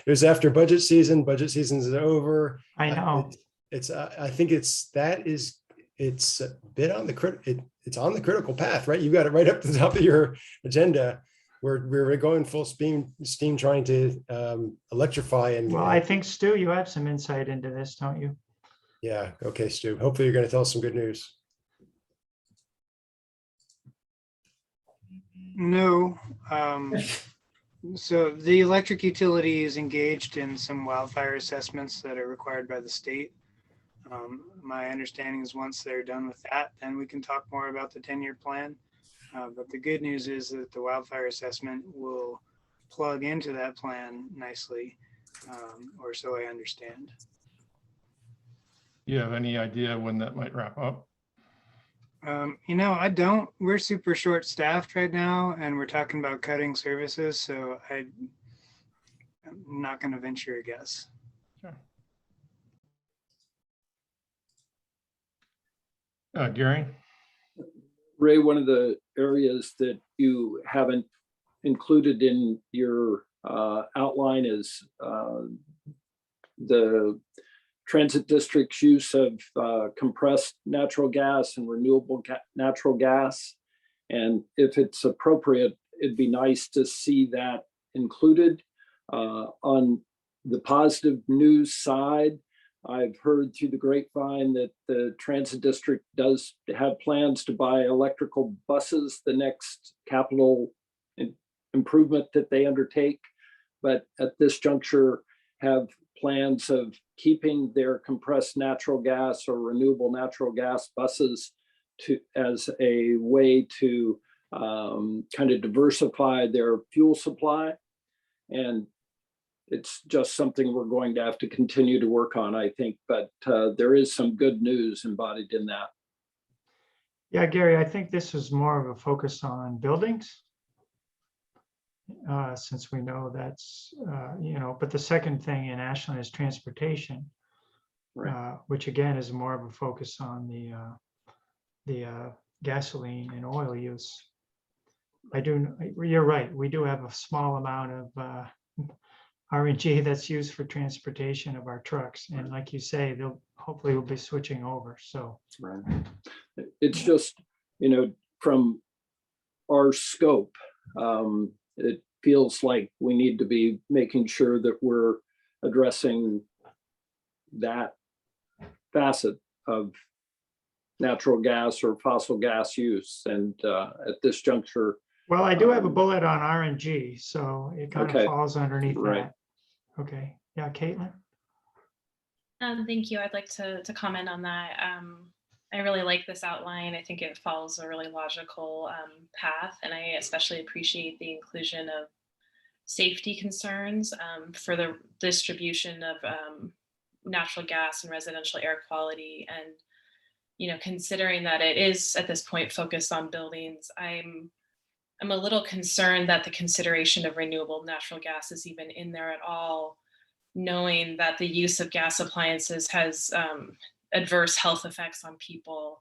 was after budget season. Budget season is over. I know. I think it's a bit on the it's on the critical path, right? You got it right up to the top of your agenda. We're going full steam trying to electrify. And Well, I think, Stu, you have some insight into this, don't you? yeah. Okay, Stu. Hopefully you're going to tell us some good news. No. So the electric utility is engaged in some wildfire assessments that are required by the state. My understanding is once they're done with that, then we can talk more about the 10-year plan. But the good news is that the wildfire assessment will plug into that plan nicely, or so I understand. Do you have any idea when that might wrap up? I don't. We're super short staffed right now, and we're talking about cutting services, so I'm not going to venture a guess. Sure. Gary? Ray, one of the areas that you haven't included in your outline is the transit district's use of compressed natural gas and renewable natural gas. And if it's appropriate, it'd be nice to see that included. On the positive news side, I've heard through the grapevine that the transit district does have plans to buy electrical buses, the next capital improvement that they undertake, but at this juncture have plans of keeping their compressed natural gas or renewable natural gas buses as a way to kind of diversify their fuel supply. And it's just something we're going to have to continue to work on, I think, but there is some good news embodied in that. Yeah, Gary, I think this is more of a focus on buildings, since we know that's, but the second thing in Ashland is transportation, Right. Which again is more of a focus on the gasoline and oil use. You're right, we do have a small amount of RNG that's used for transportation of our trucks. And like you say, they'll hopefully will be switching over. So Right. It's just, from our scope, it feels like we need to be making sure that we're addressing that facet of natural gas or fossil gas use. And at this juncture. Well, I do have a bullet on RNG, so it kind Okay. of falls underneath Right. that. Okay. Yeah, Caitlin? Thank you. I'd like to comment on that. I really like this outline. I think it follows a really logical path, and I especially appreciate the inclusion of safety concerns for the distribution of natural gas and residential air quality. And, considering that it is at this point focused on buildings, I'm a little concerned that the consideration of renewable natural gas is even in there at all, knowing that the use of gas appliances has adverse health effects on people,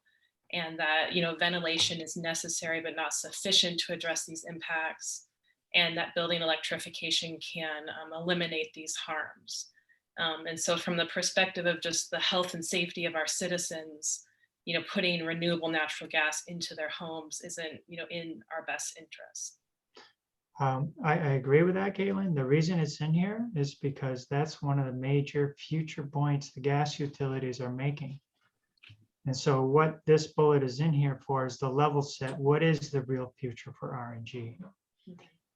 and that, you know, ventilation is necessary but not sufficient to address these impacts, and that building electrification can eliminate these harms. And so from the perspective of just the health and safety of our citizens, you know, putting renewable natural gas into their homes isn't, you know, in our best interest. I agree with that, Caitlin. The reason it's in here is because that's one of the major future points the gas utilities are making. And so what this bullet is in here for is the level set. What is the real future for RNG?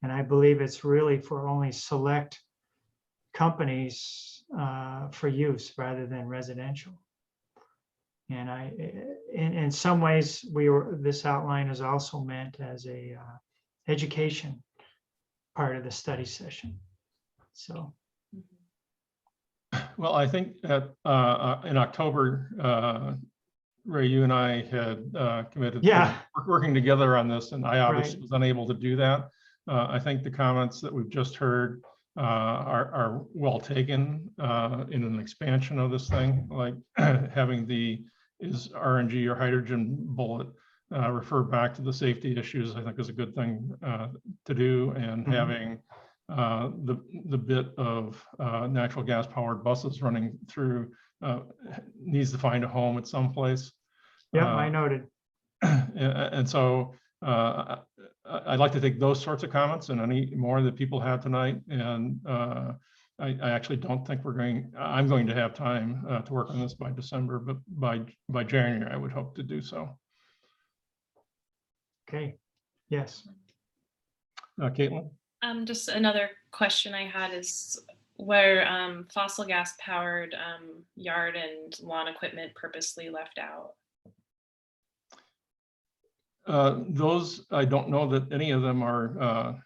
And I believe it's really for only select companies for use rather than residential. And in some ways, this outline is also meant as a education part of the study session. So. Well, I think that in October, Ray, you and I had committed to working together on this, and I obviously was unable to do that. I think the comments that we've just heard are well taken in an expansion of this thing, like having the is RNG or hydrogen bullet refer back to the safety issues, I think is a good thing to do, and having the bit of natural gas powered buses running through needs to find a home at some place. Yeah, I noted. And so I'd like to take those sorts of comments and any more that people have tonight. And I actually don't think I'm going to have time to work on this by December, but by January, I would hope to do so. Okay, yes. Caitlin? Just another question I had is where fossil gas powered yard and lawn equipment purposely left out? Those, I don't know that any of them are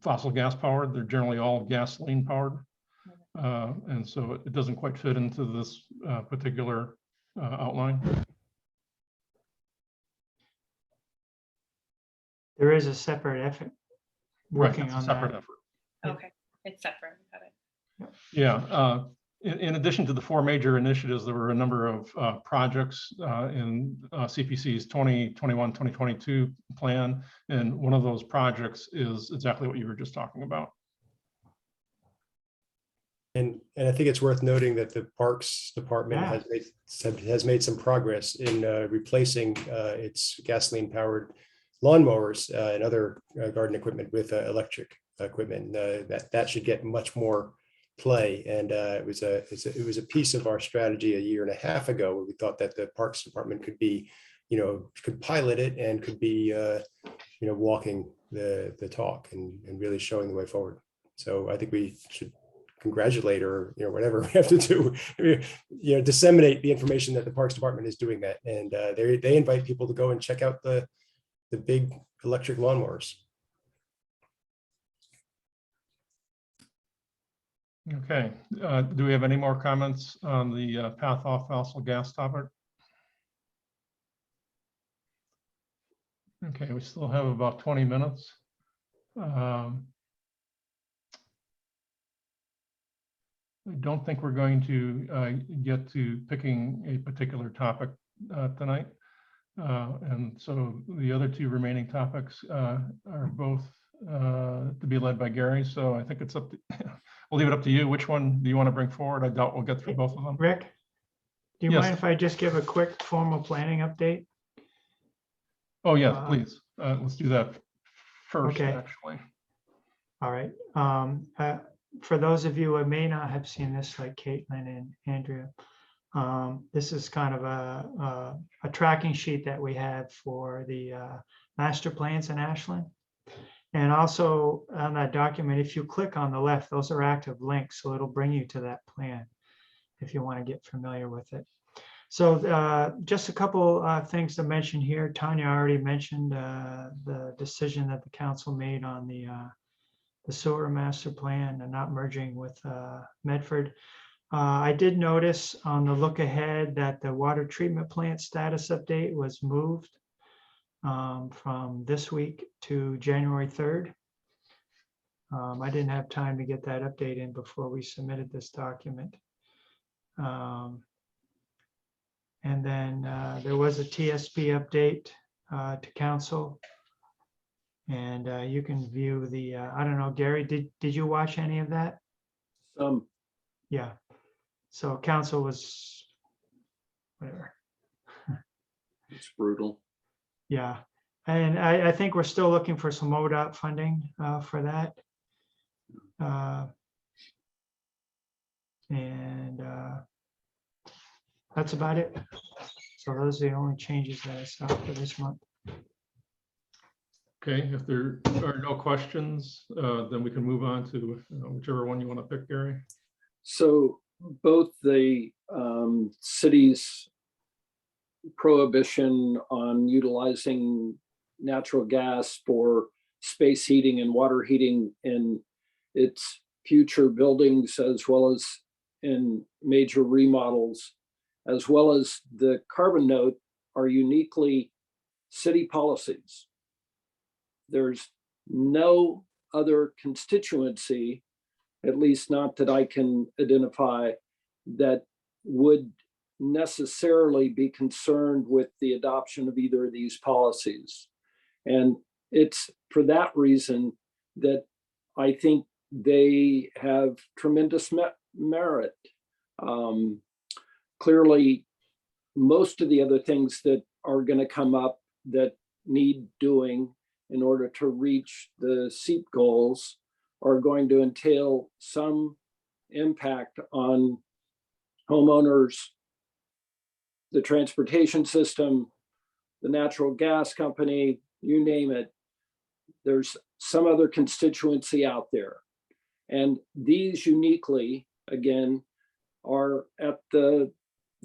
fossil gas powered. They're generally all gasoline powered. And so it doesn't quite fit into this particular outline. There is a separate effort working on separate that. effort. Okay, it's separate. Got it. Yeah. In addition to the four major initiatives, there were a number of projects in CPC's 2021-2022 plan. And one of those projects is exactly what you were just talking about. And I think it's worth noting that the Parks Department has made some progress in replacing its gasoline-powered lawnmowers and other garden equipment with electric equipment. That should get much more play. And it was a piece of our strategy a year and a half ago where we thought that the Parks Department could be, could pilot it and could be, walking the talk and really showing the way forward. So I think we should congratulate or whatever we have to do, disseminate the information that the Parks Department is doing that, and they invite people to go and check out the big electric lawnmowers. Okay, do we have any more comments on the path off fossil gas topic? Okay, we still have about 20 minutes. I don't think we're going to get to picking a particular topic tonight. And so the other two remaining topics are both to be led by Gary. So I think it's up to, we'll leave it up to you. Which one do you want to bring forward? I doubt we'll get through both of them. Rick, do you mind if I just give a quick formal planning update? Oh, yeah, please. Let's do that first, actually. All right. For those of you who may not have seen this, like Caitlin and Andrea, this is kind of a tracking sheet that we have for the master plans in Ashland. And also on that document, if you click on the left, those are active links. So it'll bring you to that plan if you want to get familiar with it. So just a couple things to mention here. Tanya already mentioned the decision that the council made on the sewer master plan and not merging with Medford. I did notice on the look ahead that the water treatment plant status update was moved from this week to January 3rd. I didn't have time to get that update in before we submitted this document. And then there was a TSP update to council. And you can view the, I don't know, Gary, did you watch any of that? Yeah. So council was, whatever. It's brutal. Yeah. And I think we're still looking for some ODOT funding for that. And that's about it. So those are the only changes that I saw for this month. Okay, if there are no questions, then we can move on to whichever one you want to pick, Gary. So both the city's prohibition on utilizing natural gas for space heating and water heating in its future buildings, as well as in major remodels, as well as the carbon note, are uniquely city policies. There's no other constituency, at least not that I can identify, that would necessarily be concerned with the adoption of either of these policies. And it's for that reason that I think they have tremendous merit. Clearly, most of the other things that are going to come up that need doing in order to reach the SEEP goals are going to entail some impact on homeowners, the transportation system, the natural gas company, you name it. There's some other constituency out there. And these uniquely, again, are at the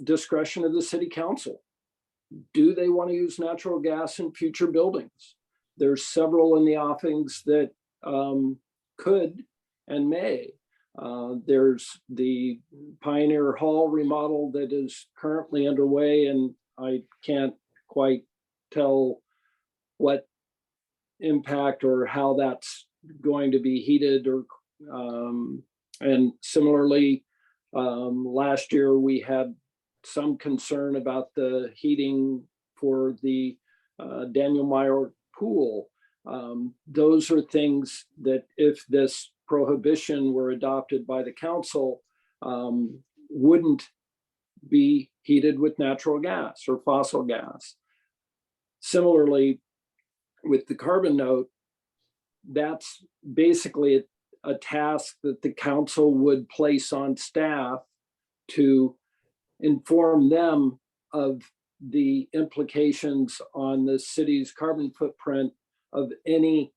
discretion of the city council. Do they want to use natural gas in future buildings? There's several in the offings that could and may. There's the Pioneer Hall remodel that is currently underway, and I can't quite tell what impact or how that's going to be heated. Or and similarly, last year we had some concern about the heating for the Daniel Meyer pool. Those are things that if this prohibition were adopted by the council, wouldn't be heated with natural gas or fossil gas. Similarly, with the carbon note, that's basically a task that the council would place on staff to inform them of the implications on the city's carbon footprint of any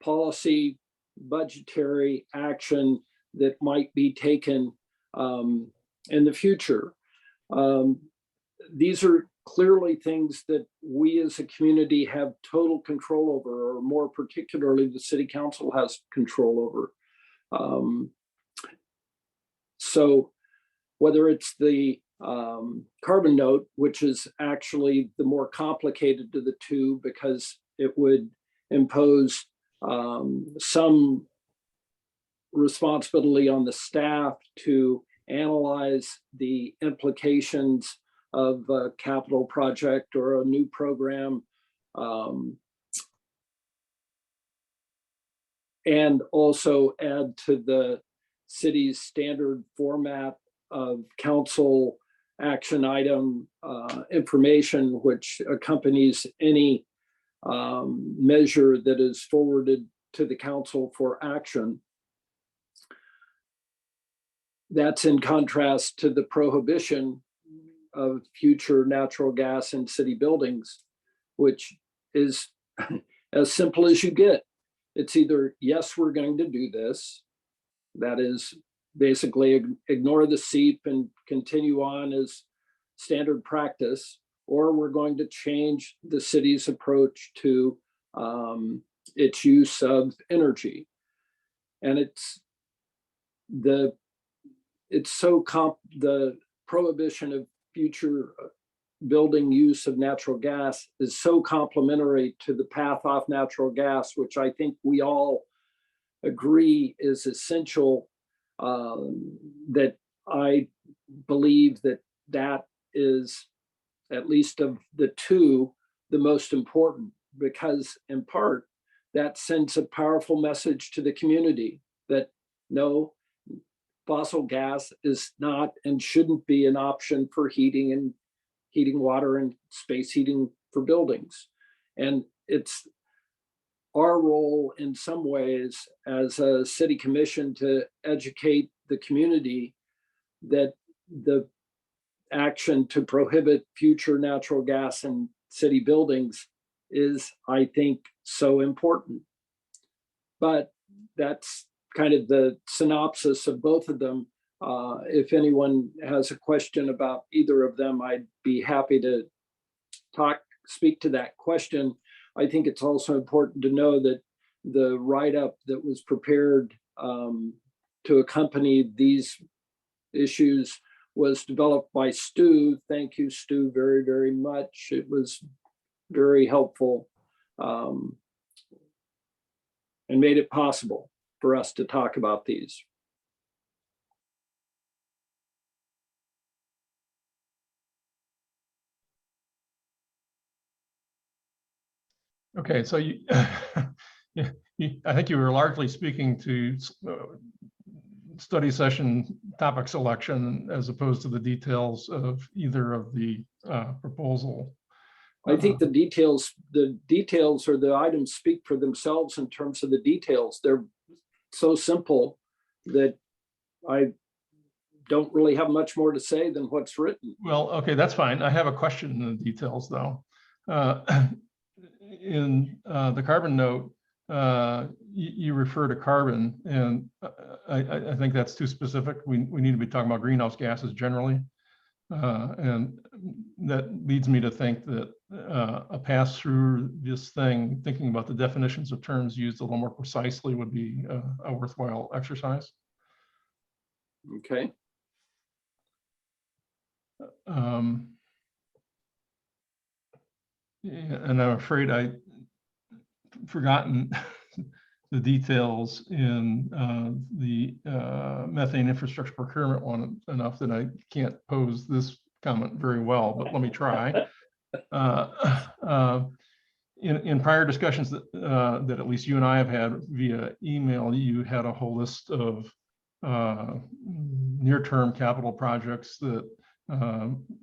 policy, budgetary action that might be taken in the future. These are clearly things that we as a community have total control over, or more particularly the city council has control over. So whether it's the carbon note, which is actually the more complicated of the two because it would impose some responsibility on the staff to analyze the implications of a capital project or a new program, and also add to the city's standard format of council action item information, which accompanies any measure that is forwarded to the council for action. That's in contrast to the prohibition of future natural gas in city buildings, which is as simple as you get. It's either, yes, we're going to do this. That is basically ignore the SEEP and continue on as standard practice, or we're going to change the city's approach to its use of energy. And the prohibition of future building use of natural gas is so complementary to the path off natural gas, which I think we all agree is essential, that I believe that that is, at least of the two, the most important, because in part, that sends a powerful message to the community that no, fossil gas is not and shouldn't be an option for heating water and space heating for buildings. And it's our role in some ways as a city commission to educate the community that the action to prohibit future natural gas in city buildings is, I think, so important. But that's kind of the synopsis of both of them. If anyone has a question about either of them, I'd be happy to speak to that question. I think it's also important to know that the write-up that was prepared to accompany these issues was developed by Stu. Thank you, Stu, very, very much. It was very helpful and made it possible for us to talk about these. Okay, so you, I think you were largely speaking to study session topic selection as opposed to the details of either of the proposal. I think the details or the items speak for themselves in terms of the details. They're so simple that I don't really have much more to say than what's written. Well, okay, that's fine. I have a question in the details though. In the carbon note, you refer to carbon, and I think that's too specific. We need to be talking about greenhouse gases generally. And that leads me to think that a pass through this thing, thinking about the definitions of terms used a little more precisely would be a worthwhile exercise. Okay. And I'm afraid I've forgotten the details in the methane infrastructure procurement one enough that I can't pose this comment very well, but let me try. In prior discussions that at least you and I have had via email, you had a whole list of near-term capital projects that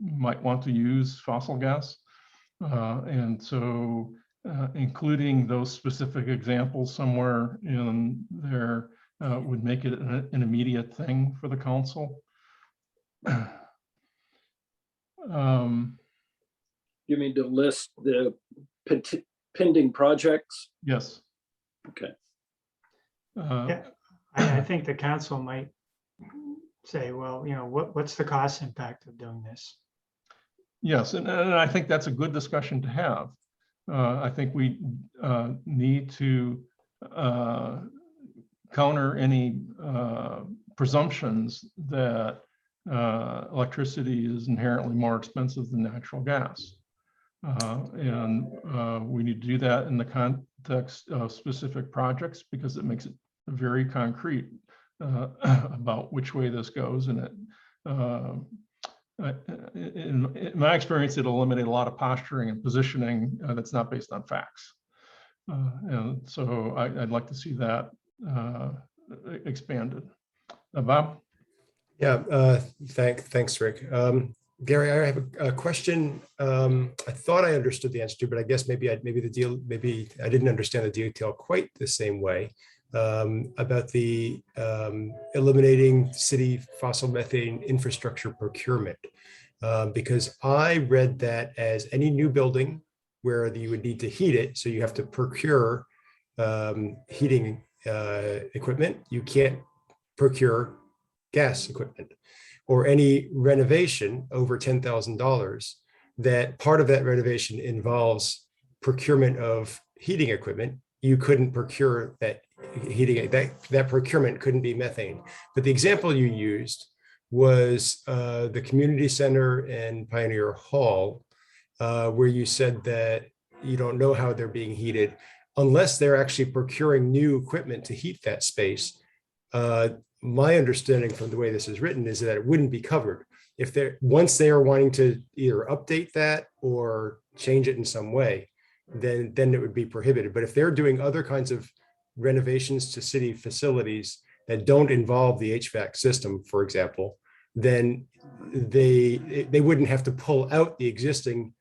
might want to use fossil gas. And so including those specific examples somewhere in there would make it an immediate thing for the council. You mean to list the pending projects? Yes. Okay. Yeah, I think the council might say, well, you know, what's the cost impact of doing this? Yes, and I think that's a good discussion to have. I think we need to counter any presumptions that electricity is inherently more expensive than natural gas. And we need to do that in the context of specific projects because it makes it very concrete about which way this goes. And in my experience, it'll eliminate a lot of posturing and positioning that's not based on facts. And so I'd like to see that expanded. Bob? Yeah, thanks, Rick. Gary, I have a question. I thought I understood the answer to, but I guess maybe I didn't understand the detail quite the same way about the eliminating city fossil methane infrastructure procurement, because I read that as any new building where you would need to heat it, so you have to procure heating equipment. You can't procure gas equipment, or any renovation over $10,000, that part of that renovation involves procurement of heating equipment. You couldn't procure that heating, that procurement couldn't be methane. But the example you used was the community center and Pioneer Hall, where you said that you don't know how they're being heated. unless they're actually procuring new equipment to heat that space, my understanding from the way this is written is that it wouldn't be covered. If they're, once they are wanting to either update that or change it in some way, then it would be prohibited. But if they're doing other kinds of renovations to city facilities that don't involve the HVAC system, for example, then they wouldn't have to pull out the existing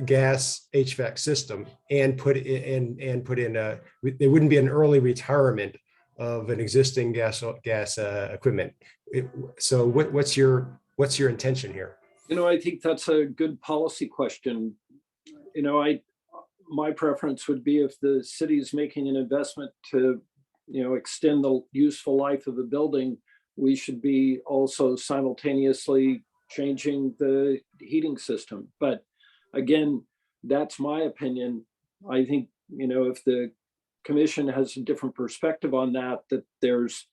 gas HVAC system and put in a, there wouldn't be an early retirement of an existing gas equipment. So what's your intention here? I think that's a good policy question. My preference would be if the city is making an investment to, extend the useful life of the building, we should be also simultaneously changing the heating system. But again, that's my opinion. I think, if the commission has a different perspective on that, that there's,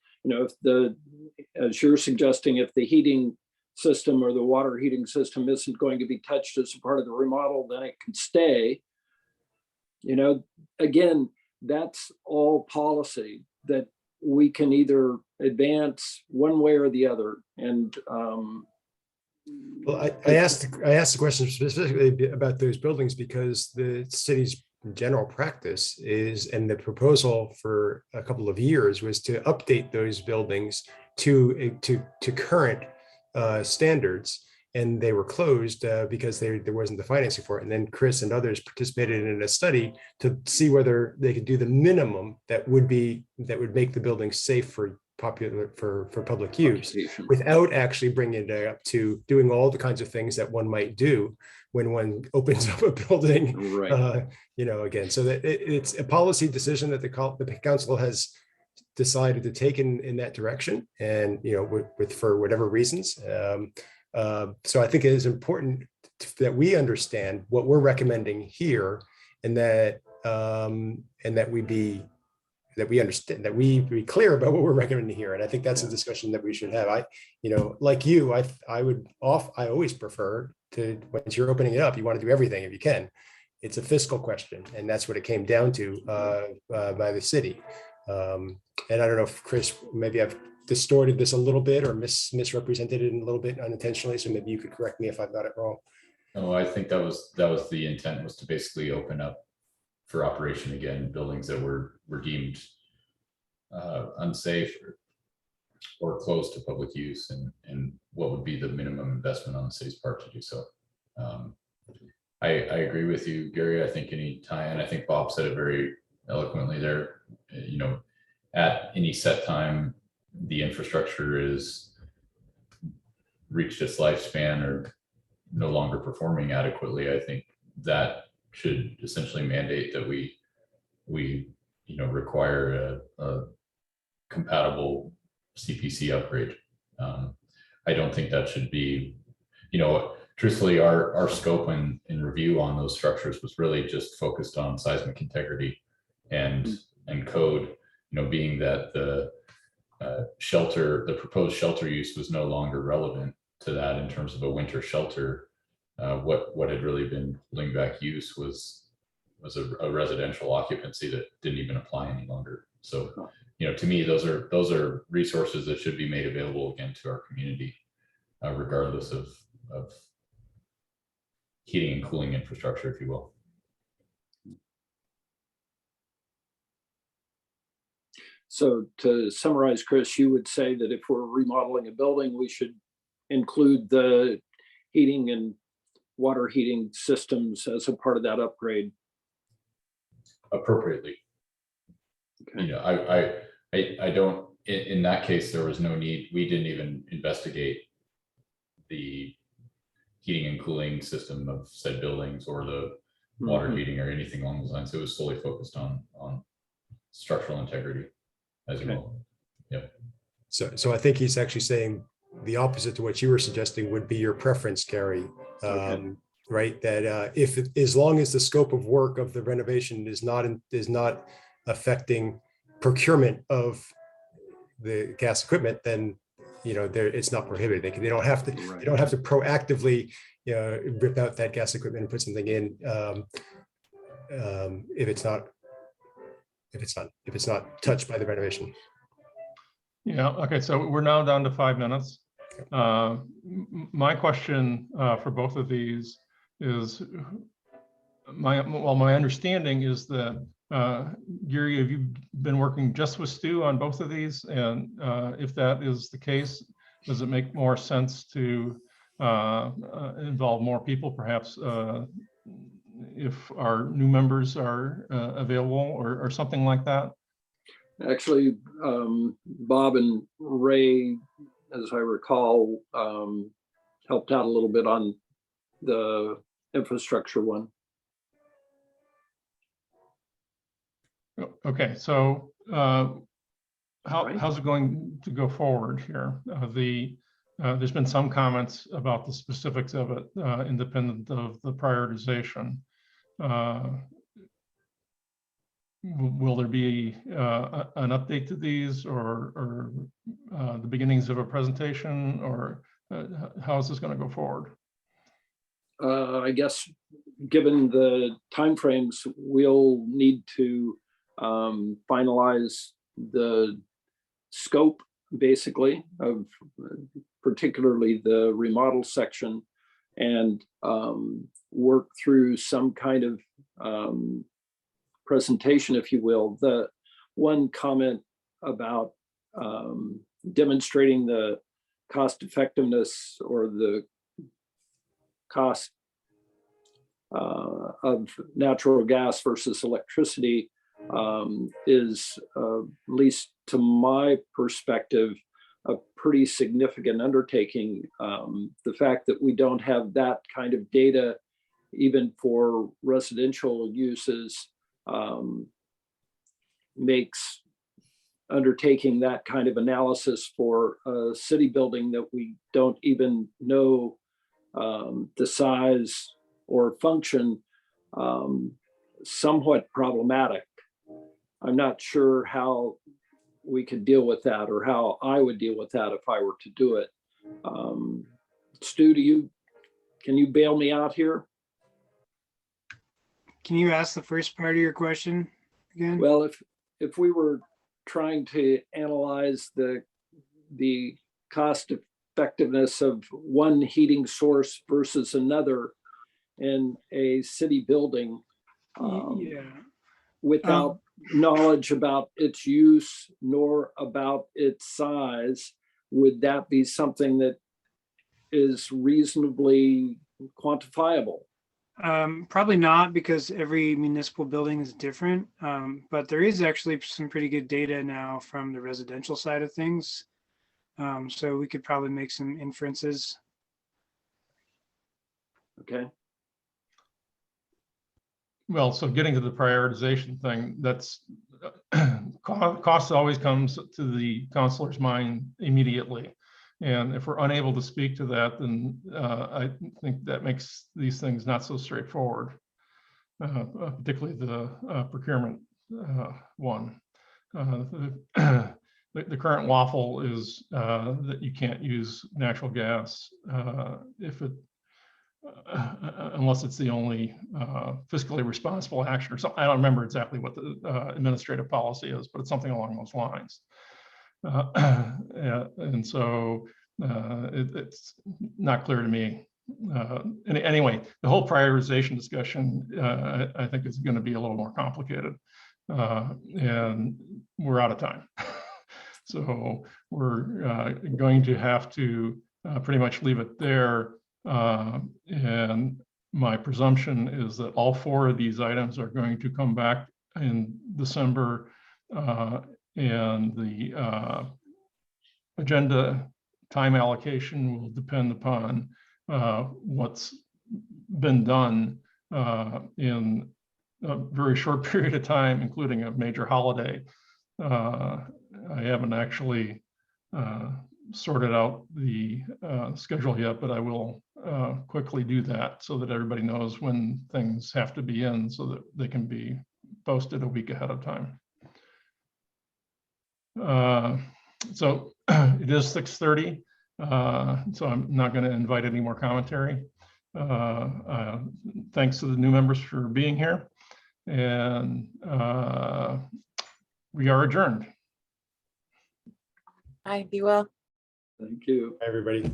as you're suggesting, if the heating system or the water heating system isn't going to be touched as a part of the remodel, then it can stay. Again, that's all policy that we can either advance one way or the other. And well, I asked the question specifically about those buildings because the city's general practice is, and the proposal for a couple of years was to update those buildings to current standards, and they were closed because there wasn't the financing for it. And then Chris and others participated in a study to see whether they could do the minimum that would make the building safe for public use without actually bringing it up to doing all the kinds of things that one might do when one opens up a building, right. Again, so that it's a policy decision that the council has decided to take in that direction, and for whatever reasons. So I think it is important that we understand what we're recommending here, and that we understand, that we be clear about what we're recommending here. And I think that's a discussion that we should have. Like you, I always prefer to, once you're opening it up, you want to do everything if you can. It's a fiscal question, and that's what it came down to by the city. And I don't know if Chris, maybe I've distorted this a little bit or misrepresented it a little bit unintentionally. So maybe you could correct me if I've got it wrong. No, I think that was the intent, was to basically open up for operation again buildings that were deemed unsafe or closed to public use, and what would be the minimum investment on the city's part to do so. I agree with you, Gary. I think any time, and I think Bob said it very eloquently there, at any set time, the infrastructure is reached its lifespan or no longer performing adequately. I think that should essentially mandate that we require a compatible CPC upgrade. I don't think that should be, truthfully, our scope and review on those structures was really just focused on seismic integrity and code, being that the proposed shelter use was no longer relevant to that in terms of a winter shelter. What had really been holding back use was a residential occupancy that didn't even apply any longer. So, to me, those are resources that should be made available again to our community, regardless of heating and cooling infrastructure, if you will. So to summarize, Chris, you would say that if we're remodeling a building, we should include the heating and water heating systems as a part of that upgrade appropriately. Okay. I don't, in that case, there was no need. We didn't even investigate the heating and cooling system of said buildings or the water heating or anything along those lines. It was solely focused on structural integrity as well. Yep. So I think he's actually saying the opposite to what you were suggesting would be your preference, Gary. Right? That as long as the scope of work of the renovation is not affecting procurement of the gas equipment, then it's not prohibited. They don't have to. Right. They don't have to proactively rip out that gas equipment and put something in. if it's not touched by the renovation. Yeah, okay, so we're now down to 5 minutes. My question for both of these is, my understanding is that, Gary, have you been working just with Stu on both of these? And if that is the case, does it make more sense to involve more people, perhaps if our new members are available or something like that? Actually, Bob and Ray, as I recall, helped out a little bit on the infrastructure one. Okay, so how's it going to go forward here? There's been some comments about the specifics of it, independent of the prioritization. Will there be an update to these, or the beginnings of a presentation, or how is this going to go forward? I guess, given the timeframes, we'll need to finalize the scope, basically, of particularly the remodel section, and work through some kind of presentation, if you will. The one comment about demonstrating the cost effectiveness or the cost of natural gas versus electricity is, at least to my perspective, a pretty significant undertaking. The fact that we don't have that kind of data, even for residential uses, makes undertaking that kind of analysis for a city building that we don't even know the size or function, somewhat problematic. I'm not sure how we could deal with that, or how I would deal with that if I were to do it. Stu, can you bail me out here? Can you ask the first part of your question again? Well, if we were trying to analyze the cost effectiveness of one heating source versus another in a city building, without knowledge about its use nor about its size, would that be something that is reasonably quantifiable? Probably not, because every municipal building is different, but there is actually some pretty good data now from the residential side of things. So we could probably make some inferences. Okay. Well, so getting to the prioritization thing, that's cost always comes to the counselor's mind immediately. And if we're unable to speak to that, then I think that makes these things not so straightforward, particularly the procurement one. The current waffle is that you can't use natural gas unless it's the only fiscally responsible action or something. I don't remember exactly what the administrative policy is, but it's something along those lines. And so it's not clear to me. Anyway, the whole prioritization discussion, I think, is going to be a little more complicated, and we're out of time. So we're going to have to pretty much leave it there. And my presumption is that all 4 of these items are going to come back in December, and the agenda time allocation will depend upon what's been done in a very short period of time, including a major holiday. I haven't actually sorted out the schedule yet, but I will quickly do that so that everybody knows when things have to be in, so that they can be posted a week ahead of time. So it is 6:30, so I'm not going to invite any more commentary. Thanks to the new members for being here. And we are adjourned. Bye, be well. Thank you. Everybody.